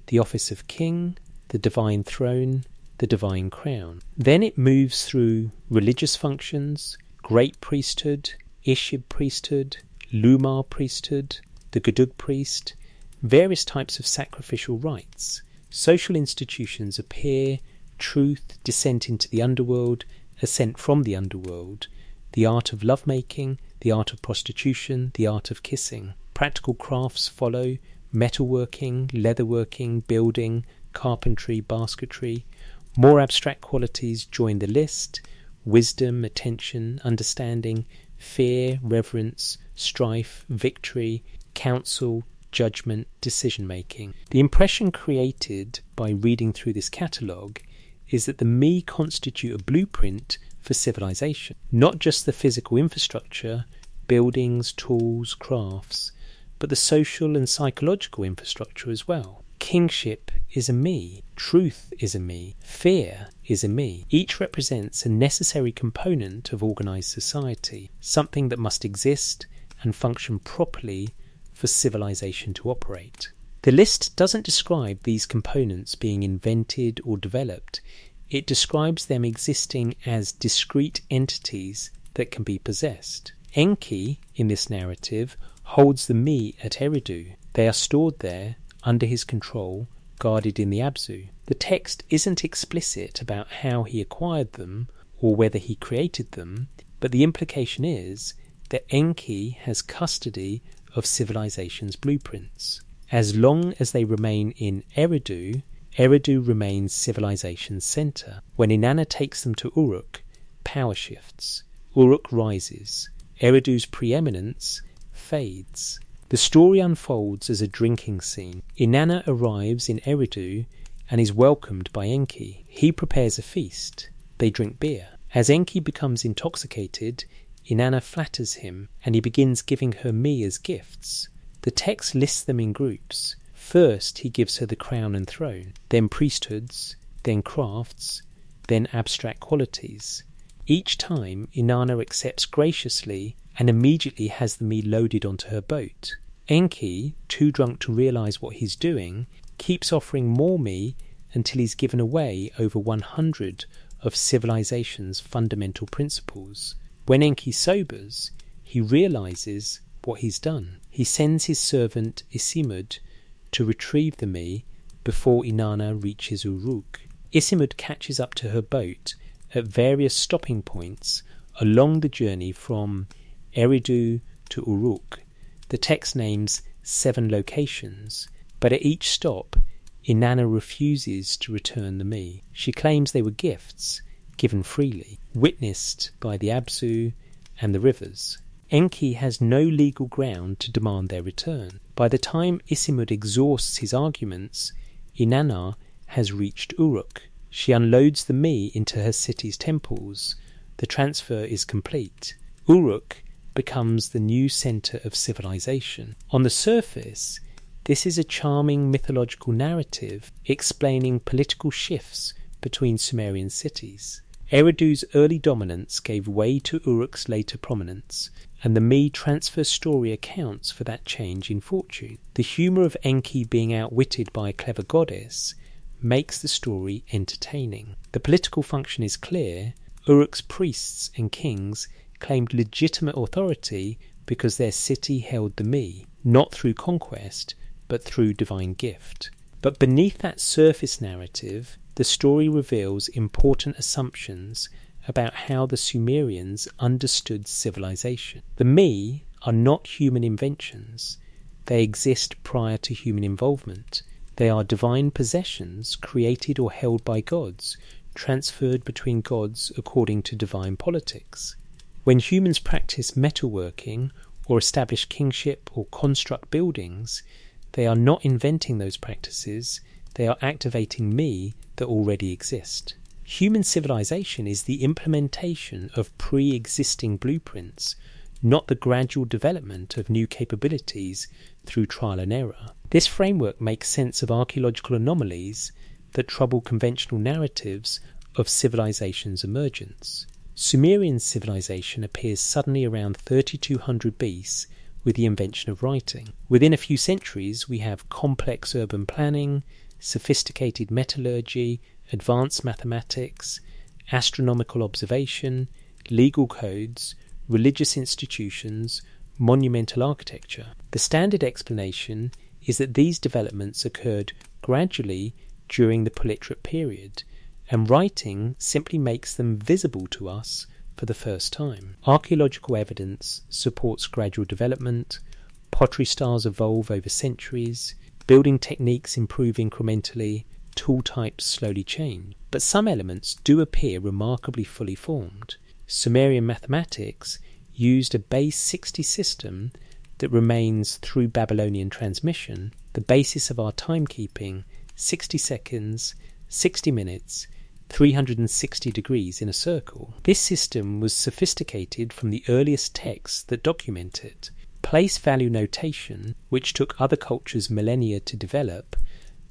A: the office of king; the divine throne; the divine crown. Then it moves through religious functions, great priesthood, Ishib priesthood, Lumar priesthood, the Gedug priest, various types of sacrificial rites. Social institutions appear, truth, descent into the underworld, ascent from the underworld, the art of lovemaking, the art of prostitution, the art of kissing. Practical crafts follow: metalworking, leatherworking, building, carpentry, basketry. More abstract qualities join the list: wisdom, attention, understanding, fear, reverence, strife, victory, counsel, judgment, decision-making. The impression created by reading through this catalogue is that the me constitute a blueprint for civilization, not just the physical infrastructure, buildings, tools, crafts, but the social and psychological infrastructure as well. Kingship is a me, truth is a me, fear is a me. Each represents a necessary component of organised society, something that must exist and function properly for civilization to operate. The list doesn't describe these components being invented or developed. It describes them existing as discrete entities that can be possessed. Enki, in this narrative, holds the me at Eridu. They are stored there, under his control, guarded in the Abzu. The text isn't explicit about how he acquired them or whether he created them, but the implication is that Enki has custody of civilization's blueprints. As long as they remain in Eridu, Eridu remains civilization's center. When Inanna takes them to Uruk, power shifts. Uruk rises. Eridu's preeminence fades. The story unfolds as a drinking scene. Inanna arrives in Eridu and is welcomed by Enki. He prepares a feast. They drink beer. As Enki becomes intoxicated, Inanna flatters him and he begins giving her me as gifts. The text lists them in groups. First he gives her the crown and throne, then priesthoods, then crafts, then abstract qualities. Each time Inanna accepts graciously and immediately has the me loaded onto her boat. Enki, too drunk to realise what he's doing, keeps offering more me until he's given away over 100 of civilization's fundamental principles. When Enki sobers, he realises what he's done. He sends his servant Isimud to retrieve the me before Inanna reaches Uruk. Isimud catches up to her boat at various stopping points along the journey from Eridu to Uruk. The text names 7 locations, but at each stop, Inanna refuses to return the me. She claims they were gifts, given freely, witnessed by the Abzu and the rivers. Enki has no legal ground to demand their return. By the time Isimud exhausts his arguments, Inanna has reached Uruk. She unloads the me into her city's temples. The transfer is complete. Uruk becomes the new centre of civilization. On the surface, this is a charming mythological narrative explaining political shifts between Sumerian cities. Eridu's early dominance gave way to Uruk's later prominence, and the me transfer story accounts for that change in fortune. The humour of Enki being outwitted by a clever goddess makes the story entertaining. The political function is clear. Uruk's priests and kings claimed legitimate authority because their city held the me, not through conquest, but through divine gift. But beneath that surface narrative, the story reveals important assumptions about how the Sumerians understood civilization. The me are not human inventions. They exist prior to human involvement. They are divine possessions created or held by gods, transferred between gods according to divine politics. When humans practice metalworking or establish kingship or construct buildings, they are not inventing those practices, they are activating me that already exist. Human civilization is the implementation of pre-existing blueprints, not the gradual development of new capabilities through trial and error. This framework makes sense of archaeological anomalies that trouble conventional narratives of civilization's emergence. Sumerian civilization appears suddenly around 3200 BC with the invention of writing. Within a few centuries, we have complex urban planning, sophisticated metallurgy, advanced mathematics, astronomical observation, legal codes, religious institutions, monumental architecture. The standard explanation is that these developments occurred gradually during the Politerate period, and writing simply makes them visible to us for the first time. Archaeological evidence supports gradual development, pottery styles evolve over centuries, building techniques improve incrementally, tool types slowly change. But some elements do appear remarkably fully formed. Sumerian mathematics used a base 60 system that remains through Babylonian transmission, the basis of our timekeeping, 60 seconds, 60 minutes, 360 degrees in a circle. This system was sophisticated from the earliest texts that document it. Place value notation, which took other cultures millennia to develop,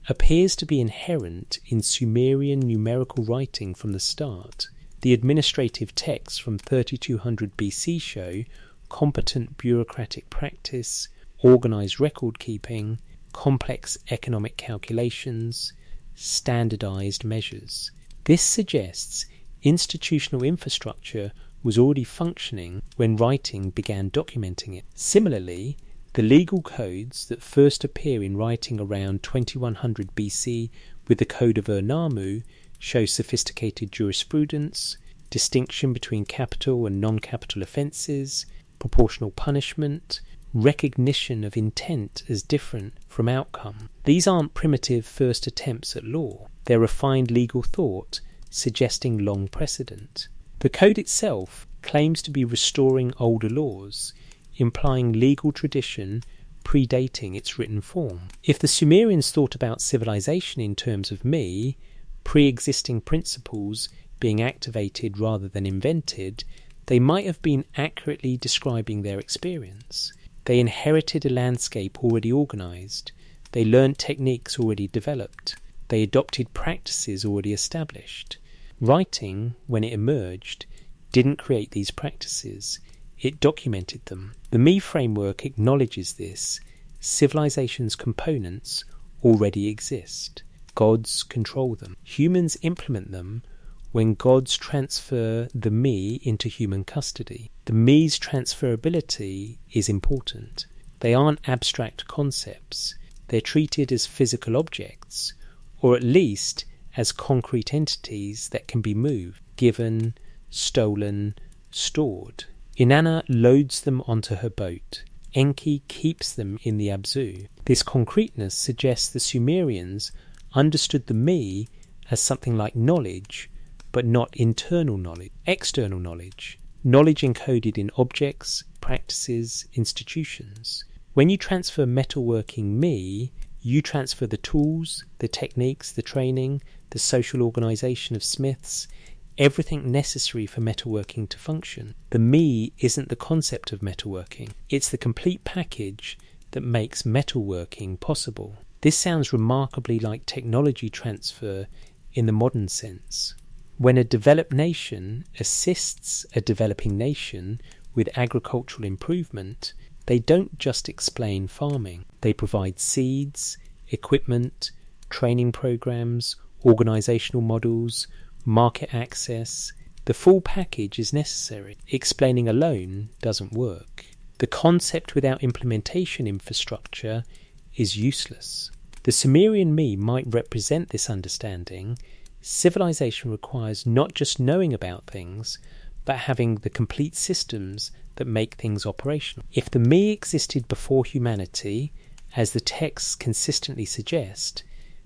A: appears to be inherent in Sumerian numerical writing from the start. The administrative texts from 3200 BC show competent bureaucratic practice, organised record keeping, complex economic calculations, standardised measures. This suggests institutional infrastructure was already functioning when writing began documenting it. Similarly, the legal codes that first appear in writing around 2100 BC with the Code of Namu show sophisticated jurisprudence, distinction between capital and non-capital offences, proportional punishment, recognition of intent as different from outcome. These aren't primitive first attempts at law. They're refined legal thought suggesting long precedent. The code itself claims to be restoring older laws, implying legal tradition predating its written form. If the Sumerians thought about civilization in terms of me, pre-existing principles being activated rather than invented, they might have been accurately describing their experience. They inherited a landscape already organised. They learned techniques already developed. They adopted practices already established. Writing, when it emerged, didn't create these practices. It documented them. The me framework acknowledges this. Civilization's components already exist. Gods control them. Humans implement them when gods transfer the me into human custody. The me's transferability is important. They aren't abstract concepts. They're treated as physical objects, or at least as concrete entities that can be moved, given, stolen, stored. Inanna loads them onto her boat. Enki keeps them in the Abzu. This concreteness suggests the Sumerians understood the me as something like knowledge, but not internal knowledge, external knowledge. Knowledge encoded in objects, practices, institutions. When you transfer metalworking me, you transfer the tools, the techniques, the training, the social organisation of smiths, everything necessary for metalworking to function. The me isn't the concept of metalworking. It's the complete package that makes metalworking possible. This sounds remarkably like technology transfer in the modern sense. When a developed nation assists a developing nation with agricultural improvement, they don't just explain farming. They provide seeds, equipment, training programs, organisational models, market access. The full package is necessary. Explaining alone doesn't work. The concept without implementation infrastructure is useless. The Sumerian me might represent this understanding. Civilization requires not just knowing about things, but having the complete systems that make things operational. If the me existed before humanity, as the texts consistently suggest,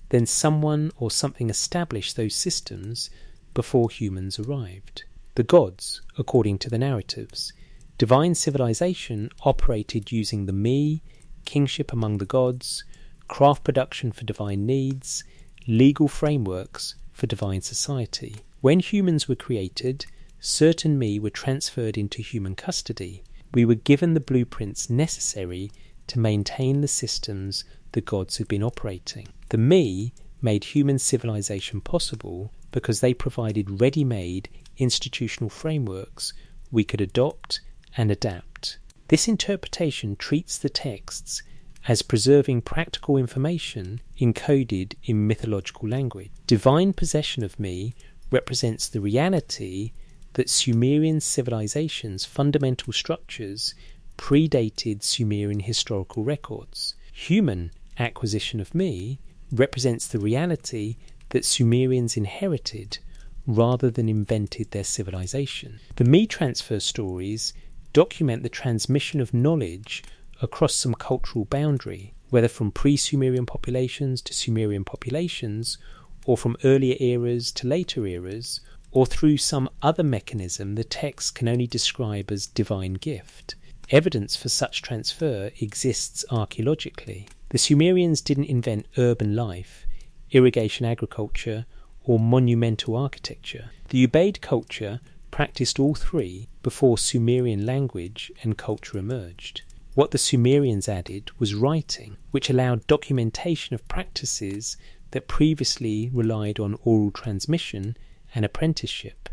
A: then someone or something established those systems before humans arrived. The gods, according to the narratives. Divine civilization operated using the me, kingship among the gods, craft production for divine needs, legal frameworks for divine society. When humans were created, certain me were transferred into human custody. We were given the blueprints necessary to maintain the systems the gods had been operating. The me made human civilization possible because they provided ready-made institutional frameworks we could adopt and adapt. This interpretation treats the texts as preserving practical information encoded in mythological language. Divine possession of me represents the reality that Sumerian civilization's fundamental structures predated Sumerian historical records. Human acquisition of me represents the reality that Sumerians inherited rather than invented their civilization. The me transfer stories document the transmission of knowledge across some cultural boundary, whether from pre-Sumerian populations to Sumerian populations, or from earlier eras to later eras, or through some other mechanism the text can only describe as divine gift. Evidence for such transfer exists archaeologically. The Sumerians didn't invent urban life, irrigation agriculture, or monumental architecture. The Ubaid culture practiced all three before Sumerian language and culture emerged. What the Sumerians added was writing, which allowed documentation of practices that previously relied on oral transmission and apprenticeship.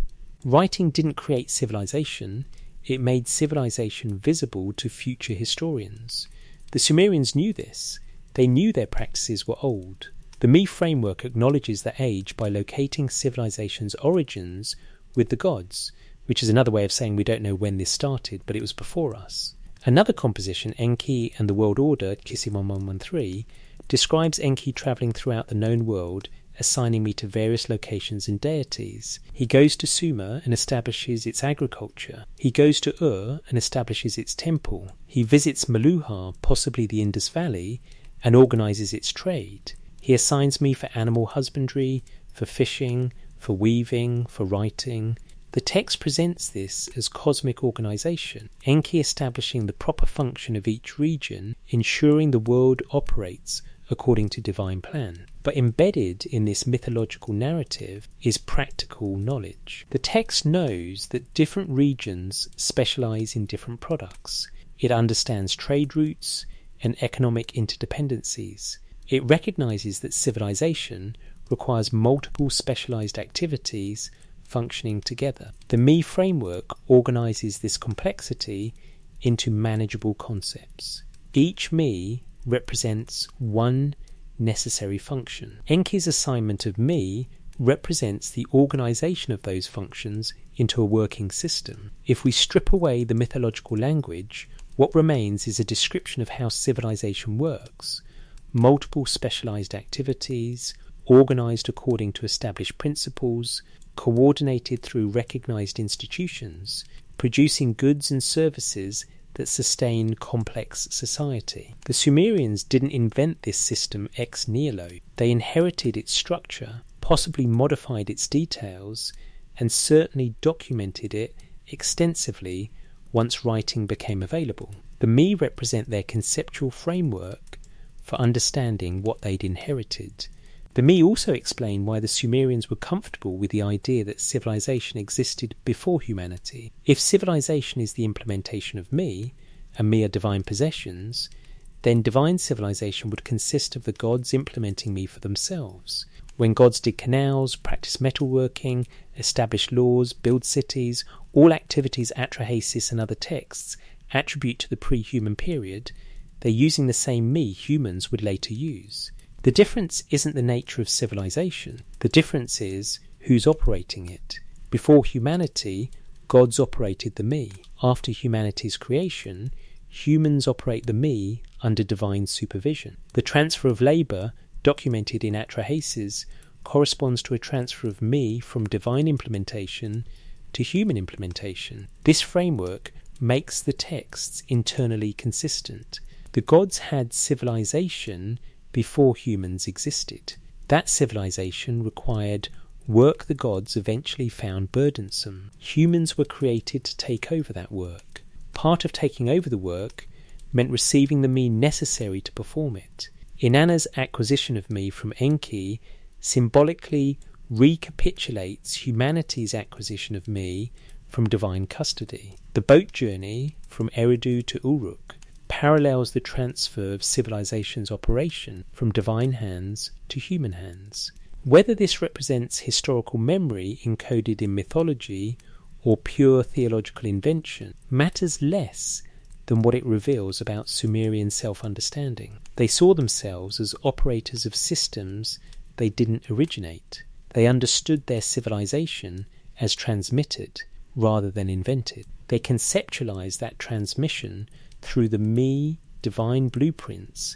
A: Writing didn't create civilization, it made civilization visible to future historians. The Sumerians knew this. They knew their practices were old. The me framework acknowledges the age by locating civilization's origins with the gods, which is another way of saying we don't know when this started, but it was before us. Another composition, Enki and the World Order, Kisi 1113, describes Enki travelling throughout the known world assigning me to various locations and deities. He goes to Sumer and establishes its agriculture. He goes to Ur and establishes its temple. He visits Meluhar, possibly the Indus Valley, and organises its trade. He assigns me for animal husbandry, for fishing, for weaving, for writing. The text presents this as cosmic organisation, Enki establishing the proper function of each region, ensuring the world operates according to divine plan. But embedded in this mythological narrative is practical knowledge. The text knows that different regions specialise in different products. It understands trade routes and economic interdependencies. It recognises that civilization requires multiple specialised activities functioning together. The Me framework organises this complexity into manageable concepts. Each Me represents one necessary function. Enki's assignment of Me represents the organisation of those functions into a working system. If we strip away the mythological language, what remains is a description of how civilization works. Multiple specialised activities, organised according to established principles, coordinated through recognised institutions, producing goods and services that sustain complex society. The Sumerians didn't invent this system ex nihilo. They inherited its structure, possibly modified its details, and certainly documented it extensively once writing became available. The Me represent their conceptual framework for understanding what they'd inherited. The Me also explain why the Sumerians were comfortable with the idea that civilization existed before humanity. If civilization is the implementation of Me, and Me are divine possessions, then divine civilization would consist of the gods implementing Me for themselves. When gods dig canals, practice metalworking, establish laws, build cities, all activities Atrahasis and other texts attribute to the pre-human period, they're using the same Me humans would later use. The difference isn't the nature of civilization. The difference is who's operating it. Before humanity, gods operated the Me. After humanity's creation, humans operate the Me under divine supervision. The transfer of labour, documented in Atrahasis, corresponds to a transfer of Me from divine implementation to human implementation. This framework makes the texts internally consistent. The gods had civilization before humans existed. That civilization required work the gods eventually found burdensome. Humans were created to take over that work. Part of taking over the work meant receiving the Me necessary to perform it. Inanna's acquisition of Me from Enki symbolically recapitulates humanity's acquisition of Me from divine custody. The boat journey from Eridu to Uruk parallels the transfer of civilization's operation from divine hands to human hands. Whether this represents historical memory encoded in mythology or pure theological invention matters less than what it reveals about Sumerian self-understanding. They saw themselves as operators of systems they didn't originate. They understood their civilization as transmitted rather than invented. They conceptualized that transmission through the Me divine blueprints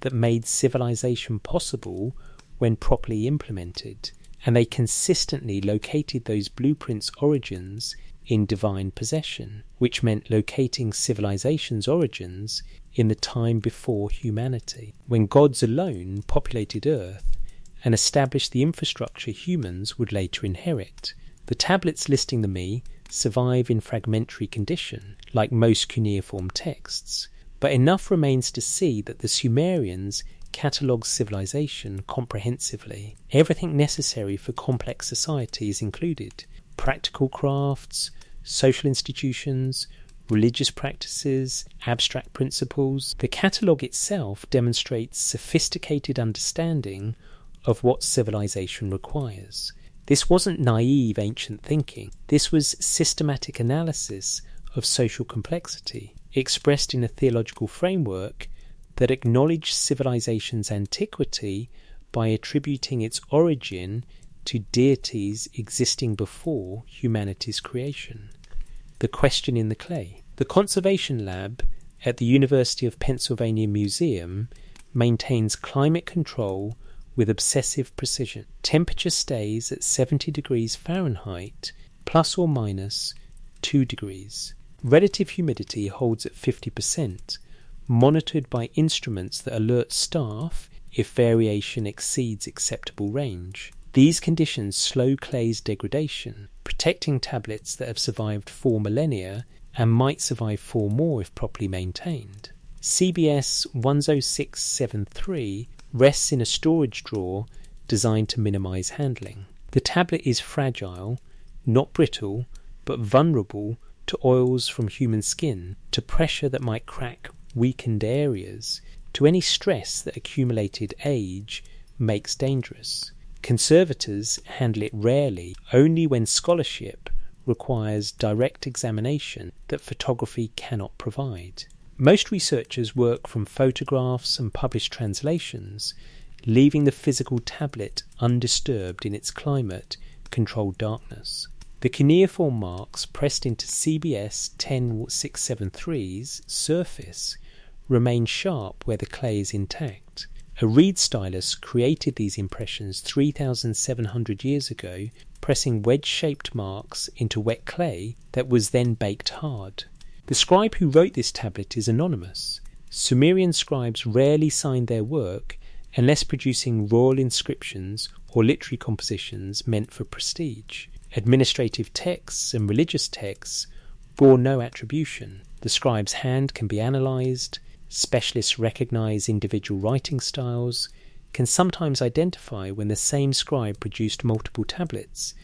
A: that made civilization possible when properly implemented, and they consistently located those blueprints' origins in divine possession, which meant locating civilization's origins in the time before humanity, when gods alone populated Earth and established the infrastructure humans would later inherit. The tablets listing the Me survive in fragmentary condition, like most cuneiform texts, but enough remains to see that the Sumerians catalogue civilization comprehensively. Everything necessary for complex society is included: practical crafts, social institutions, religious practices, abstract principles. The catalogue itself demonstrates sophisticated understanding of what civilization requires. This wasn't naive ancient thinking. This was systematic analysis of social complexity, expressed in a theological framework that acknowledged civilization's antiquity by attributing its origin to deities existing before humanity's creation. The question in the clay. The Conservation Lab at the University of Pennsylvania Museum maintains climate control with obsessive precision. Temperature stays at 70 degrees Fahrenheit, plus or minus 2 degrees. Relative humidity holds at 50%, monitored by instruments that alert staff if variation exceeds acceptable range. These conditions slow clay's degradation, protecting tablets that have survived 4 millennia and might survive 4 more if properly maintained. CBS 10673 rests in a storage drawer designed to minimize handling. The tablet is fragile, not brittle, but vulnerable to oils from human skin, to pressure that might crack weakened areas, to any stress that accumulated age makes dangerous. Conservators handle it rarely, only when scholarship requires direct examination that photography cannot provide. Most researchers work from photographs and published translations, leaving the physical tablet undisturbed in its climate-controlled darkness. The cuneiform marks pressed into CBS 10673's surface remain sharp where the clay is intact. A reed stylus created these impressions 3,700 years ago, pressing wedge-shaped marks into wet clay that was then baked hard. The scribe who wrote this tablet is anonymous. Sumerian scribes rarely signed their work unless producing royal inscriptions or literary compositions meant for prestige. Administrative texts and religious texts bore no attribution. The scribe's hand can be analysed. Specialists recognise individual writing styles, can sometimes identify when the same scribe produced multiple tablets,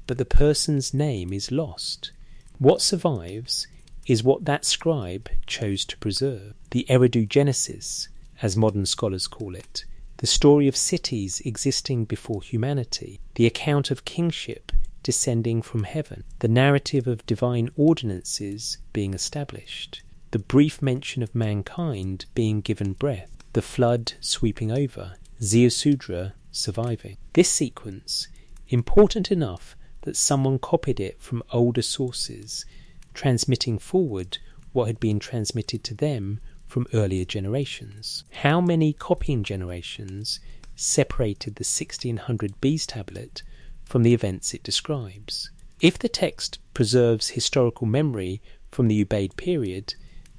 A: but the person's name is lost. What survives is what that scribe chose to preserve. The Eridogenesis, as modern scholars call it, the story of cities existing before humanity, the account of kingship descending from heaven, the narrative of divine ordinances being established, the brief mention of mankind being given breath, the flood sweeping over, Ziusudra surviving. This sequence, important enough that someone copied it from older sources, transmitting forward what had been transmitted to them from earlier generations. How many copying generations separated the 1600 B's tablet from the events it describes? If the text preserves historical memory from the Ubaid period,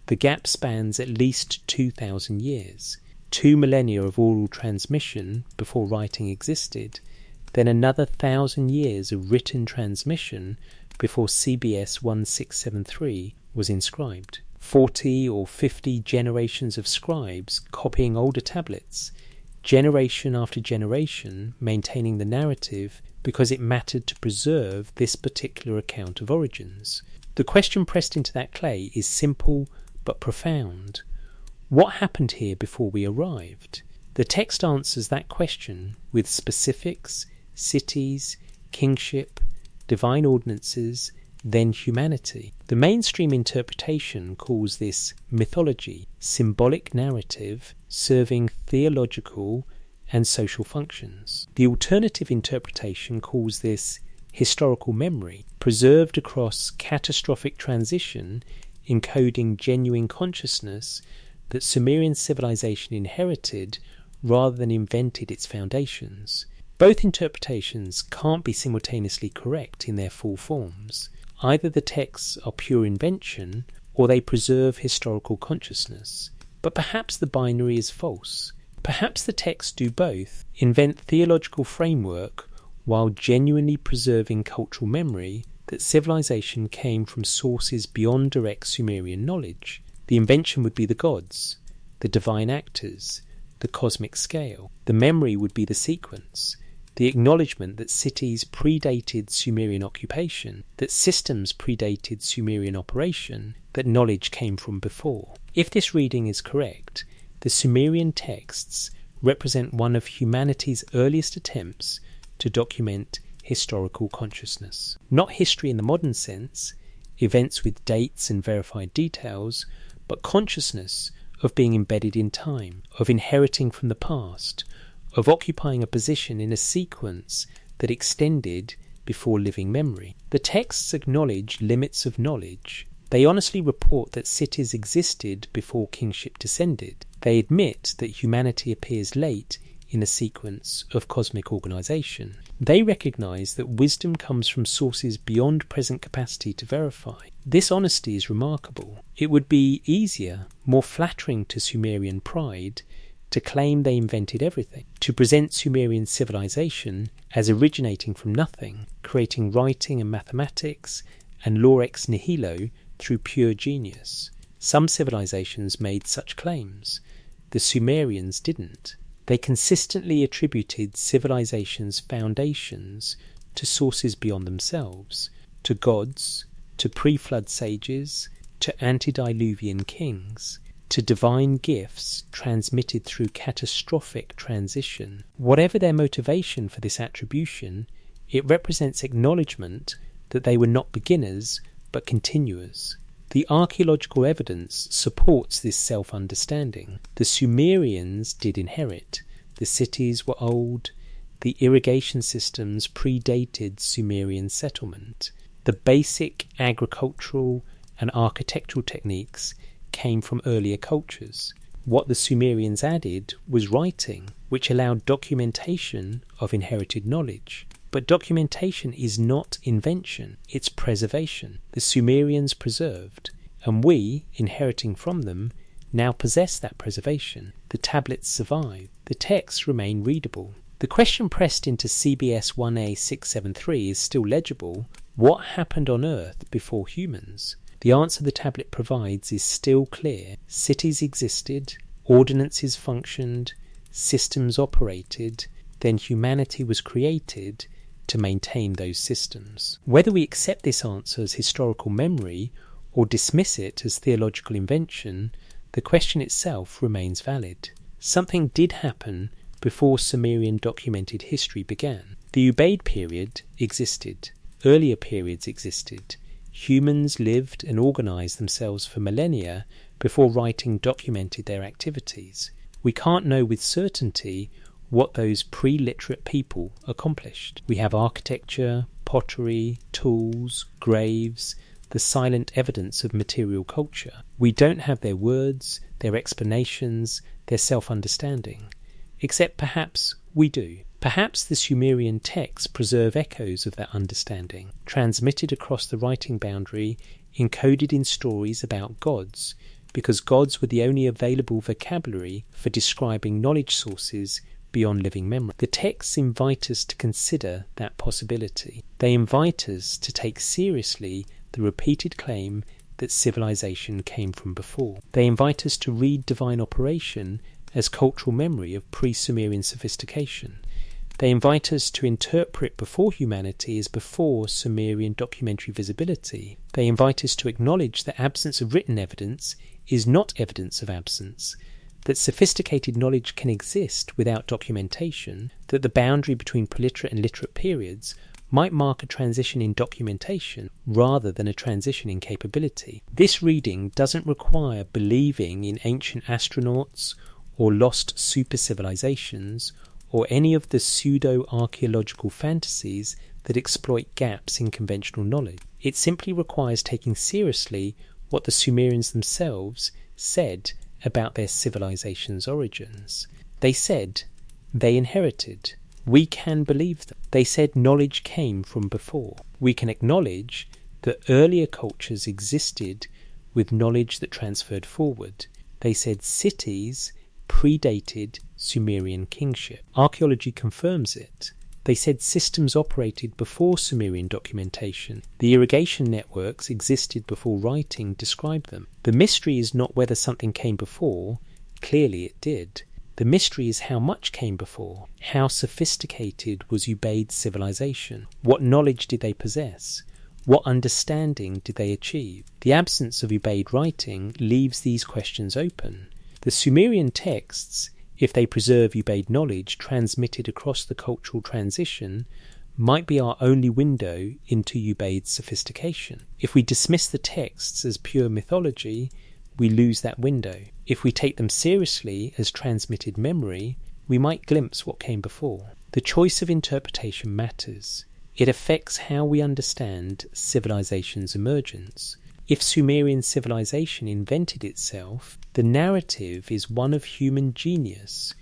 A: the gap spans at least 2,000 years, 2 millennia of oral transmission before writing existed, then another 1,000 years of written transmission before CBS 1673 was inscribed. 40 or 50 generations of scribes copying older tablets, generation after generation maintaining the narrative because it mattered to preserve this particular account of origins. The question pressed into that clay is simple but profound. What happened here before we arrived? The text answers that question with specifics, cities, kingship, divine ordinances, then humanity. The mainstream interpretation calls this mythology, symbolic narrative serving theological and social functions. The alternative interpretation calls this historical memory, preserved across catastrophic transition, encoding genuine consciousness that Sumerian civilization inherited rather than invented its foundations. Both interpretations can't be simultaneously correct in their full forms. Either the texts are pure invention or they preserve historical consciousness. But perhaps the binary is false. Perhaps the texts do both, invent theological framework while genuinely preserving cultural memory that civilization came from sources beyond direct Sumerian knowledge. The invention would be the gods, the divine actors, the cosmic scale. The memory would be the sequence, the acknowledgement that cities predated Sumerian occupation, that systems predated Sumerian operation, that knowledge came from before. If this reading is correct, the Sumerian texts represent one of humanity's earliest attempts to document historical consciousness. Not history in the modern sense, events with dates and verified details, but consciousness of being embedded in time, of inheriting from the past, of occupying a position in a sequence that extended before living memory. The texts acknowledge limits of knowledge. They honestly report that cities existed before kingship descended. They admit that humanity appears late in a sequence of cosmic organisation. They recognise that wisdom comes from sources beyond present capacity to verify. This honesty is remarkable. It would be easier, more flattering to Sumerian pride, to claim they invented everything, to present Sumerian civilization as originating from nothing, creating writing and mathematics, and law ex nihilo through pure genius. Some civilizations made such claims. The Sumerians didn't. They consistently attributed civilization's foundations to sources beyond themselves, to gods, to pre-flood sages, to antediluvian kings, to divine gifts transmitted through catastrophic transition. Whatever their motivation for this attribution, it represents acknowledgement that they were not beginners but continuers. The archaeological evidence supports this self-understanding. The Sumerians did inherit. The cities were old. The irrigation systems predated Sumerian settlement. The basic agricultural and architectural techniques came from earlier cultures. What the Sumerians added was writing, which allowed documentation of inherited knowledge. But documentation is not invention, it's preservation. The Sumerians preserved, and we, inheriting from them, now possess that preservation. The tablets survive. The texts remain readable. The question pressed into CBS 1A673 is still legible. What happened on Earth before humans? The answer the tablet provides is still clear. Cities existed, ordinances functioned, systems operated, then humanity was created to maintain those systems. Whether we accept this answer as historical memory or dismiss it as theological invention, the question itself remains valid. Something did happen before Sumerian documented history began. The Ubaid period existed. Earlier periods existed. Humans lived and organised themselves for millennia before writing documented their activities. We can't know with certainty what those pre-literate people accomplished. We have architecture, pottery, tools, graves, the silent evidence of material culture. We don't have their words, their explanations, their self-understanding. Except perhaps we do. Perhaps the Sumerian texts preserve echoes of that understanding, transmitted across the writing boundary, encoded in stories about gods, because gods were the only available vocabulary for describing knowledge sources beyond living memory. The texts invite us to consider that possibility. They invite us to take seriously the repeated claim that civilization came from before. They invite us to read divine operation as cultural memory of pre-Sumerian sophistication. They invite us to interpret before humanity as before Sumerian documentary visibility. They invite us to acknowledge that absence of written evidence is not evidence of absence, that sophisticated knowledge can exist without documentation, that the boundary between preliterate and literate periods might mark a transition in documentation rather than a transition in capability. This reading doesn't require believing in ancient astronauts or lost super-civilizations or any of the pseudo-archaeological fantasies that exploit gaps in conventional knowledge. It simply requires taking seriously what the Sumerians themselves said about their civilization's origins. They said they inherited. We can believe them. They said knowledge came from before. We can acknowledge that earlier cultures existed with knowledge that transferred forward. They said cities predated Sumerian kingship. Archaeology confirms it. They said systems operated before Sumerian documentation. The irrigation networks existed before writing described them. The mystery is not whether something came before. Clearly it did. The mystery is how much came before. How sophisticated was Ubaid's civilization? What knowledge did they possess? What understanding did they achieve? The absence of Ubaid writing leaves these questions open. The Sumerian texts, if they preserve Ubaid knowledge transmitted across the cultural transition, might be our only window into Ubaid's sophistication. If we dismiss the texts as pure mythology, we lose that window. If we take them seriously as transmitted memory, we might glimpse what came before. The choice of interpretation matters. It affects how we understand civilization's emergence. If Sumerian civilization invented itself, the narrative is one of human genius,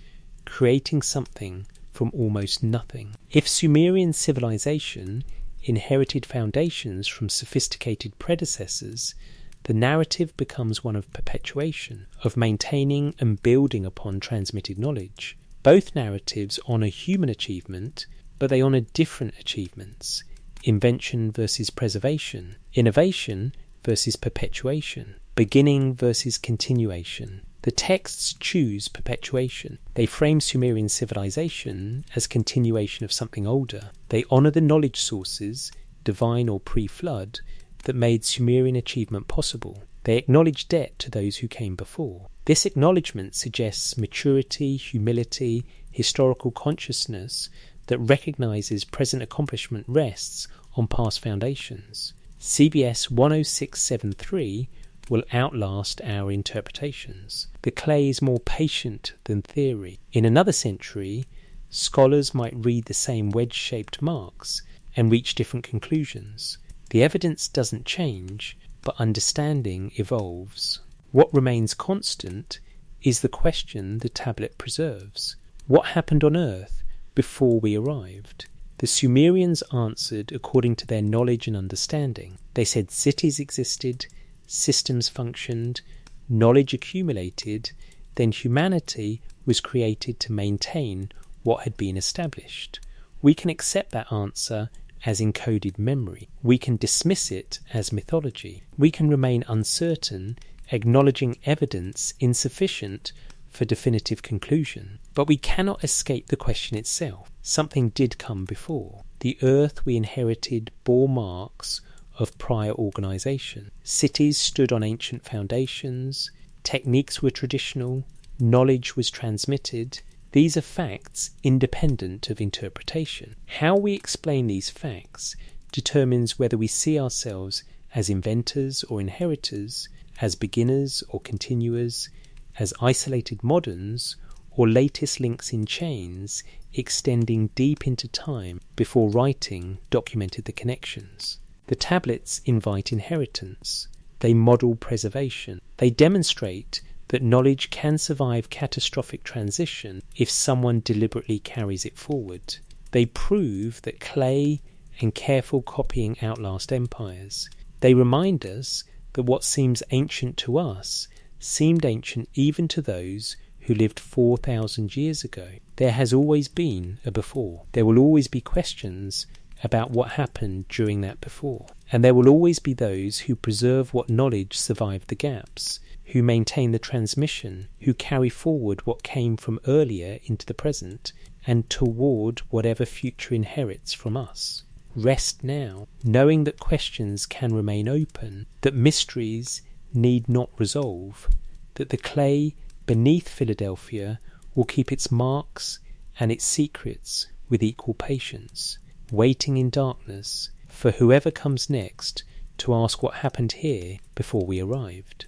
A: creating something from almost nothing. If Sumerian civilization inherited foundations from sophisticated predecessors, the narrative becomes one of perpetuation, of maintaining and building upon transmitted knowledge. Both narratives honour human achievement, but they honour different achievements: invention versus preservation, innovation versus perpetuation, beginning versus continuation. The texts choose perpetuation. They frame Sumerian civilization as continuation of something older. They honour the knowledge sources, divine or pre-flood, that made Sumerian achievement possible. They acknowledge debt to those who came before. This acknowledgement suggests maturity, humility, historical consciousness that recognises present accomplishment rests on past foundations. CBS 10673 will outlast our interpretations. The clay is more patient than theory. In another century, scholars might read the same wedge-shaped marks and reach different conclusions. The evidence doesn't change, but understanding evolves. What remains constant is the question the tablet preserves. What happened on Earth before we arrived? The Sumerians answered according to their knowledge and understanding. They said cities existed, systems functioned, knowledge accumulated, then humanity was created to maintain what had been established. We can accept that answer as encoded memory. We can dismiss it as mythology. We can remain uncertain, acknowledging evidence insufficient for definitive conclusion. But we cannot escape the question itself. Something did come before. The earth we inherited bore marks of prior organisation. Cities stood on ancient foundations, techniques were traditional, knowledge was transmitted. These are facts independent of interpretation. How we explain these facts determines whether we see ourselves as inventors or inheritors, as beginners or continuers, as isolated moderns or latest links in chains extending deep into time before writing documented the connections. The tablets invite inheritance. They model preservation. They demonstrate that knowledge can survive catastrophic transition if someone deliberately carries it forward. They prove that clay and careful copying outlast empires. They remind us that what seems ancient to us seemed ancient even to those who lived 4,000 years ago. There has always been a before. There will always be questions about what happened during that before. And there will always be those who preserve what knowledge survived the gaps, who maintain the transmission, who carry forward what came from earlier into the present and toward whatever future inherits from us. Rest now, knowing that questions can remain open, that mysteries need not resolve, that the clay beneath Philadelphia will keep its marks and its secrets with equal patience, waiting in darkness for whoever comes next to ask what happened here before we arrived.